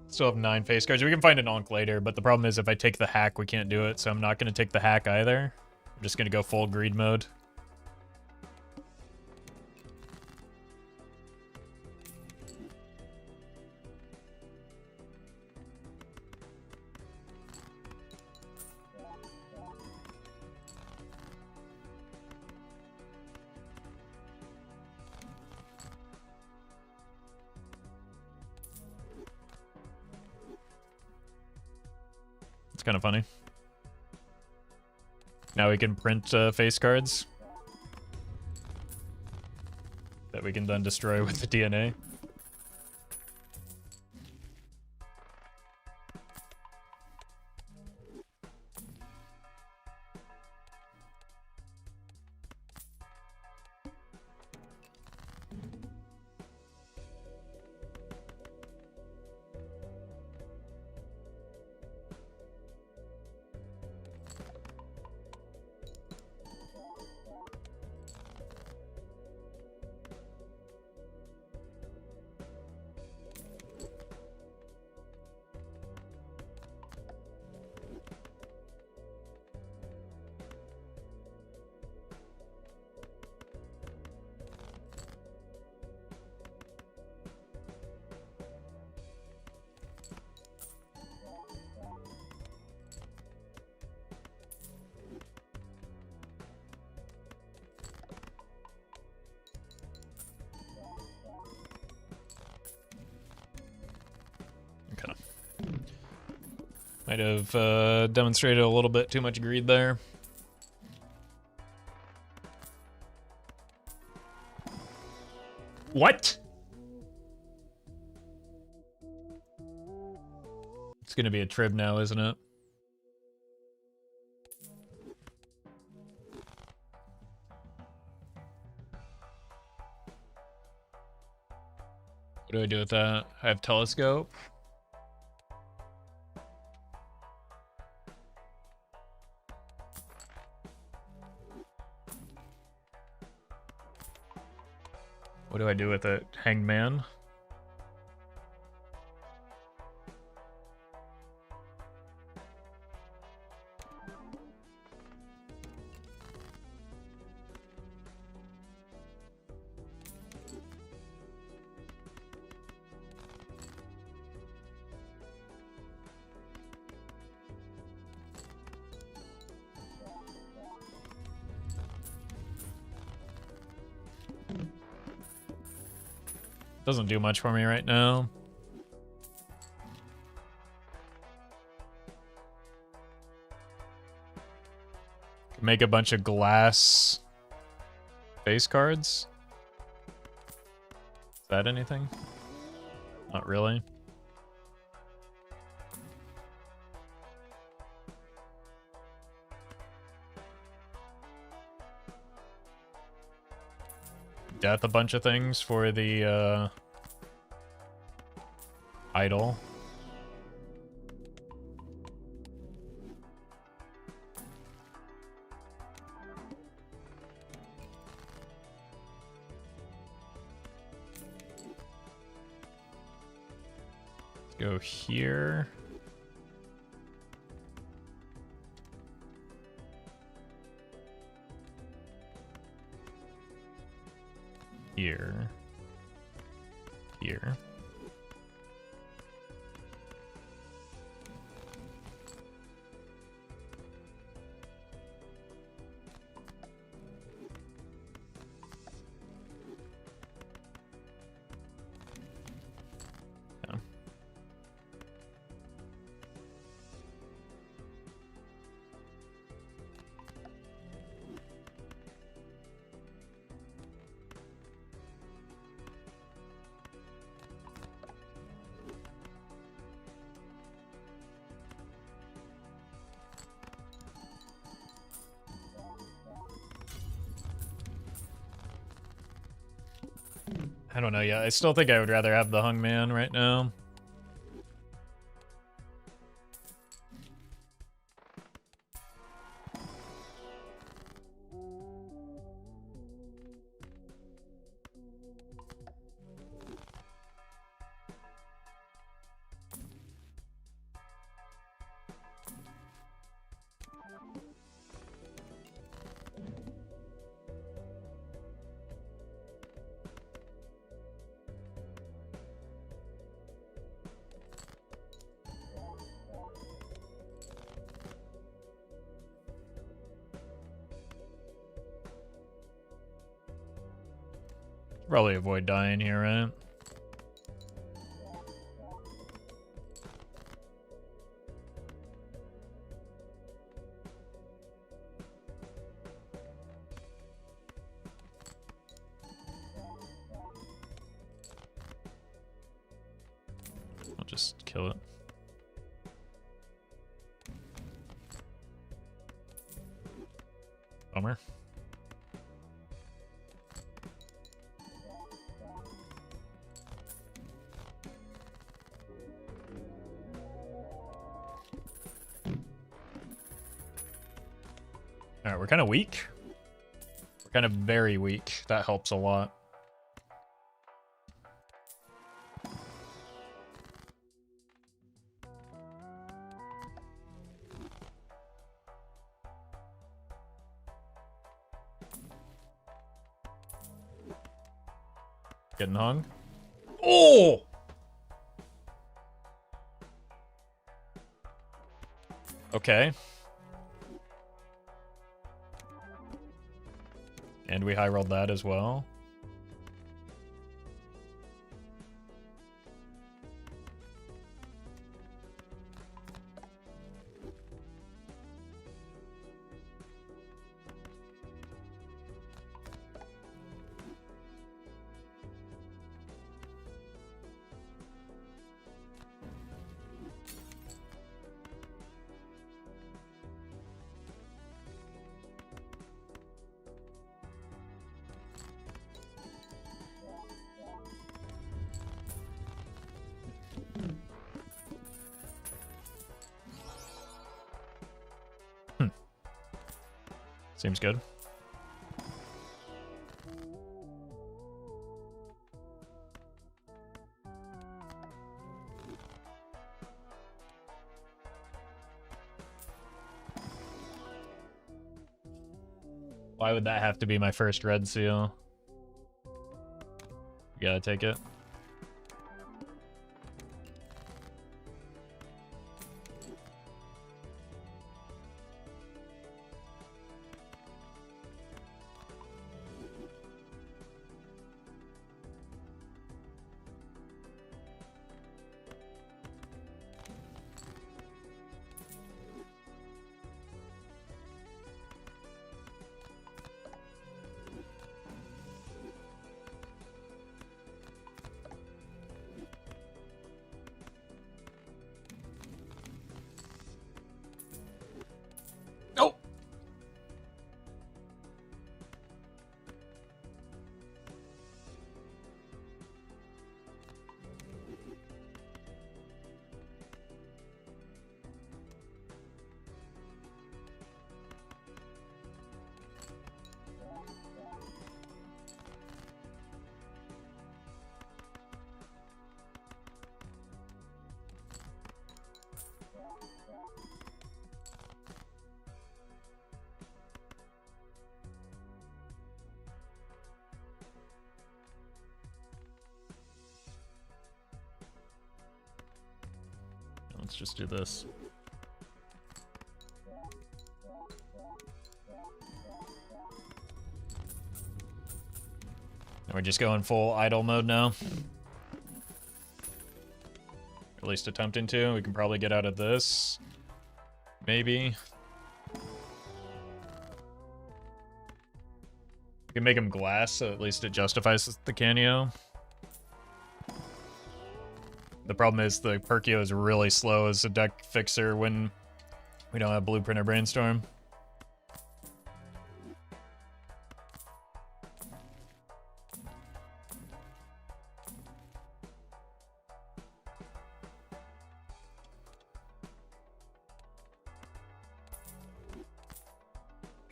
Still have 9 face cards. We can find an Onk later, but the problem is if I take the hack, we can't do it, so I'm not going to take the hack either. I'm just going to go full greed mode. Kind of funny. Now we can print face cards that we can then destroy with the DNA. Might have demonstrated a little bit too much greed there. What? It's gonna be a trib now, isn't it? What do I do with that? I have telescope. What do I do with it? Hangman? Doesn't do much for me right now. Make a bunch of glass face cards. Is that anything? Not really. Death a bunch of things for the idol. Let's go here. Here. Here. Yeah. I don't know yet. I still think I would rather have the hung man right now. Probably avoid dying here, right? I'll just kill it. Bummer. Alright, we're kind of weak. We're kind of very weak. That helps a lot. Getting hung. Oh! Okay. And we high rolled that as well. Seems good. Why would that have to be my first red seal? You gotta take it. Oh! Let's just do this. And we're just going full idle mode now. At least attempting to. We can probably get out of this. Maybe. We can make him glass, so at least it justifies the Canio. The problem is the Perkio is really slow as a deck fixer when we don't have Blueprint or Brainstorm.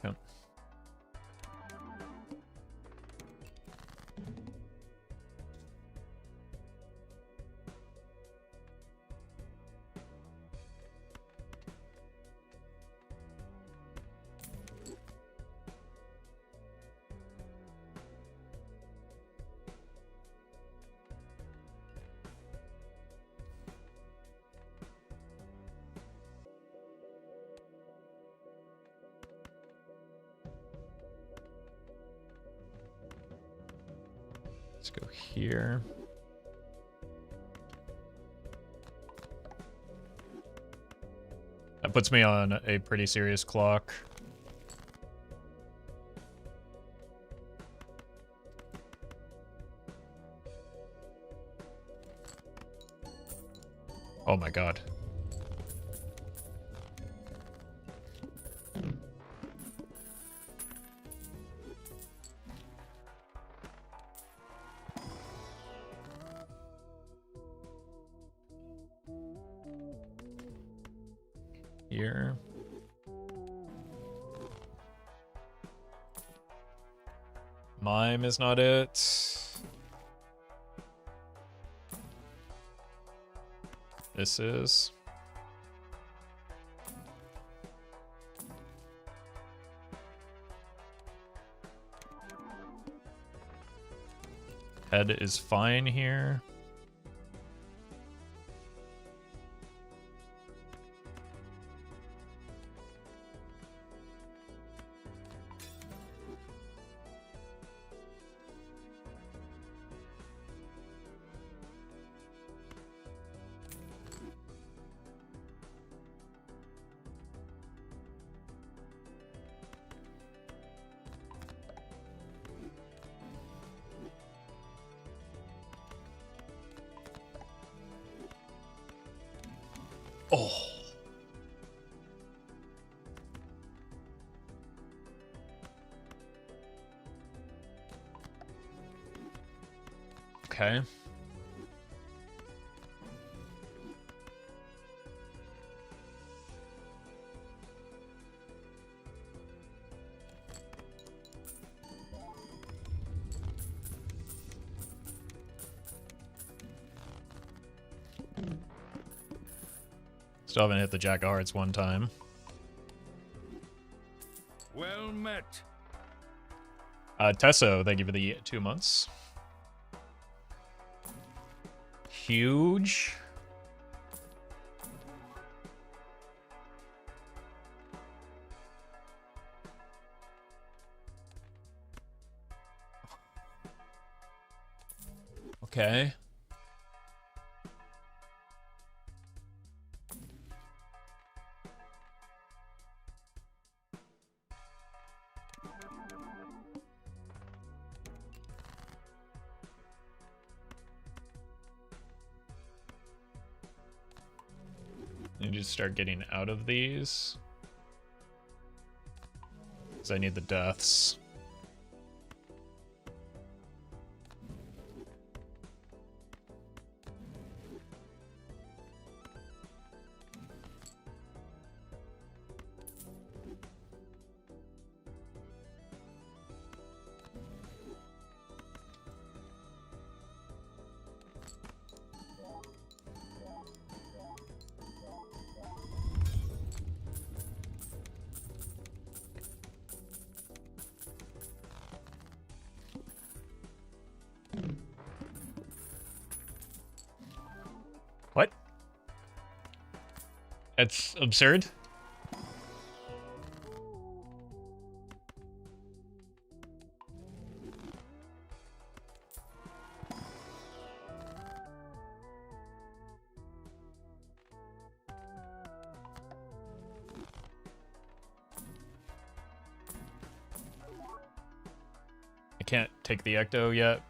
Okay. Let's go here. That puts me on a pretty serious clock. Oh my god. Here. Mime is not it. This is. Head is fine here. Oh. Okay. Still haven't hit the Jack of Hearts one time. Well met. Tesso, thank you for the 2 months. Huge. Okay. I need to start getting out of these. Because I need the deaths. What? That's absurd. I can't take the Ecto yet.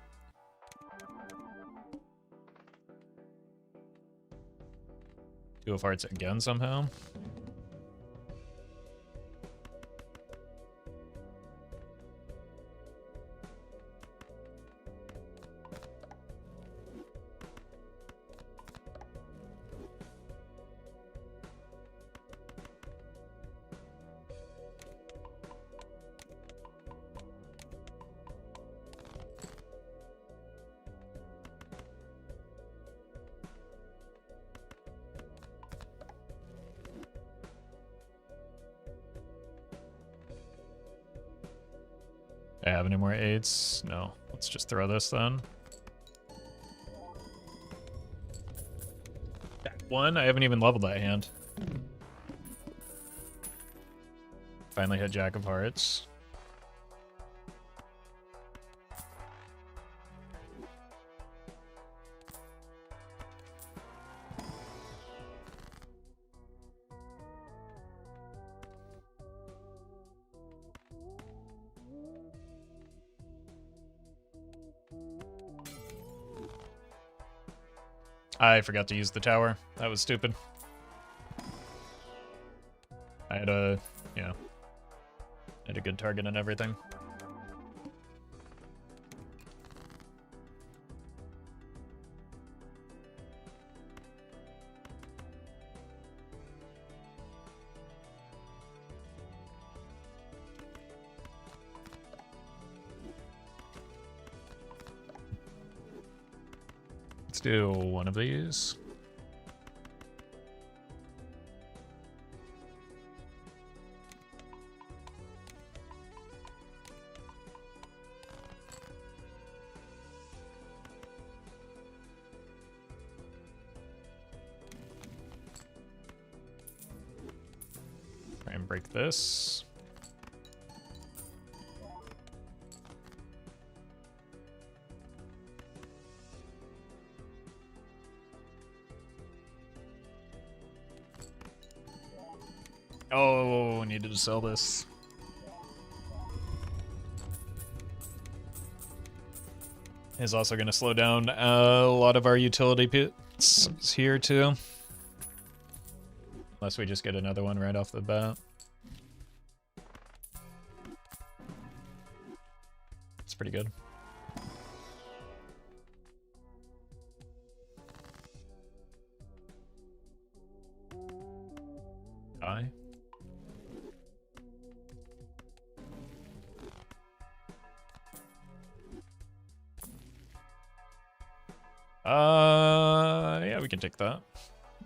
Two of Hearts again somehow. Do I have any more 8s? No. Let's just throw this then. That one? I haven't even leveled that hand. Finally hit Jack of Hearts. I forgot to use the tower. That was stupid. I had a, yeah, had a good target and everything. Let's do one of these. Try and break this. Oh, I needed to sell this. Is also going to slow down a lot of our utility pits here too. Unless we just get another one right off the bat. It's pretty good. Die. Yeah, we can take that.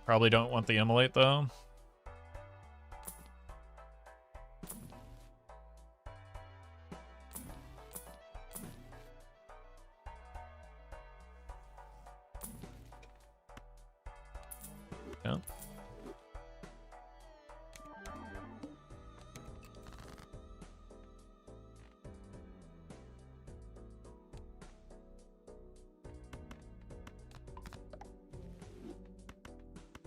Probably don't want the immolate though. Yeah.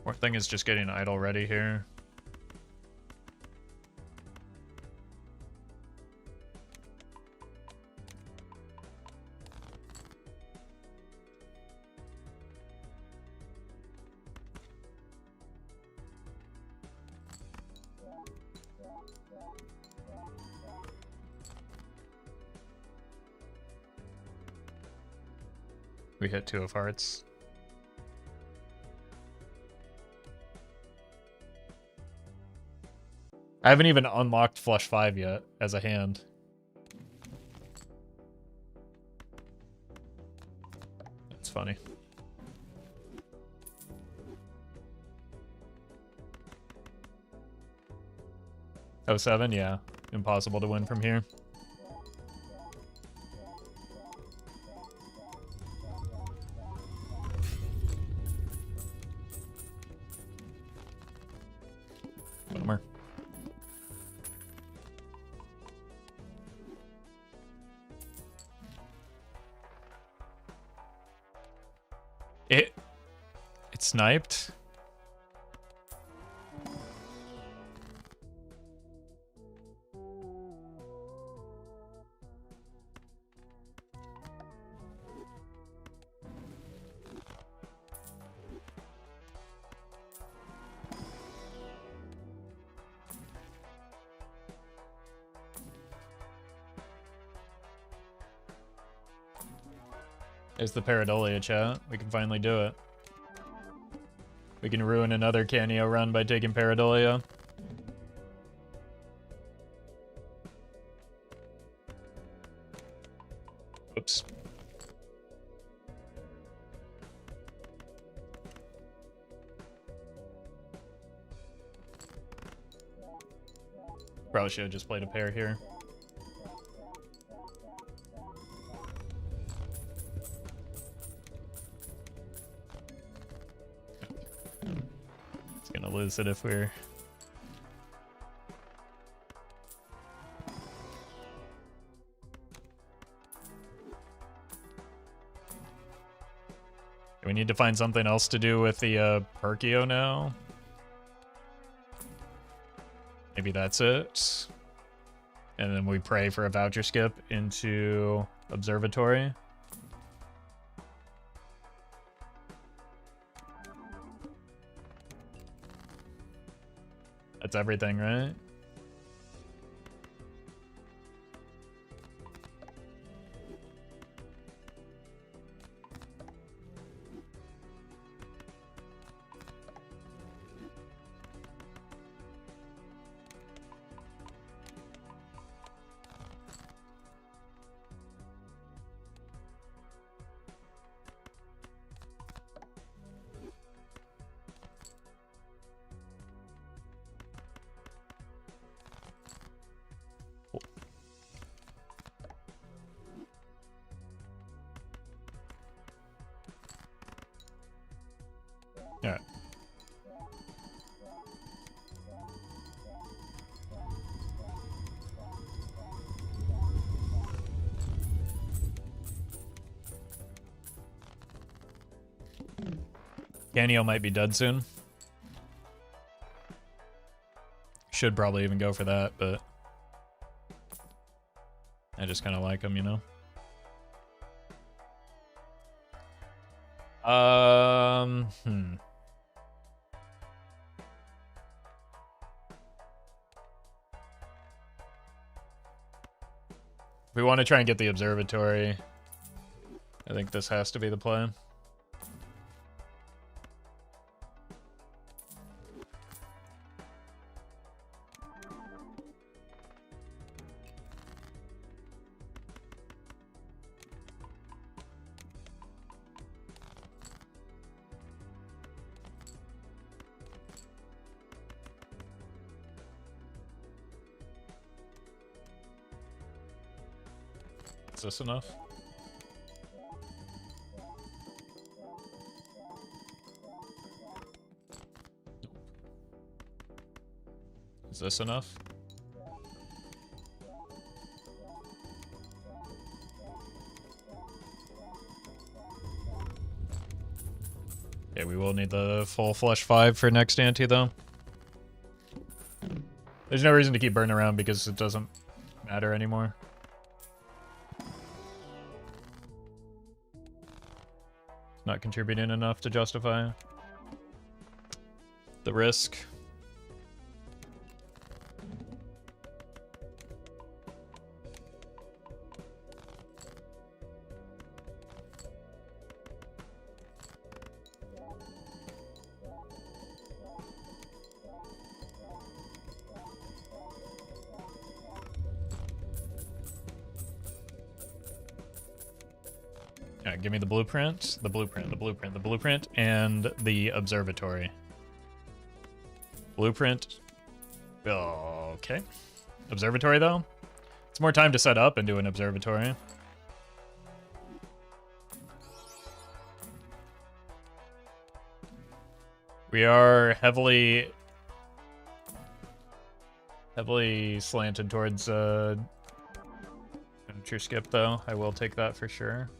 More thing is just getting idle ready here. We hit 2 of hearts. I haven't even unlocked flush 5 yet as a hand. That's funny. Oh, 7? Yeah. Impossible to win from here. Bummer. It sniped. There's the Pareidolia chat. We can finally do it. We can ruin another Canio run by taking Pareidolia. Oops. Probably should have just played a pair here. It's gonna lose it if we're... We need to find something else to do with the Perkio now. Maybe that's it. And then we pray for a voucher skip into Observatory. That's everything, right? Yeah. Canio might be dead soon. Should probably even go for that, but I just kind of like him, you know? We want to try and get the observatory. I think this has to be the play. Is this enough? Is this enough? Okay, we will need the full flush 5 for next ante, though. There's no reason to keep burning around because it doesn't matter anymore. Not contributing enough to justify the risk. Yeah, give me the blueprint, the blueprint, and the observatory. Blueprint. Okay. Observatory, though? It's more time to set up and do an observatory. We are heavily slanted towards miniature skip, though. I will take that for sure.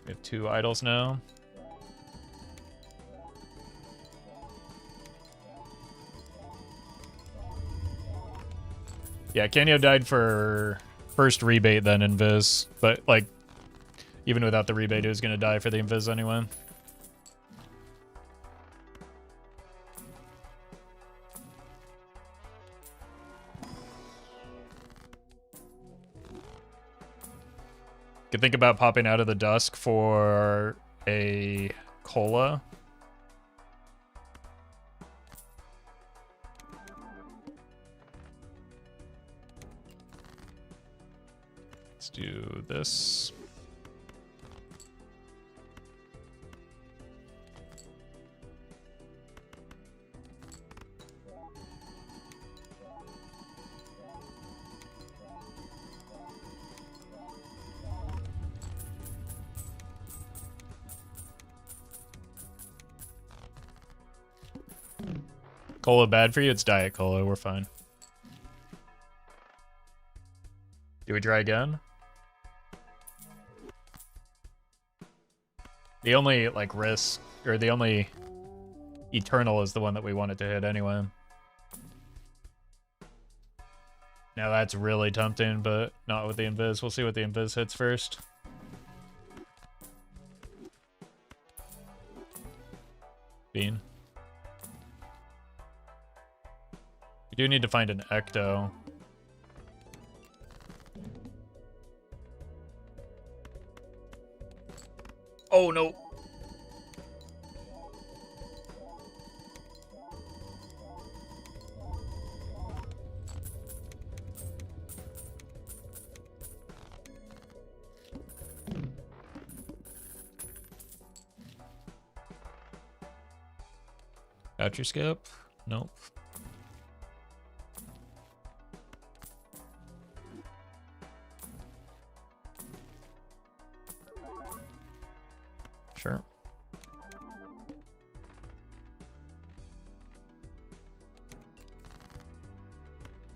We have 2 idols now. Yeah, Canyo died for first rebate, then invis. But, like, even without the rebate, he was going to die for the invis anyway. Could think about popping out of the dusk for a cola. Let's do this. Cola bad for you? It's Diet Cola. We're fine. Do we try again? The only, like, risk, or the only Eternal is the one that we wanted to hit anyway. Now that's really tempting, but not with the invis. We'll see what the invis hits first. Bean. We do need to find an Ecto. Oh no! Battery skip? Nope. Sure.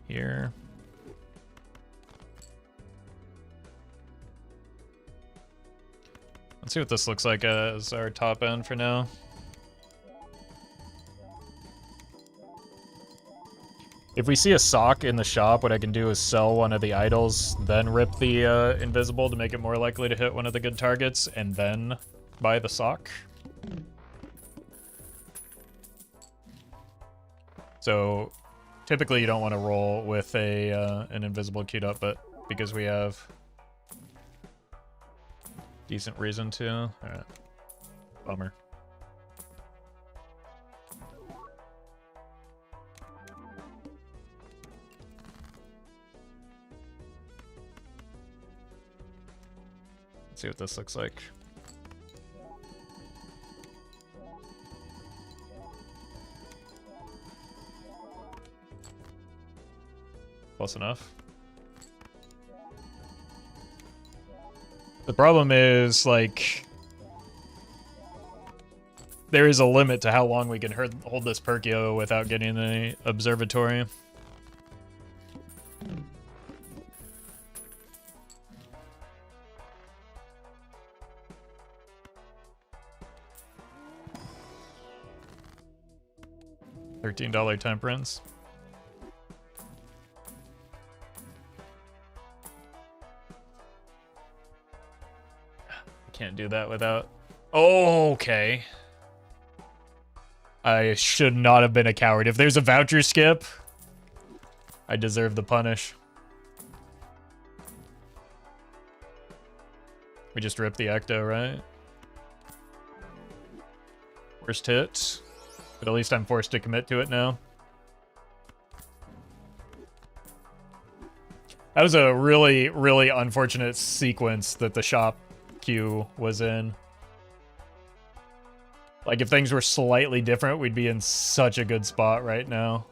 Here. Let's see what this looks like as our top end for now. If we see a sock in the shop, what I can do is sell one of the idols, then rip the invisible to make it more likely to hit one of the good targets, and then buy the sock. So typically you don't want to roll with a an invisible queued up, but because we have decent reason to. All right. Bummer. Let's see what this looks like. Close enough. The problem is, like, there is a limit to how long we can hold this Perkio without getting the observatory. $13 temperance. Can't do that without... Oh, okay. I should not have been a coward. If there's a voucher skip, I deserve the punish. We just ripped the Ecto, right? Worst hit. But at least I'm forced to commit to it now. That was a really, really unfortunate sequence that the shop queue was in. Like, if things were slightly different, we'd be in such a good spot right now.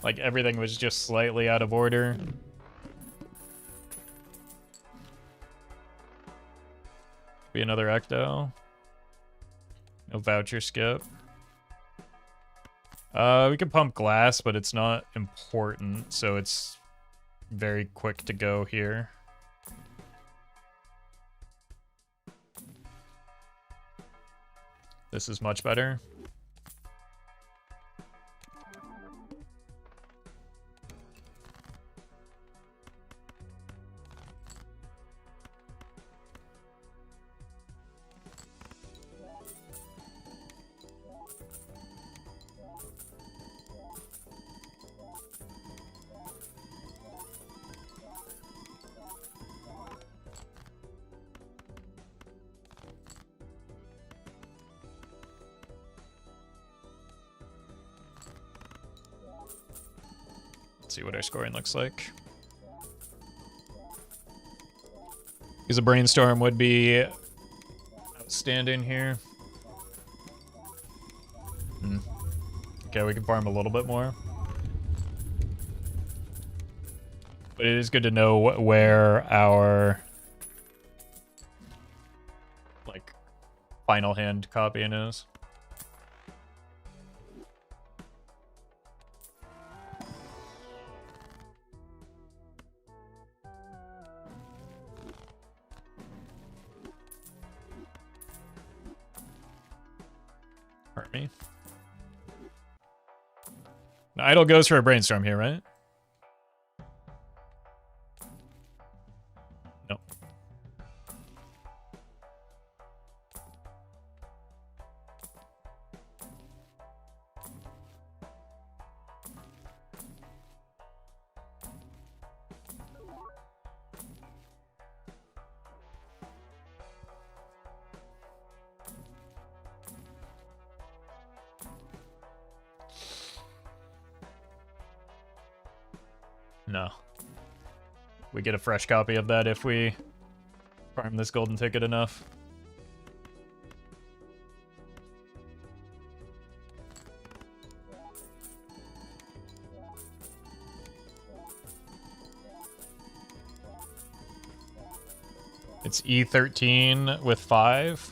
Like, everything was just slightly out of order. Be another Ecto. No voucher skip. We could pump glass, but it's not important, so it's very quick to go here. This is much better. See what our scoring looks like. Because a Brainstorm would be outstanding here. Okay, we can farm a little bit more. But it is good to know where our, like, final hand copying is. Hurt me. Now, Idle goes for a Brainstorm here, right? No. No. We get a fresh copy of that if we farm this golden ticket enough. It's E13 with 5.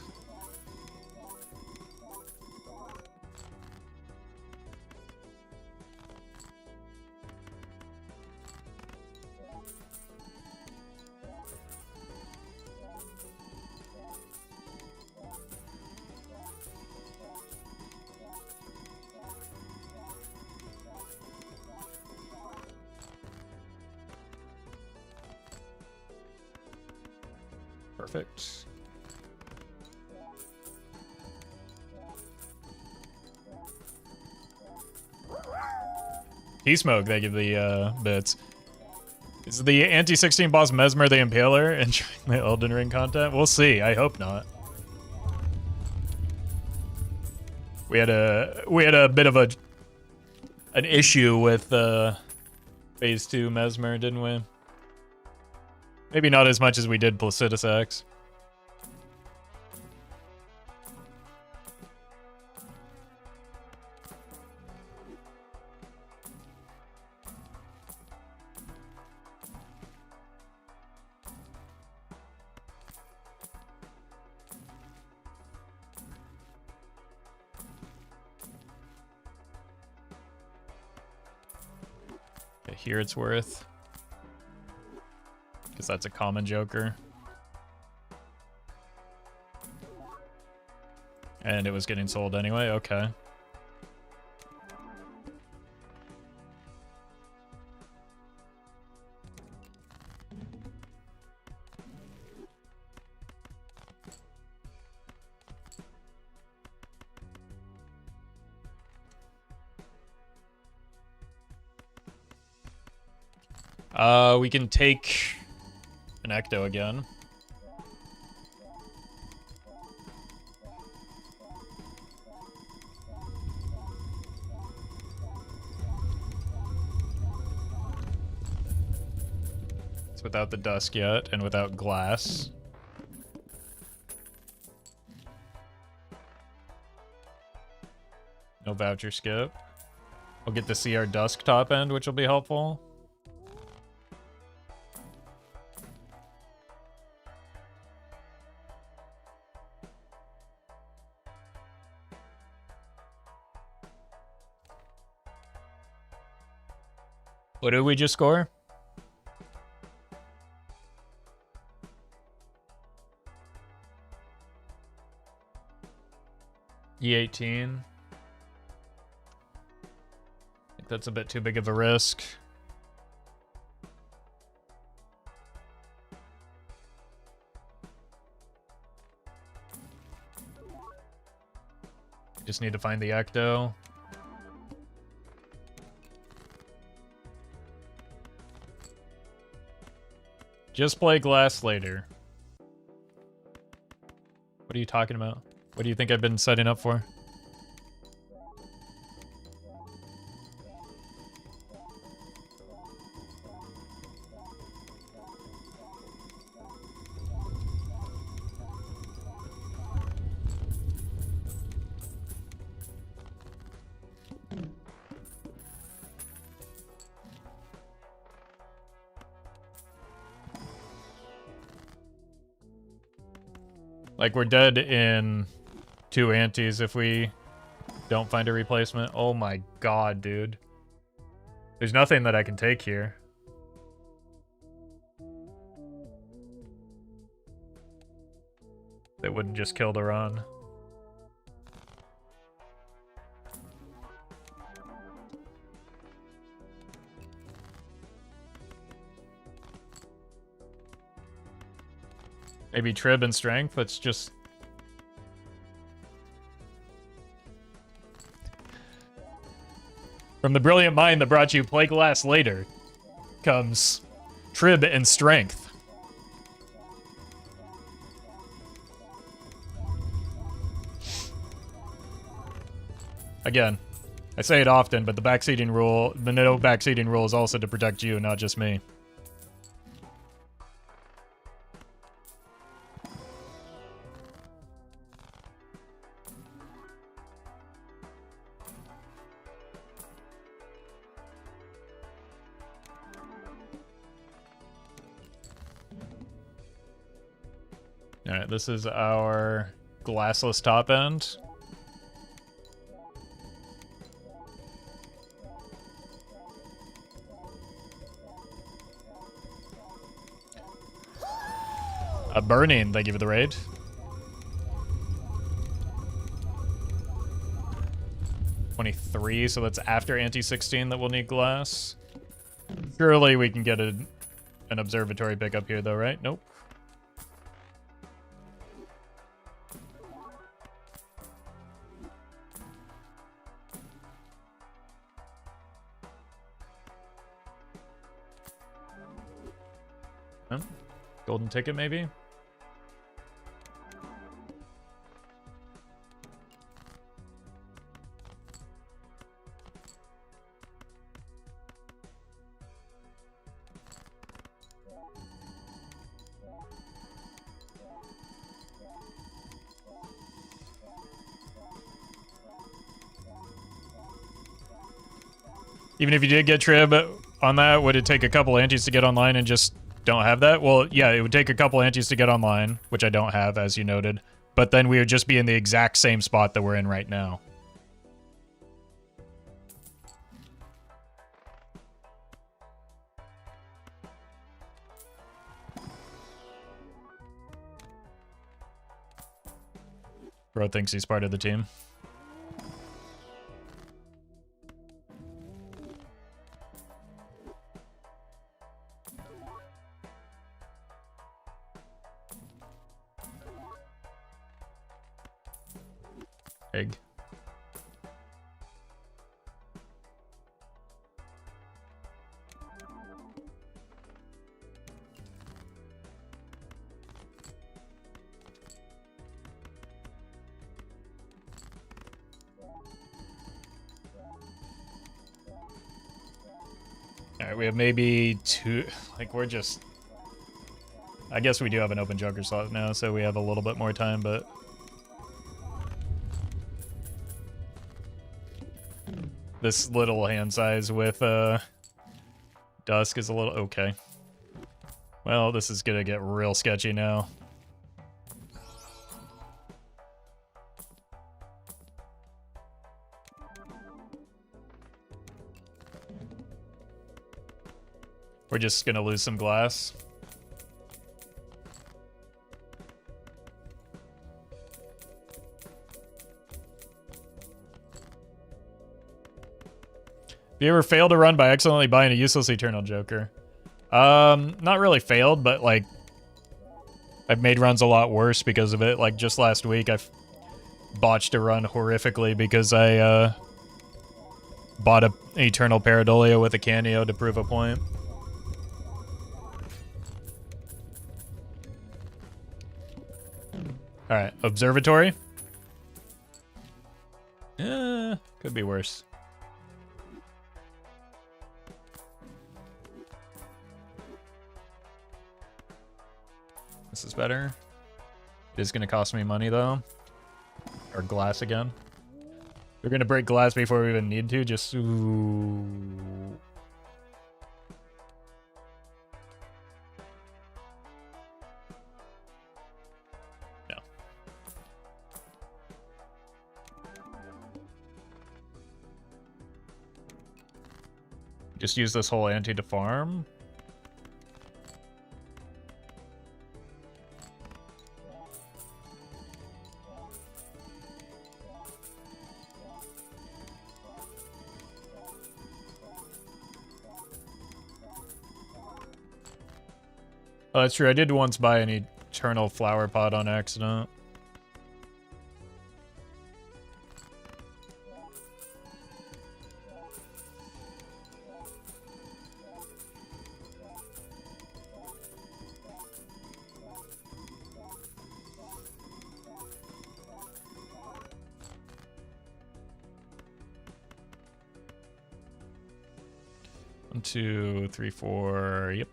Perfect. T-Smoke, they give the bits. Is the anti-16 boss Mesmer the Impaler enjoying the Elden Ring content? We'll see. I hope not. We had a bit of an issue with phase 2 Mesmer, didn't we? Maybe not as much as we did Placidus X. Okay, here it's worth. Because that's a common Joker. And it was getting sold anyway, okay. We can take an Ecto again. It's without the dusk yet, and without glass. No voucher skip. We'll get to see our dusk top end, which will be helpful. What did we just score? E18. I think that's a bit too big of a risk. Just need to find the Ecto. Just play glass later. What are you talking about? What do you think I've been setting up for? Like, we're dead in 2 antes if we don't find a replacement. Oh my god, dude. There's nothing that I can take here. That wouldn't just kill the run. Maybe Trib and Strength, let's just... From the brilliant mind that brought you Play Glass later comes Trib and Strength. Again, I say it often, but the backseating rule, the no backseating rule is also to protect you, not just me. Alright, this is our glassless top end. A burning, thank you for the raid. $23, so that's after anti-16 that we'll need glass. Surely we can get an observatory pickup here though, right? Nope. Huh? Golden ticket maybe? Even if you did get Trib on that, would it take a couple antes to get online and just don't have that? Well, yeah, it would take a couple antes to get online, which I don't have, as you noted. But then we would just be in the exact same spot that we're in right now. Bro thinks he's part of the team. Egg. Alright, we have maybe two, like we're just, I guess we do have an open Joker slot now, so we have a little bit more time, but this little hand size with Dusk is a little okay. Well, this is gonna get real sketchy now. We're just gonna lose some glass. Have you ever failed a run by accidentally buying a useless Eternal Joker? Not really failed, but like I've made runs a lot worse because of it. Like just last week, I botched a run horrifically because I bought an Eternal Pareidolia with a Caneo to prove a point. All right, Observatory. Could be worse. This is better. It is going to cost me money, though. Or glass again. We're going to break glass before we even need to. Just... Ooh. No. Just use this whole ante to farm. Oh, that's true. I did once buy an Eternal Flower Pot on accident. One, two, three, four. Yep.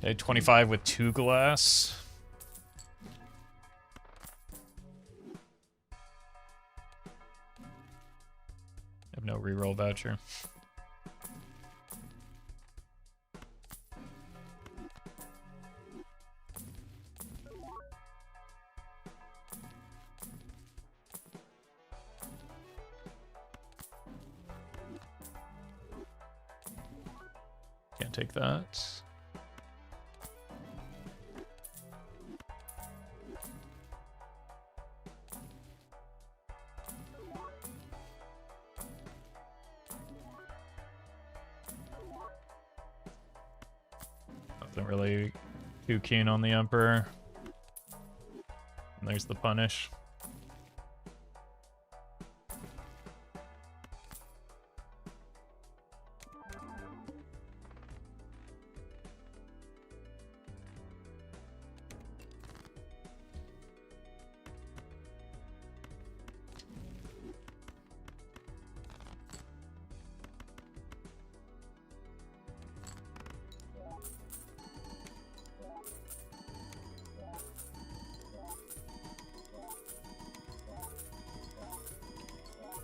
Okay, 25 with 2 glass. I have no reroll voucher. Can't take that. Nothing really too keen on the Emperor. And there's the punish.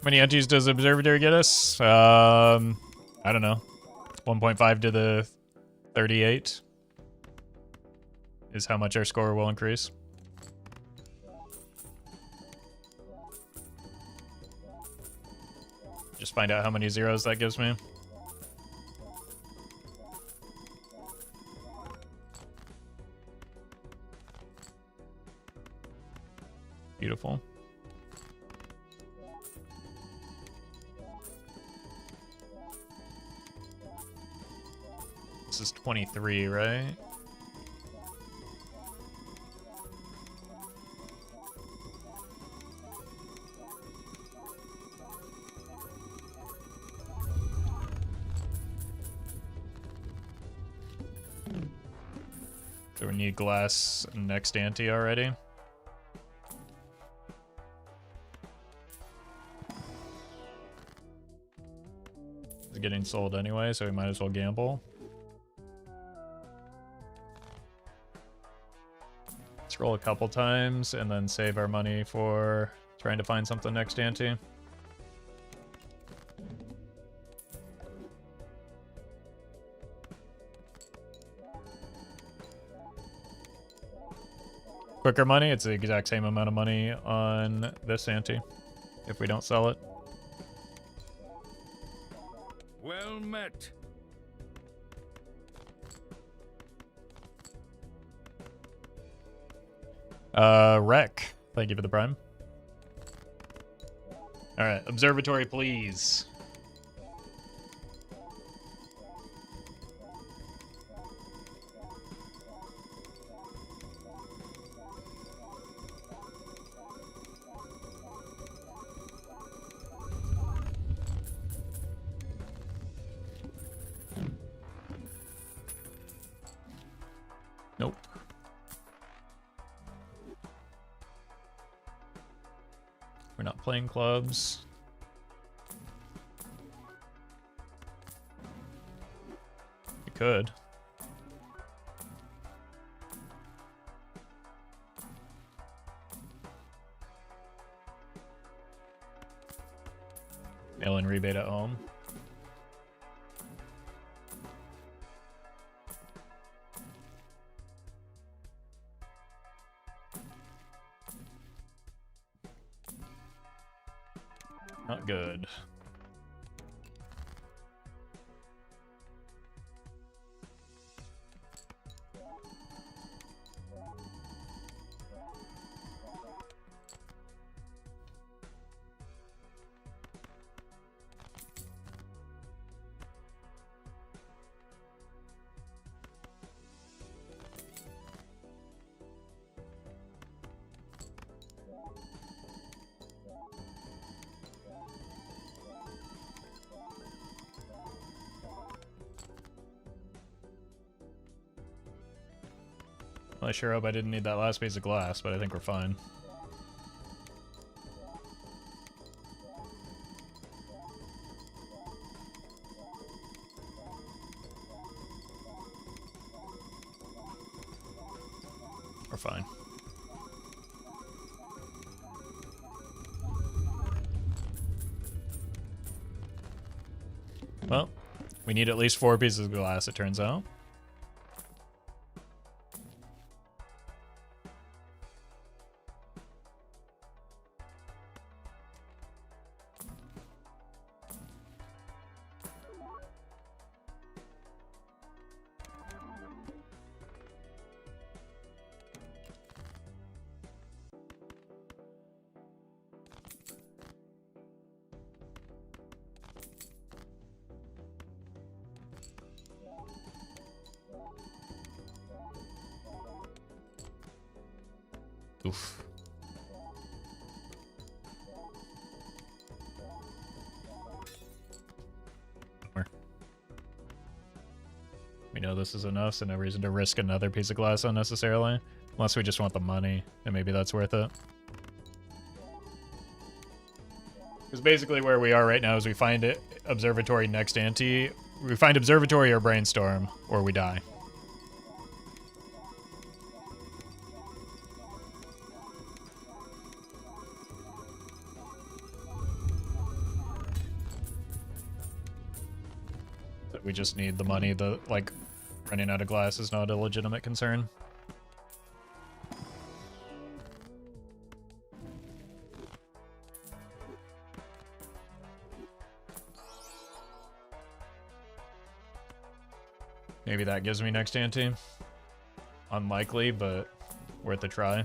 many antes does Observatory get us? I don't know. 1.5 to the 38 is how much our score will increase. Just find out how many zeros that gives me. Beautiful. This is 23, right? So we need glass next ante already. It's getting sold anyway, so we might as well gamble. Let's roll a couple times and then save our money for trying to find something next ante. Quicker money, it's the exact same amount of money on this ante if we don't sell it. Well met. Wreck. Thank you for the prime. Alright, observatory, please. Nope. We're not playing clubs. We could. Mail-in rebate at home. Not good. Well, I sure hope I didn't need that last piece of glass, but I think we're fine. We're fine. Well, we need at least 4 pieces of glass, it turns out. Oof. We know this is enough, so no reason to risk another piece of glass unnecessarily. Unless we just want the money, and maybe that's worth it. Because basically where we are right now is we find it, observatory next ante. We find observatory or brainstorm, or we die. but we just need the money. The, like, running out of glass is not a legitimate concern. Maybe that gives me next ante. Unlikely, but worth a try.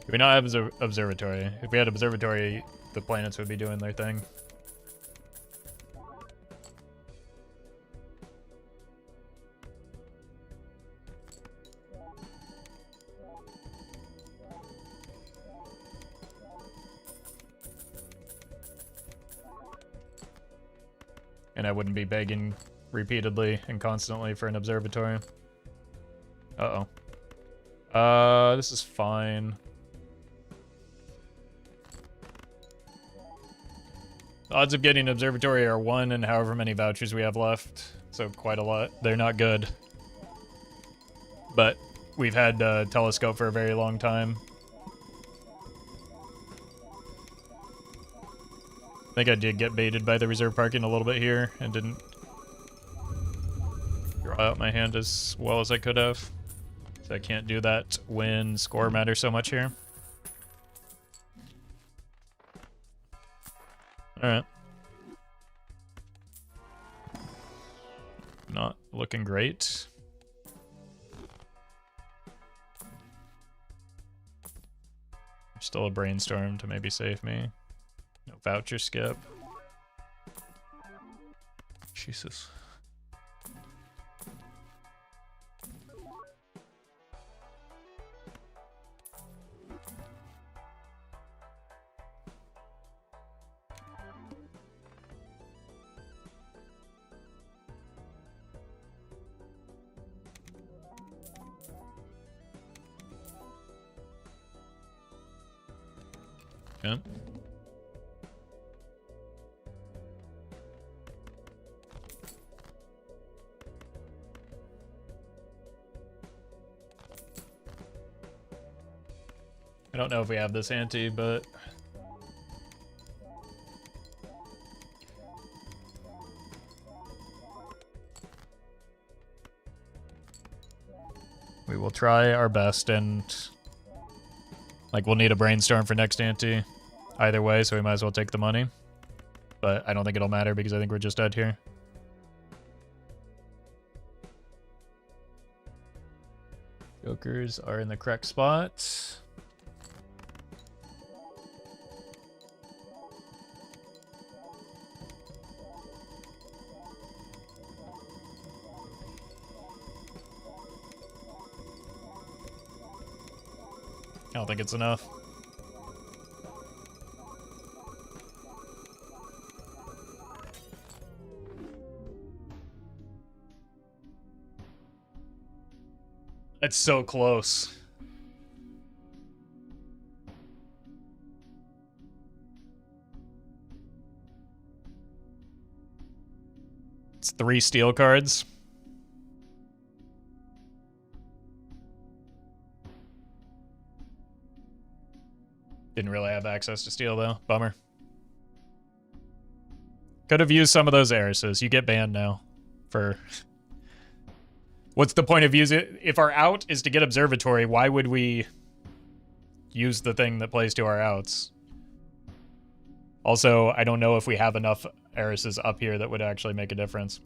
Do we not have observatory? If we had observatory, the planets would be doing their thing. And I wouldn't be begging repeatedly and constantly for an observatory. Uh-oh. This is fine. The odds of getting an observatory are 1 in however many vouchers we have left, so quite a lot. They're not good. But we've had a telescope for a very long time. I think I did get baited by the reserve parking a little bit here and didn't draw out my hand as well as I could have. So I can't do that when score matters so much here. Alright. Not looking great. Still a brainstorm to maybe save me. No voucher skip. Jesus. Okay. I don't know if we have this ante, but we will try our best, and like we'll need a brainstorm for next ante either way, so we might as well take the money. But I don't think it'll matter because I think we're just dead here. Jokers are in the correct spot. I don't think it's enough. It's so close. It's 3 steel cards. Didn't really have access to steel though. Bummer. Could have used some of those heiresses. You get banned now for... What's the point of using... If our out is to get observatory, why would we use the thing that plays to our outs? Also, I don't know if we have enough heiresses up here that would actually make a difference.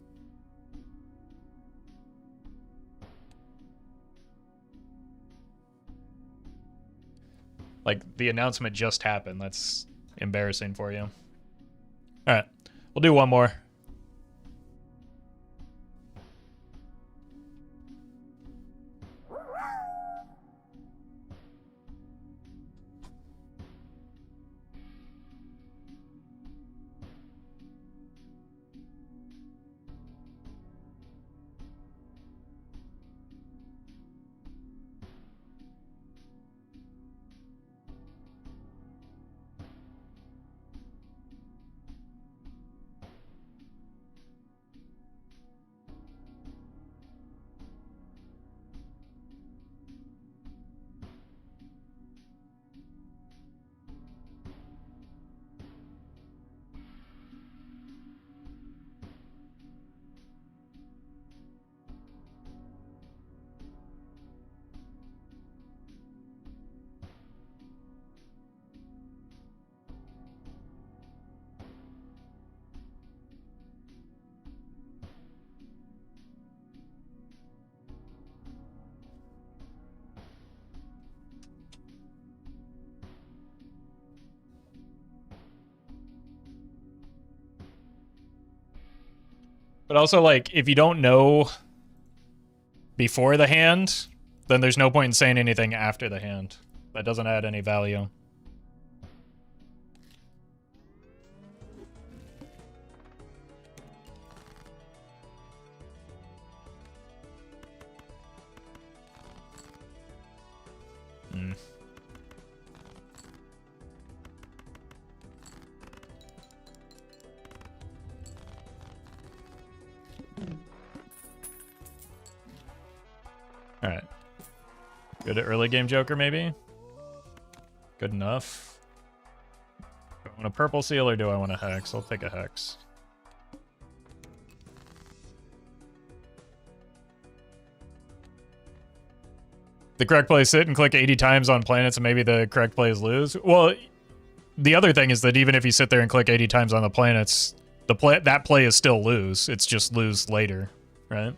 Like, the announcement just happened. That's embarrassing for you. Alright, we'll do one more. But also, like, if you don't know before the hand, then there's no point in saying anything after the hand. That doesn't add any value. Alright. Good early game Joker, maybe? Good enough. Do I want a purple seal or do I want a hex? I'll take a hex. The correct play is sit and click 80 times on planets and maybe the correct play is lose. Well, the other thing is that even if you sit there and click 80 times on the planets, that play is still lose. It's just lose later, right?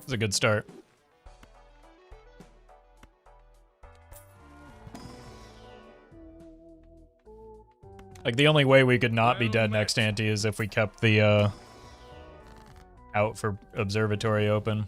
It's a good start. Like, the only way we could not be dead next ante is if we kept the, out for observatory open.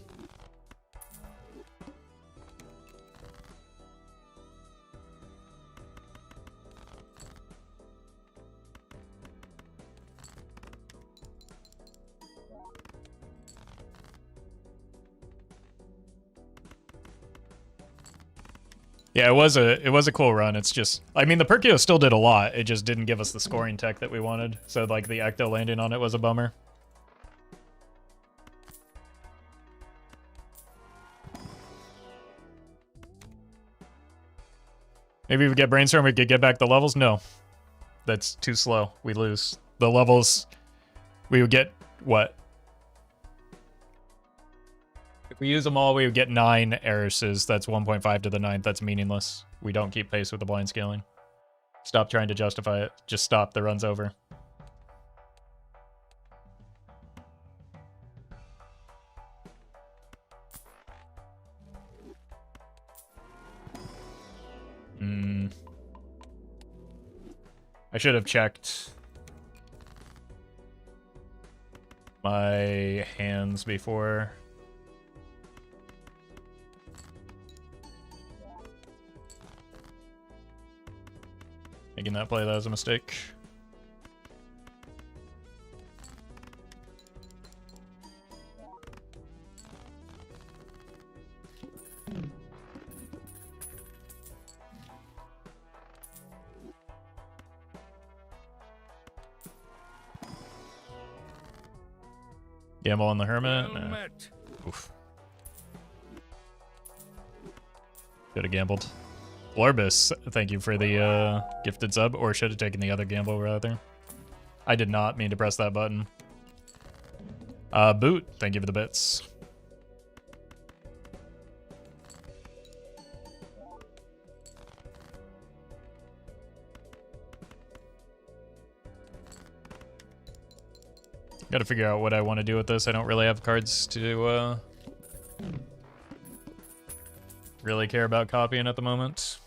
Yeah, it was a cool run. It's just, I mean, the Perkio still did a lot. It just didn't give us the scoring tech that we wanted. So, like, the Ecto landing on it was a bummer. Maybe if we get Brainstorm, we could get back the levels? No. That's too slow. We lose. The levels, we would get, what? If we use them all, we would get 9 Erises. That's 1.5 to the 9th. That's meaningless. We don't keep pace with the blind scaling. Stop trying to justify it. Just stop. The run's over. I should have checked my hands before. Making that play, that was a mistake. Gamble on the Hermit? Well Nah. met. Oof. Could have gambled. Lorbus, thank you for the gifted sub, or should have taken the other gamble rather. I did not mean to press that button. Boot, thank you for the bits. Gotta figure out what I want to do with this. I don't really have cards to really care about copying at the moment.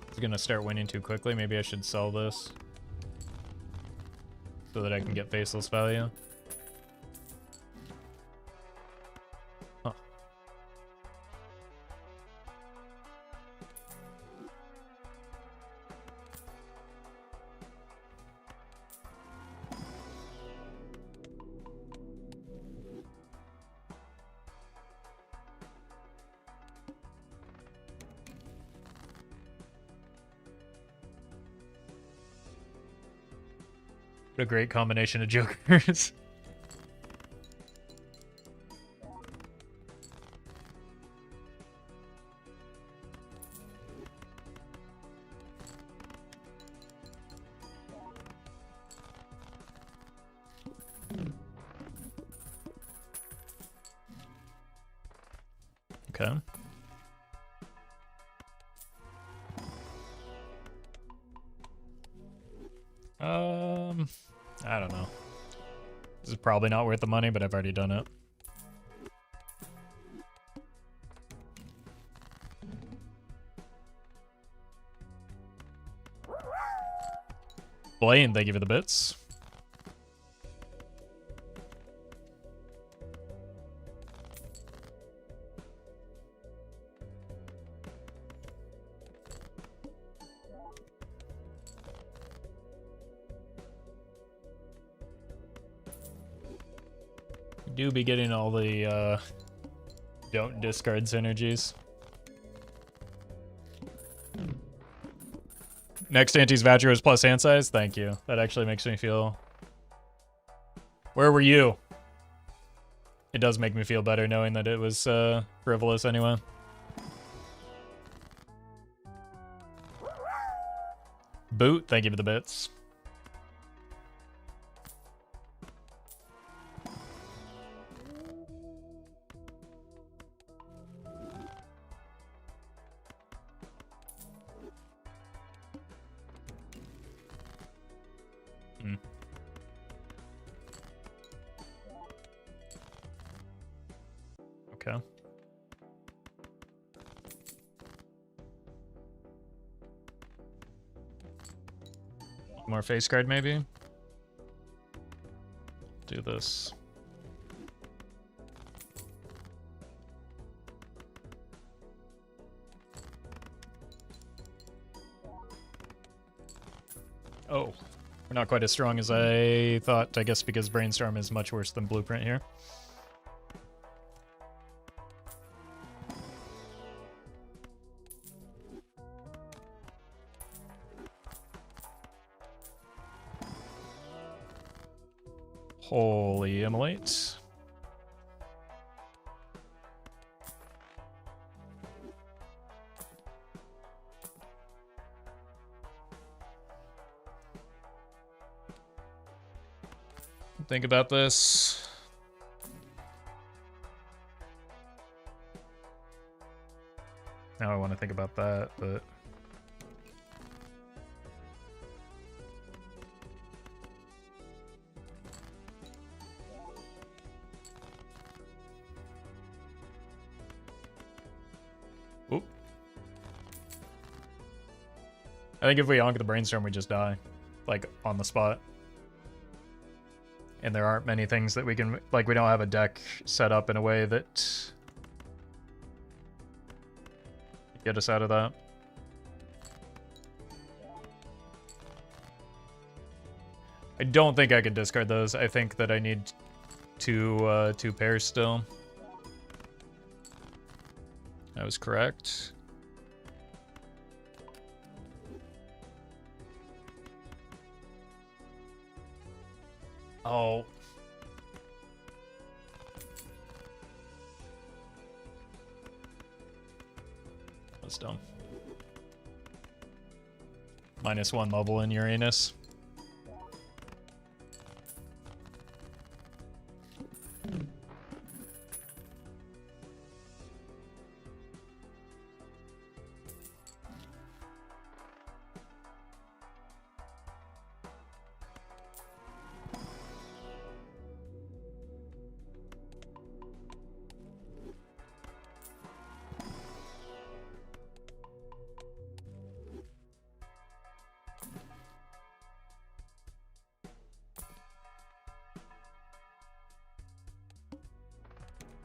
It's gonna start winning too quickly. Maybe I should sell this so that I can get faceless value. Huh. What a great combination of jokers. Okay. I don't know. This is probably not worth the money, but I've already done it. Blaine, thank you for the bits. Do be getting all the don't discard synergies. Next anti's voucher was plus hand size. Thank you. That actually makes me feel. Where were you? It does make me feel better knowing that it was frivolous anyway. Boot, thank you for the bits. Okay. More face card, maybe? Do this. Oh, we're not quite as strong as I thought, I guess because Brainstorm is much worse than Blueprint here. Holy immolate. Think about this. Now I want to think about that, but... Oop. I think if we honk the Brainstorm, we just die. Like, on the spot. And there aren't many things that we can... Like, we don't have a deck set up in a way that... get us out of that. I don't think I could discard those. I think that I need two pairs still. I was correct. Oh. That's dumb. -1 level in Uranus.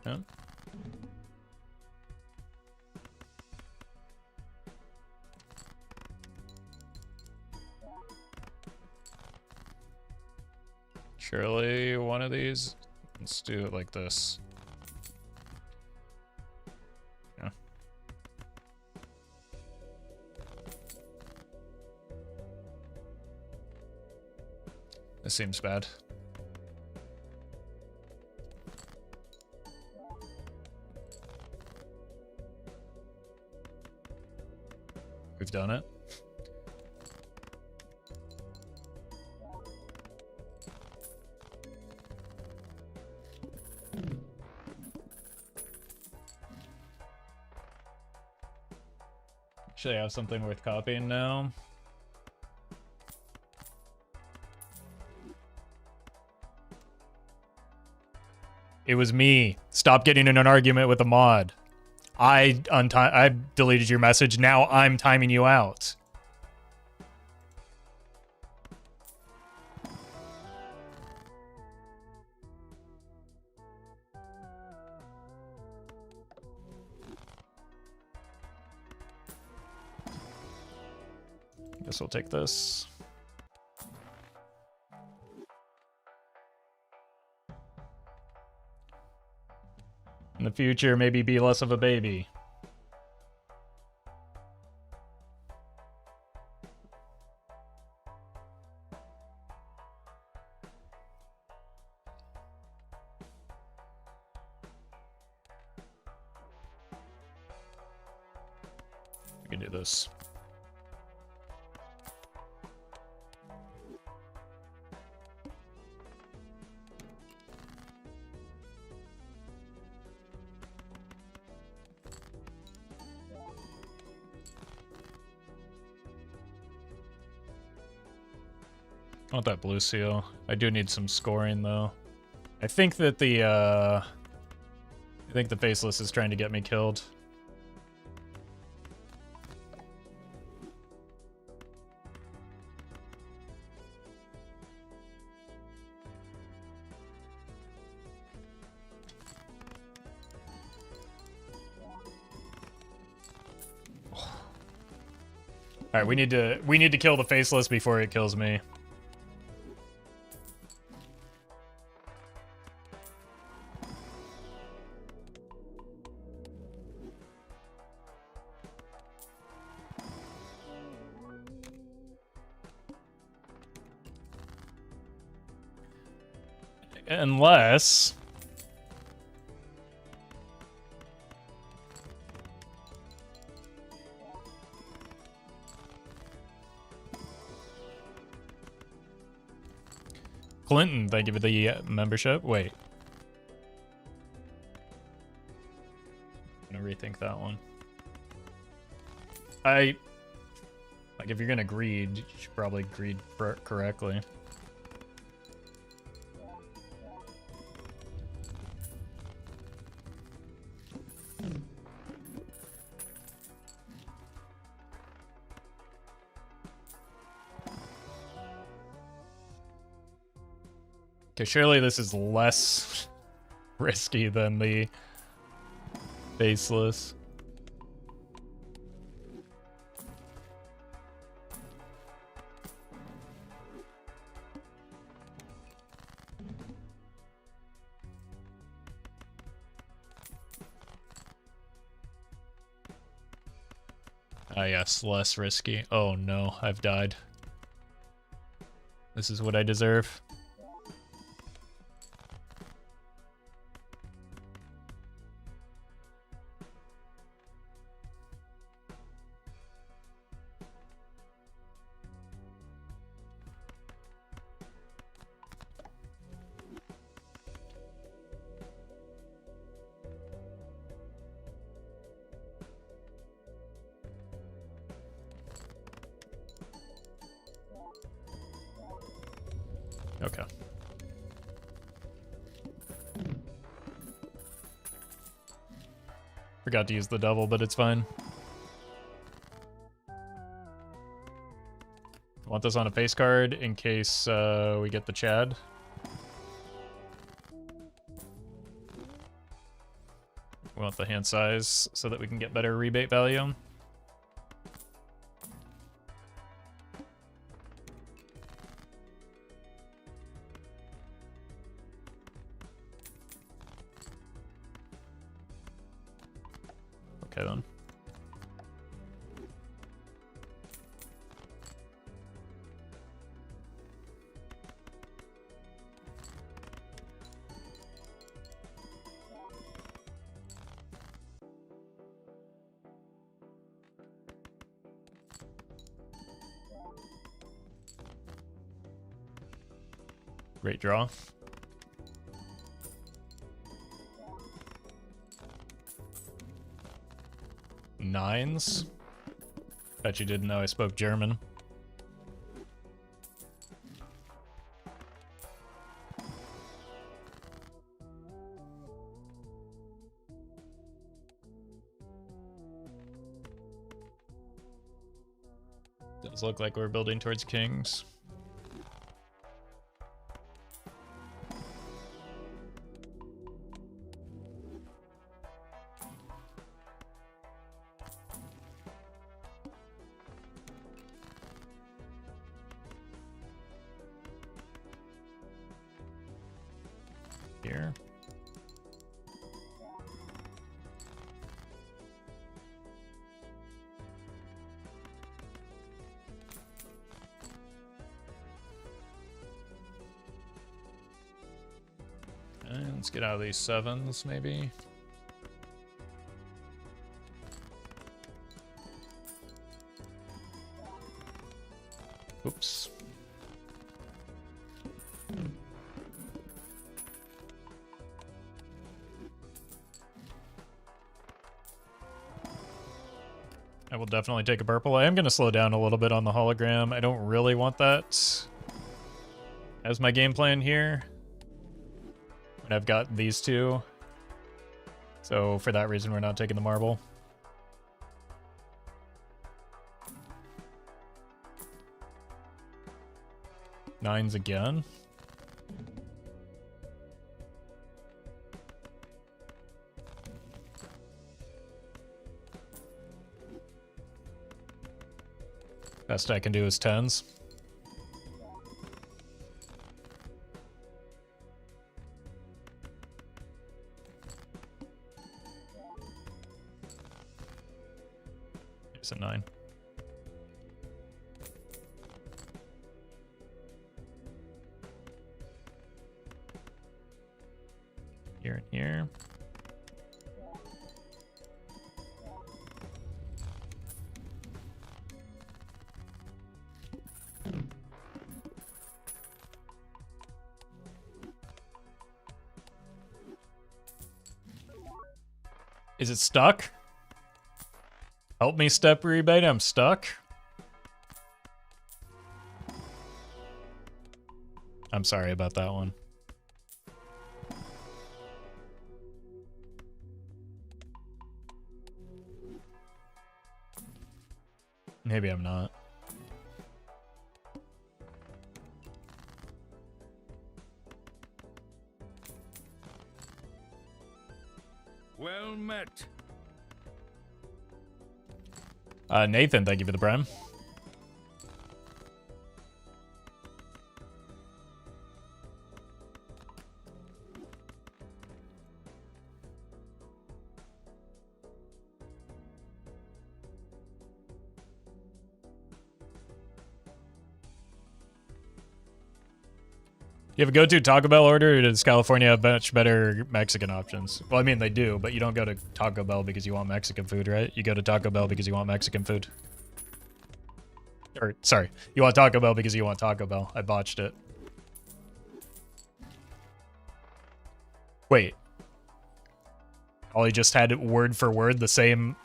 Yeah. Surely one of these. Let's do it like this. Yeah. This seems bad. We've done it. Actually, I have something worth copying now. It was me. Stop getting in an argument with a mod. I deleted your message. Now I'm timing you out. Guess we'll take this. In the future, maybe be less of a baby. We can do this. I want that blue seal. I do need some scoring though. I think that the faceless is trying to get me killed. All right, we need to kill the faceless before it kills me. Unless... Clinton, thank you for the membership. Wait. I'm gonna rethink that one. Like, if you're gonna greed, you should probably greed correctly. Okay, surely this is less risky than the faceless. Ah, yes, less risky. Oh no, I've died. This is what I deserve. Okay. Forgot to use the double, but it's fine. Want this on a face card in case we get the Chad. We want the hand size so that we can get better rebate value. Okay then. Great draw. Nines. Bet you didn't know I spoke German. Does look like we're building towards kings. Here. And let's get out of these sevens, maybe. Oops. I will definitely take a purple. I am going to slow down a little bit on the hologram. I don't really want that as my game plan here. And I've got these two. So for that reason, we're not taking the marble. Nines again. Best I can do is tens. Here's a 9. Here and here. Is it stuck? Help me, step rebate, I'm stuck. I'm sorry about that one. Maybe I'm not. Well met. Nathan, thank you for the prime. You have a go-to Taco Bell order, or does California have much better Mexican options? Well, I mean, they do, but you don't go to Taco Bell because you want Mexican food, right? You go to Taco Bell because you want Mexican food. Or, sorry, you want Taco Bell because you want Taco Bell. I botched it. Wait. Ollie just had it word for word the same...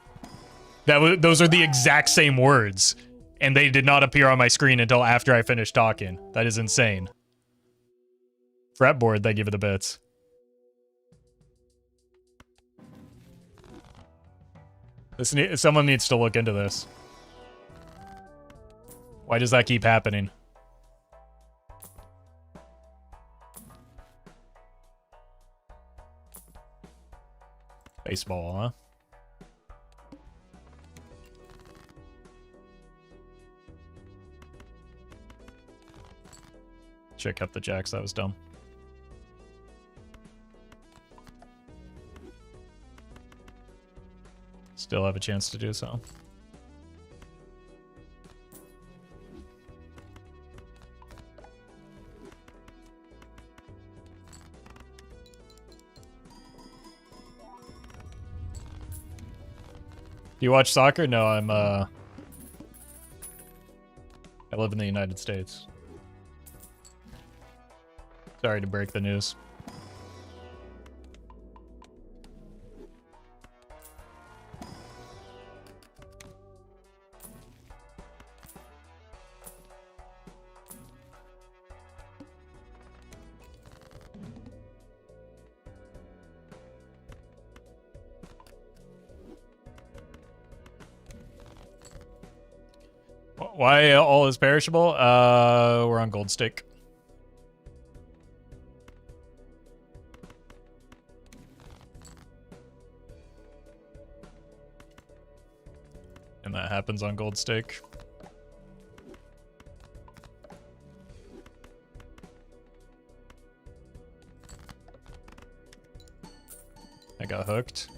Those are the exact same words. And they did not appear on my screen until after I finished talking. That is insane. Fretboard, thank you for the bits. Someone needs to look into this. Why does that keep happening? Baseball, huh? Should've kept the jacks, that was dumb. Still have a chance to do so. Do you watch soccer? No, I live in the United States. Sorry to break the news. Why all is perishable? We're on gold stake. And that happens on gold stake. I got hooked.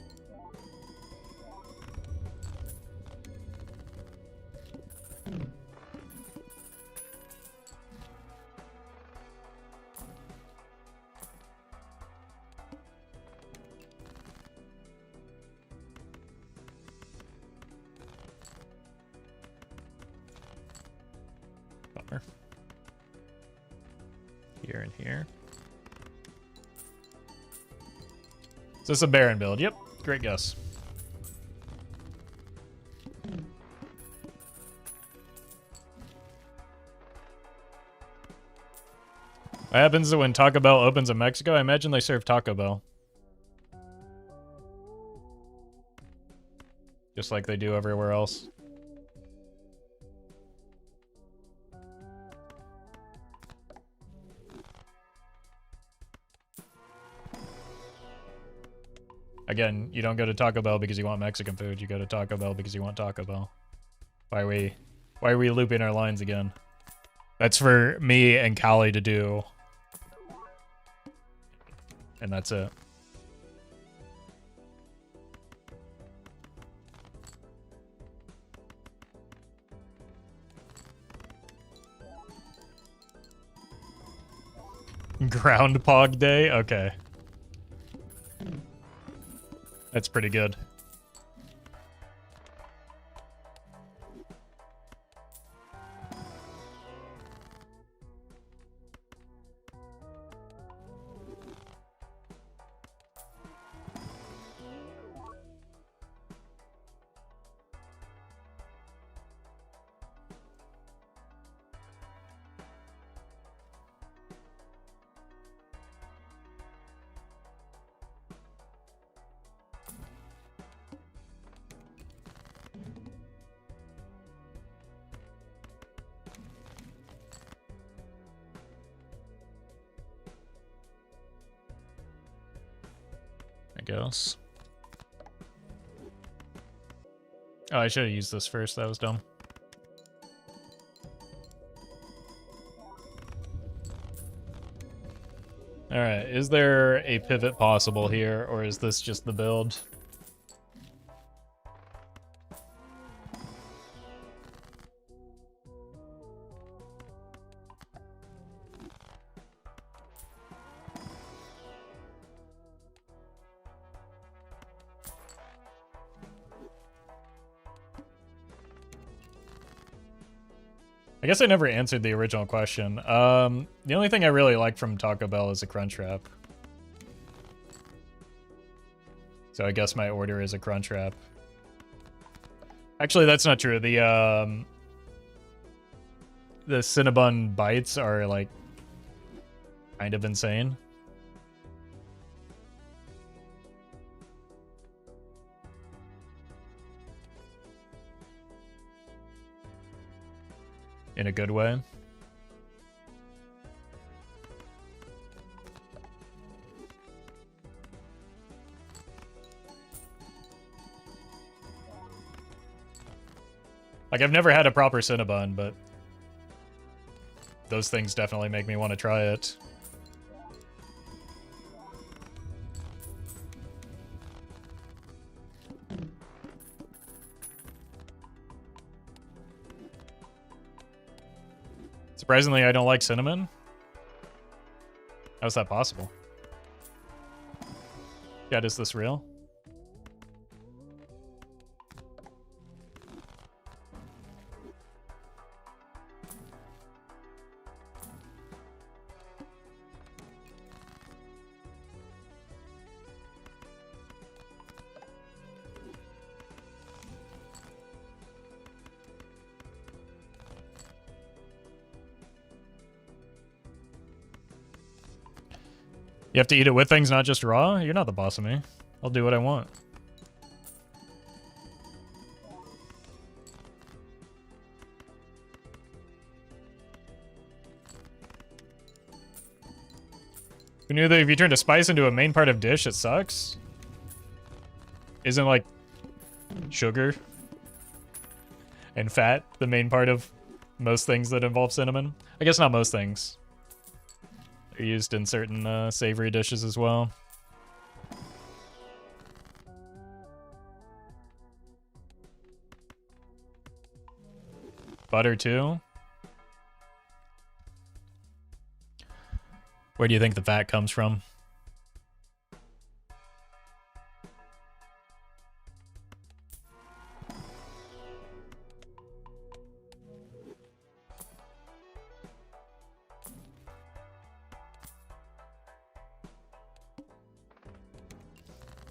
Bummer. Here and here. Is this a Baron build? Yep, great guess. What happens when Taco Bell opens in Mexico? I imagine they serve Taco Bell. Just like they do everywhere else. Again, you don't go to Taco Bell because you want Mexican food. You go to Taco Bell because you want Taco Bell. Why are we looping our lines again? That's for me and Callie to do. And that's it. Groundhog Day? Okay. That's pretty good. I guess. Oh, I should have used this first. That was dumb. Alright, is there a pivot possible here, or is this just the build? I guess I never answered the original question. The only thing I really like from Taco Bell is a crunch wrap. So I guess my order is a crunch wrap. Actually, that's not true. The Cinnabon bites are like kind of insane. In a good way. Like, I've never had a proper Cinnabon, but those things definitely make me want to try it. Surprisingly, I don't like cinnamon. How's that possible? Yeah, is this real? You have to eat it with things, not just raw? You're not the boss of me. I'll do what I want. Who knew that if you turned a spice into a main part of dish, it sucks? Isn't like sugar and fat the main part of most things that involve cinnamon? I guess not most things. They're used in certain savory dishes as well. Butter too? Where do you think the fat comes from?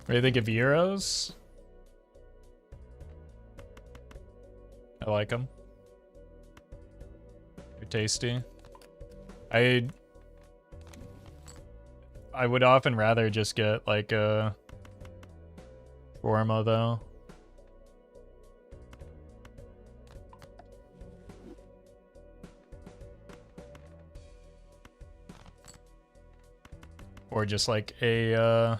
What do you think of gyros? I like them. They're tasty. I would often rather just get like a shawarma though. Or just like a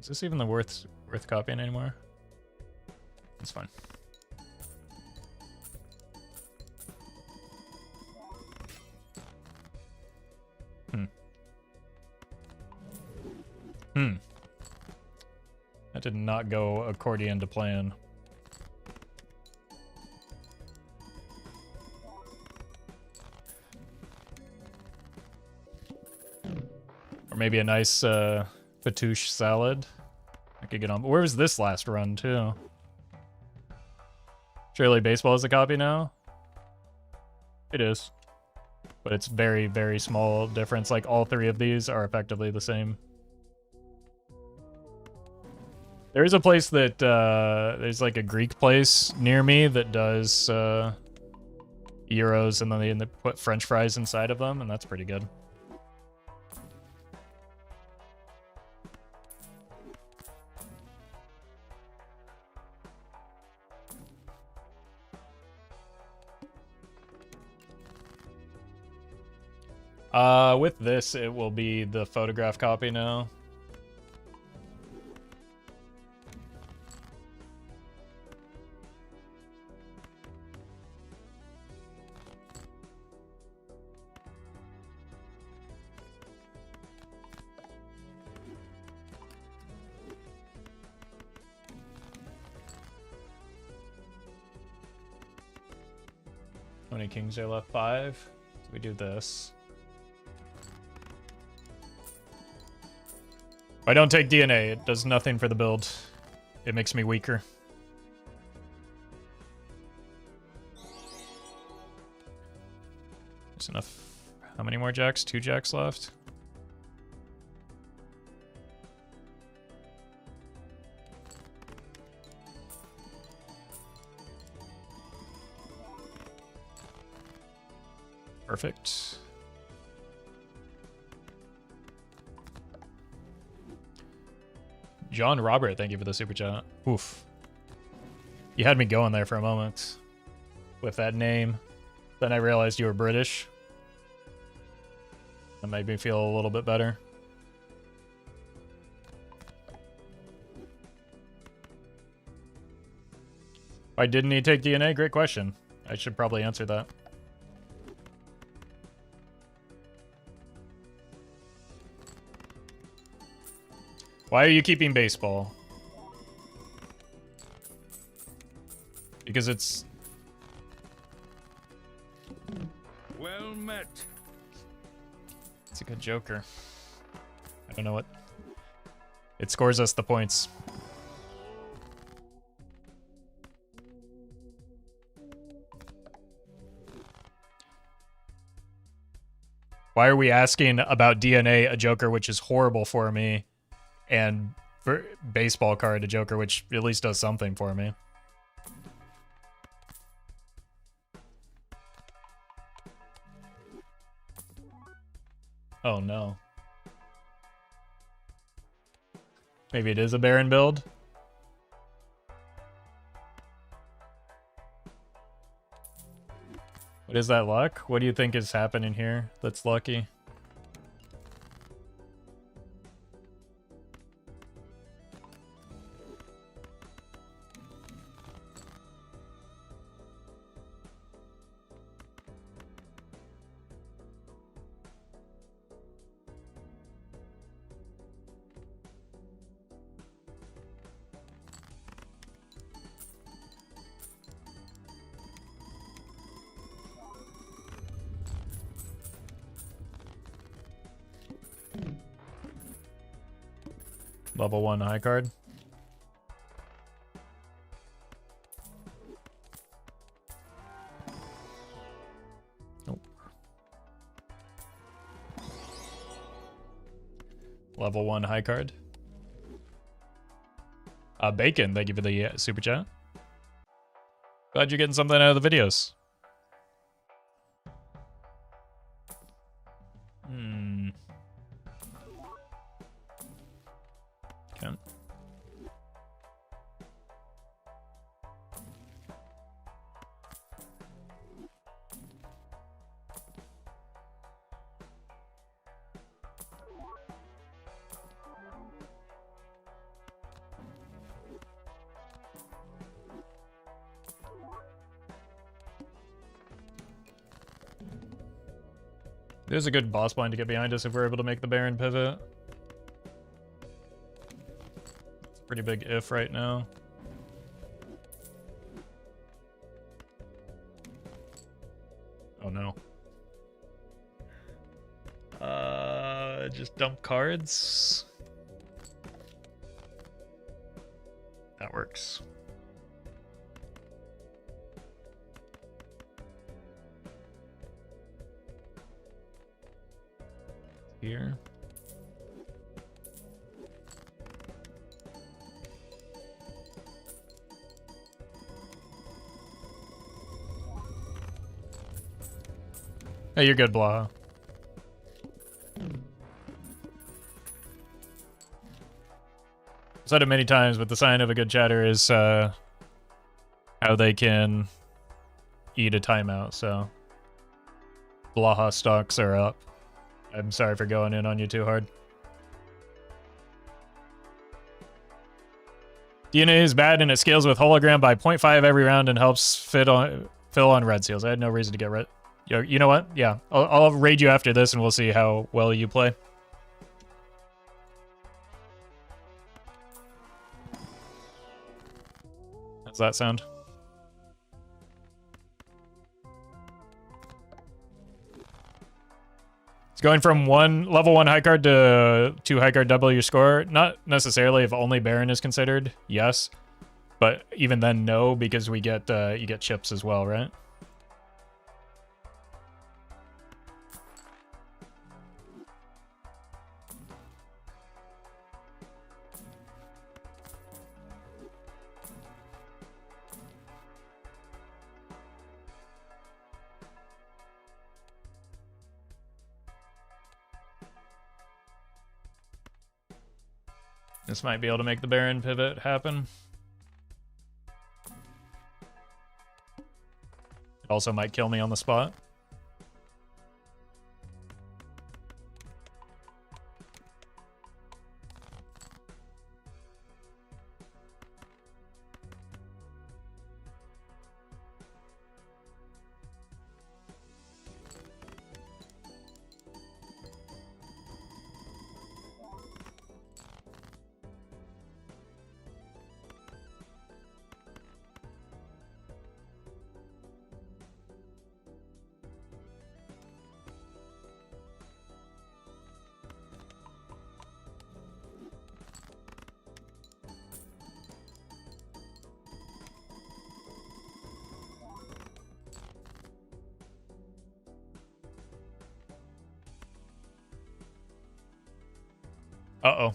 is this even worth copying anymore? It's fine. That did not go accordion to plan. Or maybe a nice fatouche salad. I could get on. Where was this last run too? Surely baseball is a copy now? It is. But it's very, very small difference. Like all three of these are effectively the same. There is a place that, there's like a Greek place near me that does gyros and then they put French fries inside of them, and that's pretty good. With this, it will be the photograph copy now. How many kings are left? 5. So we do this. If I don't take DNA, it does nothing for the build. It makes me weaker. There's enough. How many more jacks? 2 jacks left. Perfect. John Robert, thank you for the super chat. Oof. You had me going there for a moment with that name. Then I realized you were British. That made me feel a little bit better. Why didn't he take DNA? Great question. I should probably answer that. Why are you keeping baseball? Because it's... Well met. It's a good Joker. I don't know what... It scores us the points. Why are we asking about DNA, a Joker, which is horrible for me, and for baseball card, a Joker, which at least does something for me? Oh no. Maybe it is a Baron build. What is that luck? What do you think is happening here that's lucky? Level 1 high card. Nope. Level 1 high card. Bacon, thank you for the super chat. Glad you're getting something out of the videos. Okay. There's a good boss blind to get behind us if we're able to make the Baron pivot. It's a pretty big if right now. Oh no. Just dump cards. That works. Here. Hey, you're good, Blaha. Said it many times, but the sign of a good chatter is how they can eat a timeout, so Blaha stocks are up. I'm sorry for going in on you too hard. DNA is bad and it scales with hologram by 0.5 every round and helps fill on red seals. I had no reason to get red. You know what? Yeah, I'll raid you after this and we'll see how well you play. How's that sound? It's going from level 1 high card to 2 high card double your score. Not necessarily if only Baron is considered, yes. But even then, no, because we get you get chips as well, right? This might be able to make the Baron pivot happen. It also might kill me on the spot. Uh-oh.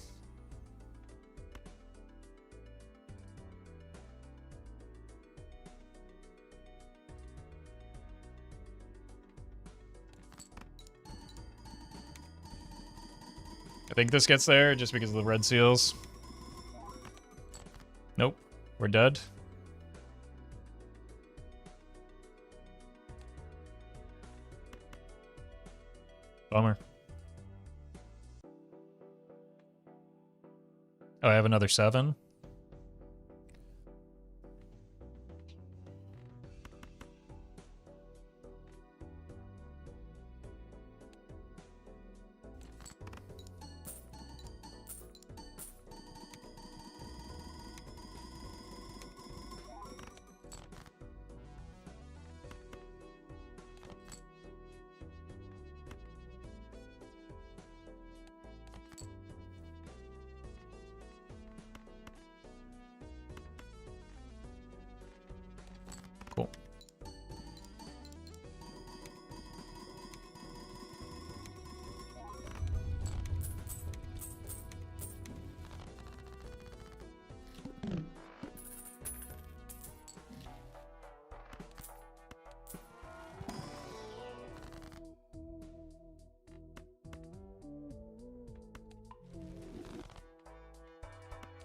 I think this gets there just because of the red seals. Nope. We're dead. Bummer. Oh, I have another 7. Cool.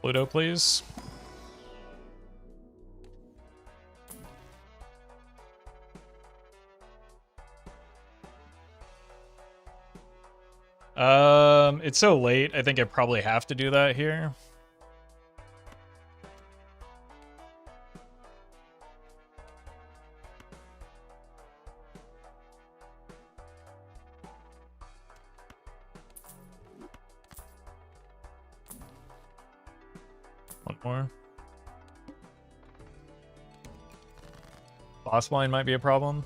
Pluto, please. It's so late. I think I probably have to do that here. One more. Boss line might be a problem.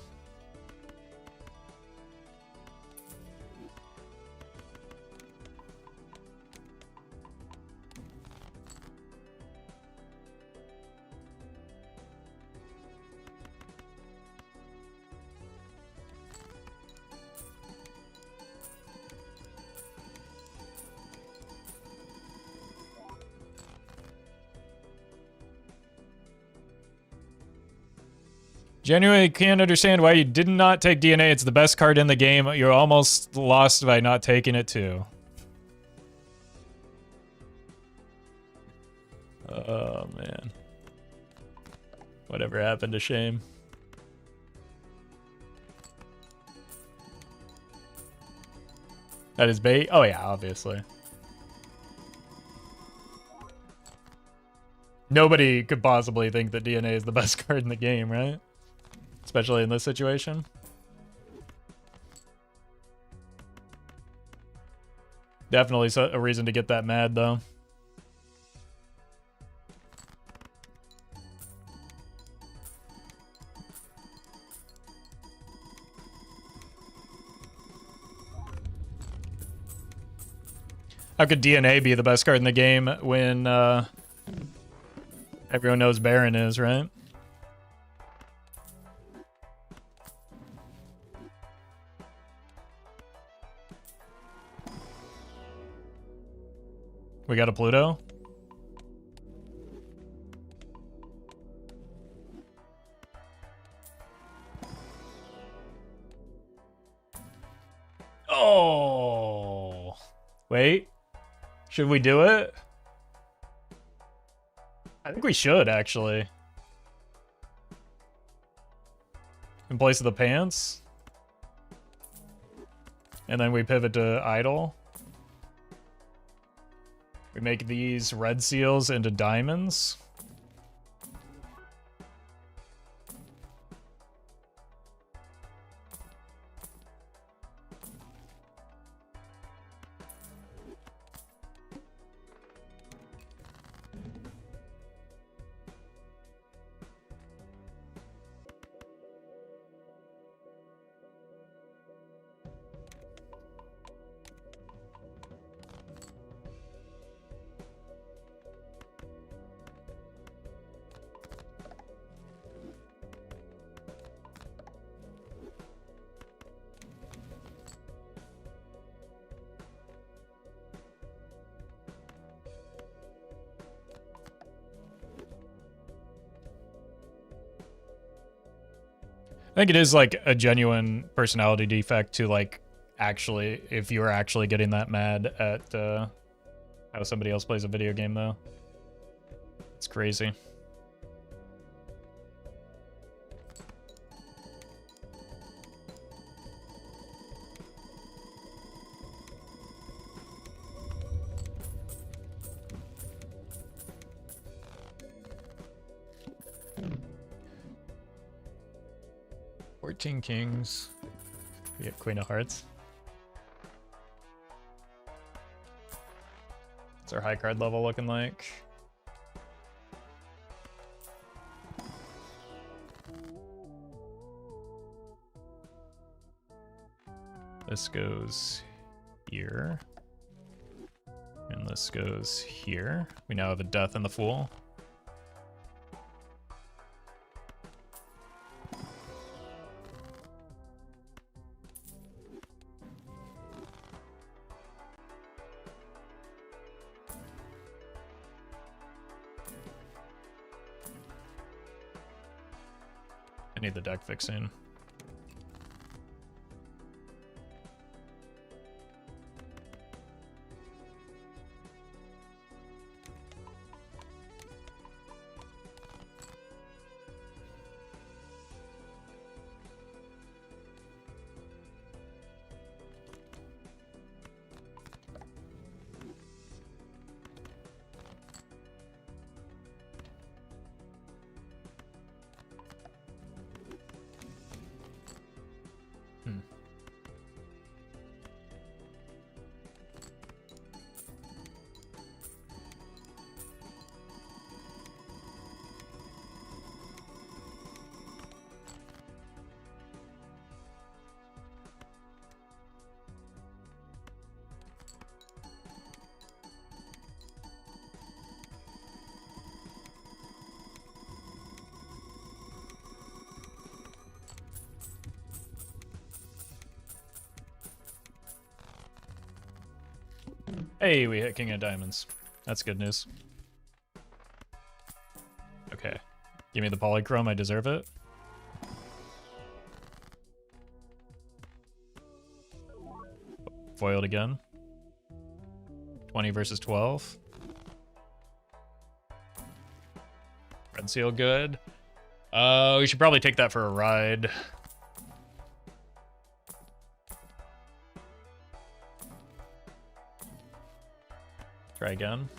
Genuinely can't understand why you did not take DNA. It's the best card in the game. You're almost lost by not taking it too. Oh, man. Whatever happened to Shame? That is bait? Oh, yeah, obviously. Nobody could possibly think that DNA is the best card in the game, right? Especially in this situation. Definitely a reason to get that mad, though. How could DNA be the best card in the game when everyone knows Baron is, right? We got a Pluto. Oh. Wait. Should we do it? I think we should, actually. In place of the pants. And then we pivot to idle. We make these red seals into diamonds. I think it is like a genuine personality defect to like actually, if you were actually getting that mad at how somebody else plays a video game, though. It's crazy. Kings. We get Queen of Hearts. What's our high card level looking like? This goes here. And this goes here. We now have a Death and the Fool. I need the deck fixing. Hey, we hit King of Diamonds. That's good news. Okay. Give me the polychrome, I deserve it. Foiled again. 20 versus 12. Red seal good. We should probably take that for a ride. Try again.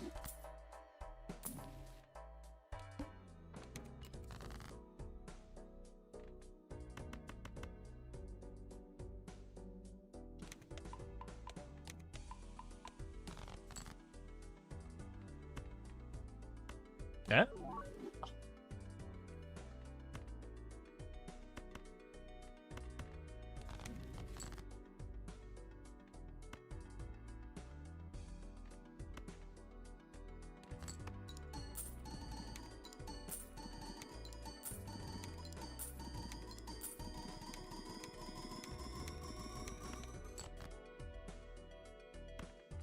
Yeah.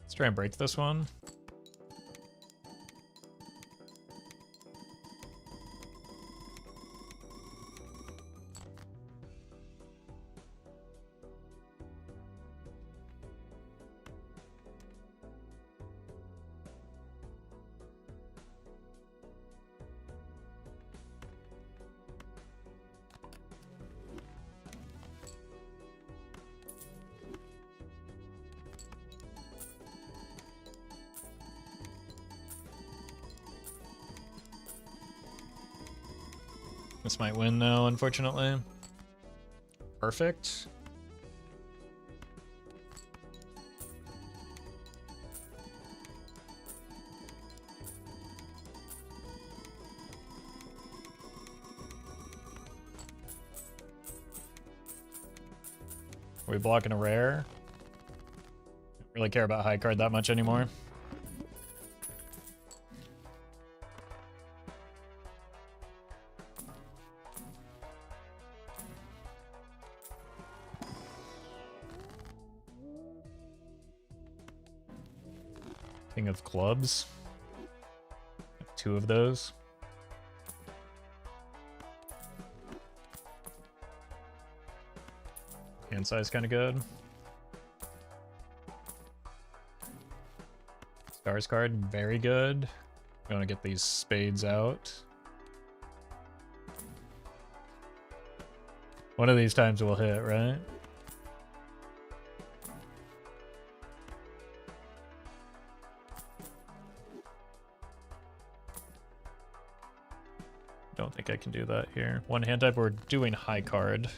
Let's try and break this one. This might win now, unfortunately. Perfect. Are we blocking a rare? Don't really care about high card that much anymore. King of clubs. Two of those. Hand size kind of good. Stars card, very good. We want to get these spades out. One of these times we'll hit, right? Don't think I can do that here. One hand type, we're doing high card.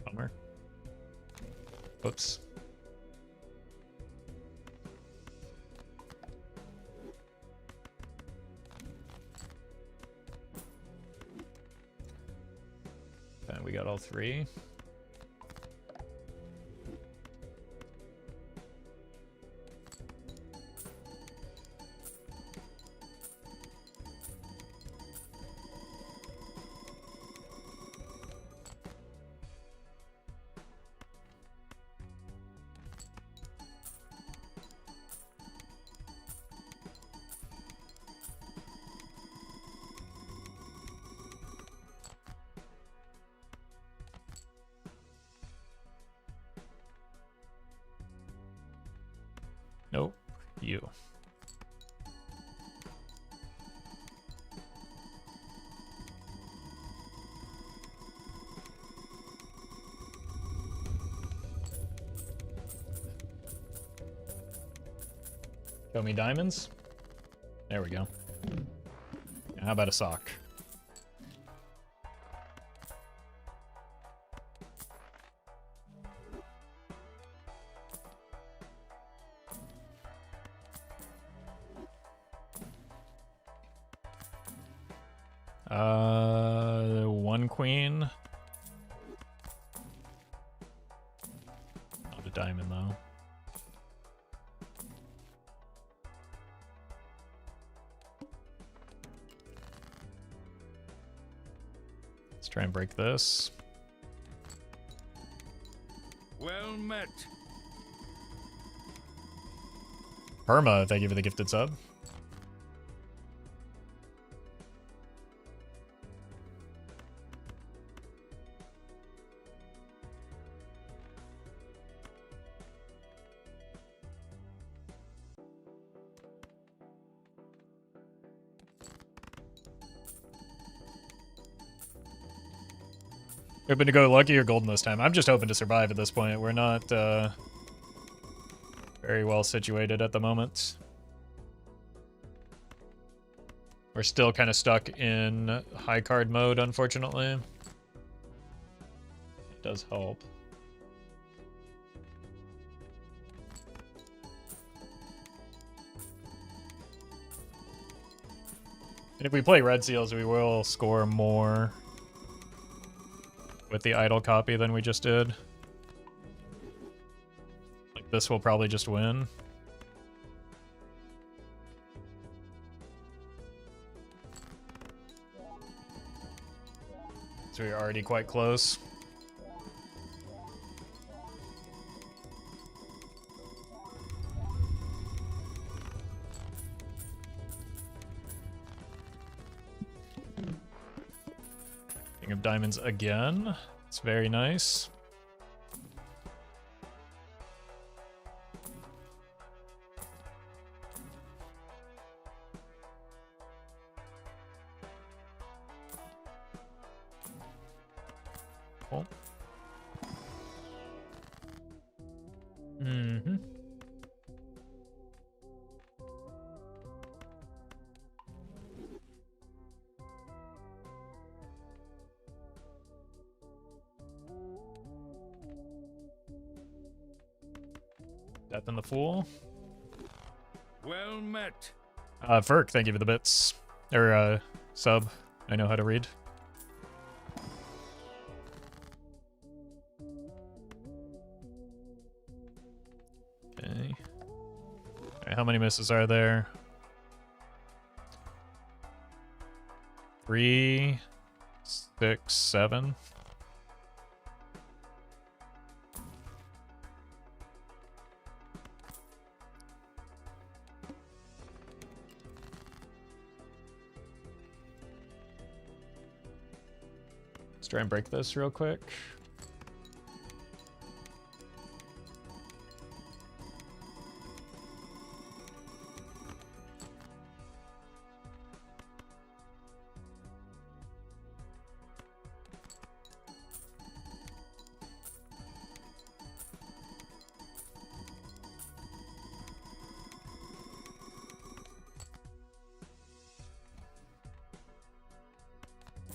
Bummer. Whoops. And we got all three. Nope, you. Show me diamonds. There we go. How about a sock? One queen. Not a diamond though. Let's try and break this. Well met. Perma, thank you for the gifted sub. Hoping to go lucky or golden this time. I'm just hoping to survive at this point. We're not very well situated at the moment. We're still kind of stuck in high card mode, unfortunately. It does help. And if we play red seals, we will score more with the idle copy than we just did. Like this will probably just win. So we're already quite close. King of diamonds again. It's very nice. Cool. Mm-hmm. Death and the Fool. Well met. Ferk, thank you for the bits. Or, sub. I know how to read. Okay. Alright, how many misses are there? 3, 6, 7. Let's try and break this real quick.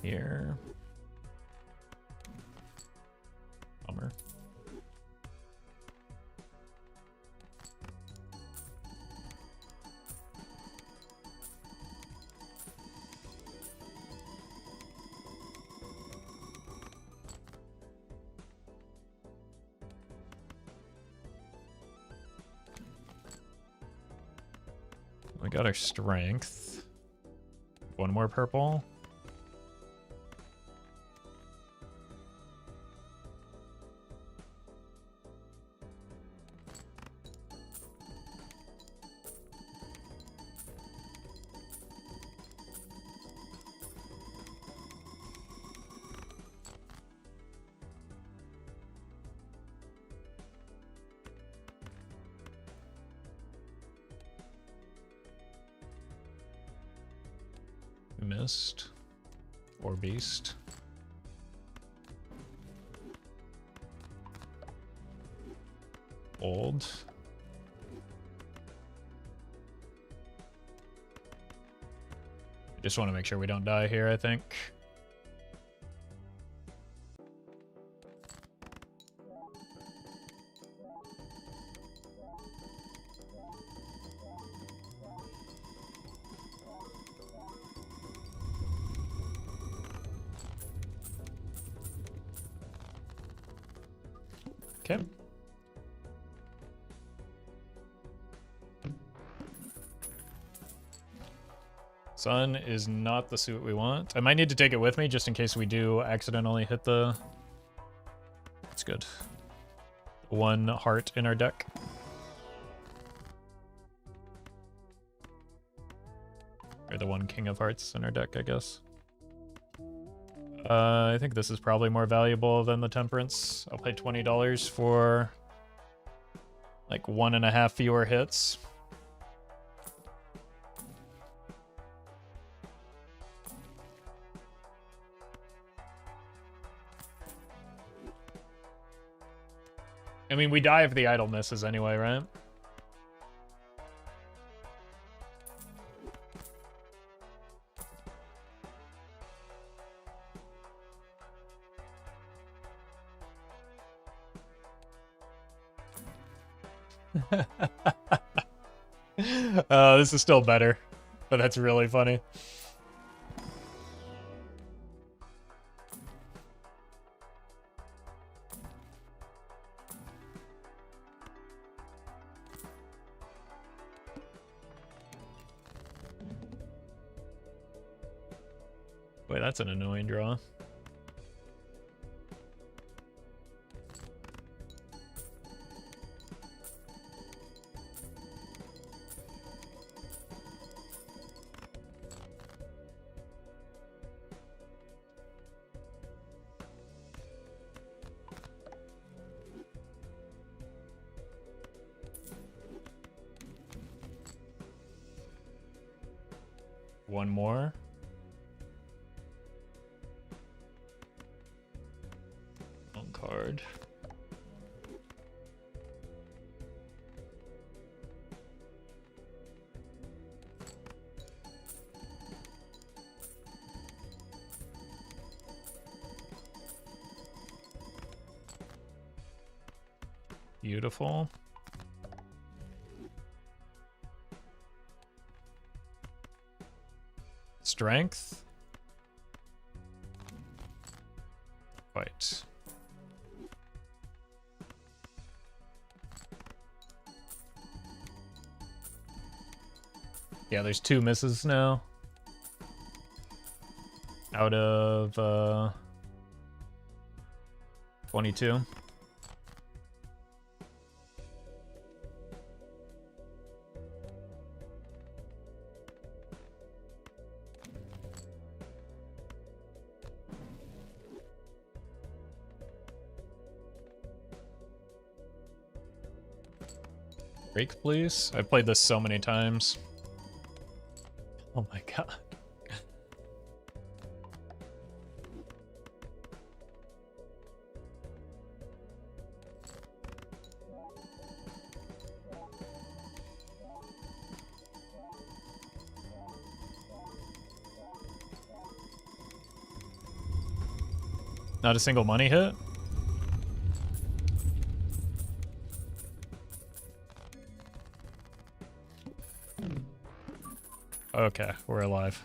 here. Bummer. We got our strength. One more purple. Mist or beast. Old. I just want to make sure we don't die here, I think. Okay. Sun is not the suit we want. I might need to take it with me just in case we do accidentally hit the... That's good. One heart in our deck. Or the one king of hearts in our deck, I guess. I think this is probably more valuable than the temperance. I'll pay $20 for like 1.5 fewer hits. I mean, we die if the idol misses anyway, right? This is still better, but that's really funny. Wait, that's an annoying draw. One more. One card. Beautiful. Strength. Fight. Yeah, there's 2 misses now. Out of 22. Break, please. I've played this so many times. Oh my god. Not a single money hit? Okay, we're alive.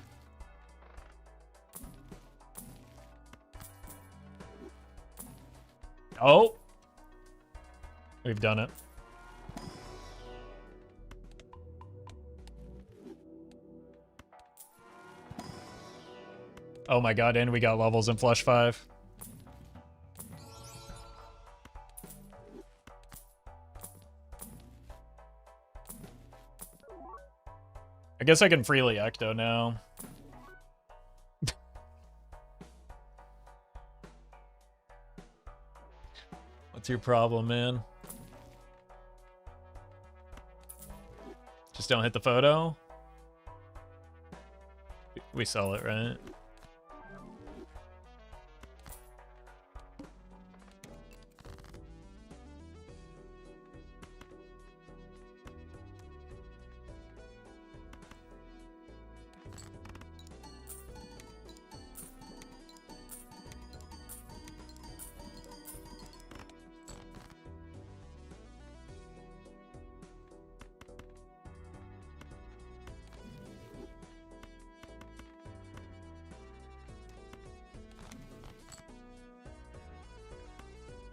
Oh! We've done it. Oh my god, and we got levels in Flush 5. I guess I can freely Ecto now. What's your problem, man? Just don't hit the photo? We sell it, right?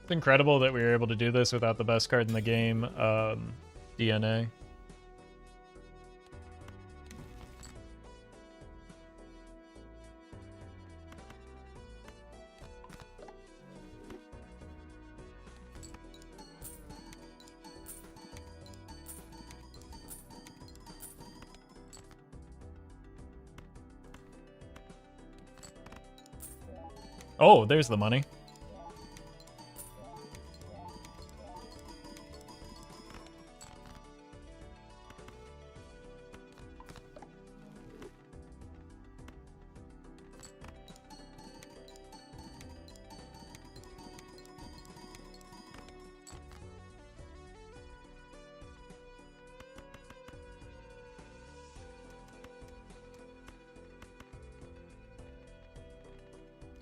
It's incredible that we were able to do this without the best card in the game, DNA. Oh, there's the money.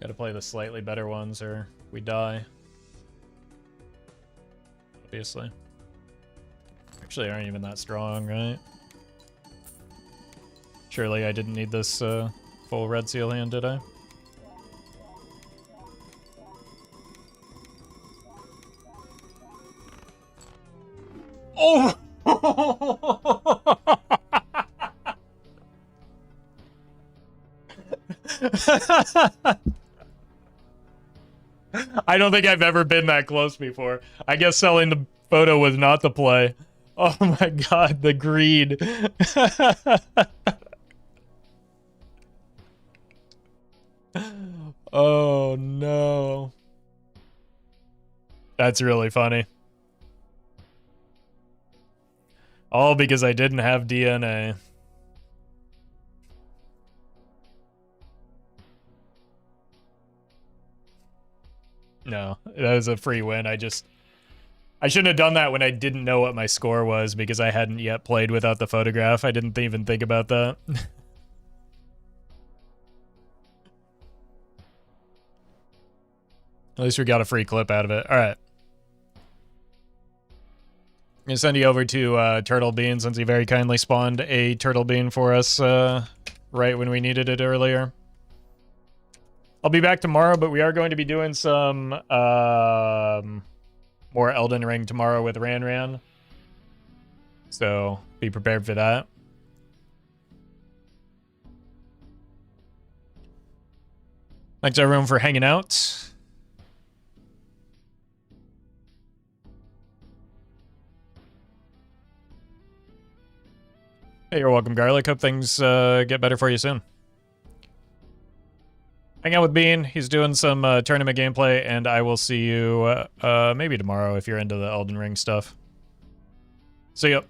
Gotta play the slightly better ones or we die. Obviously. Actually aren't even that strong, right? Surely I didn't need this full red seal hand, did I? Oh! I don't think I've ever been that close before. I guess selling the photo was not the play. Oh my god, the greed. Oh no. That's really funny. All because I didn't have DNA. No, that was a free win. I shouldn't have done that when I didn't know what my score was because I hadn't yet played without the photograph. I didn't even think about that. At least we got a free clip out of it. All right. I'm going to send you over to Turtle Bean since he very kindly spawned a Turtle Bean for us right when we needed it earlier. I'll be back tomorrow, but we are going to be doing some more Elden Ring tomorrow with Ran. So be prepared for that. Thanks everyone for hanging out. Hey, you're welcome, Garlic. Hope things get better for you soon. Hang out with Bean. He's doing some tournament gameplay, and I will see you maybe tomorrow if you're into the Elden Ring stuff. See ya.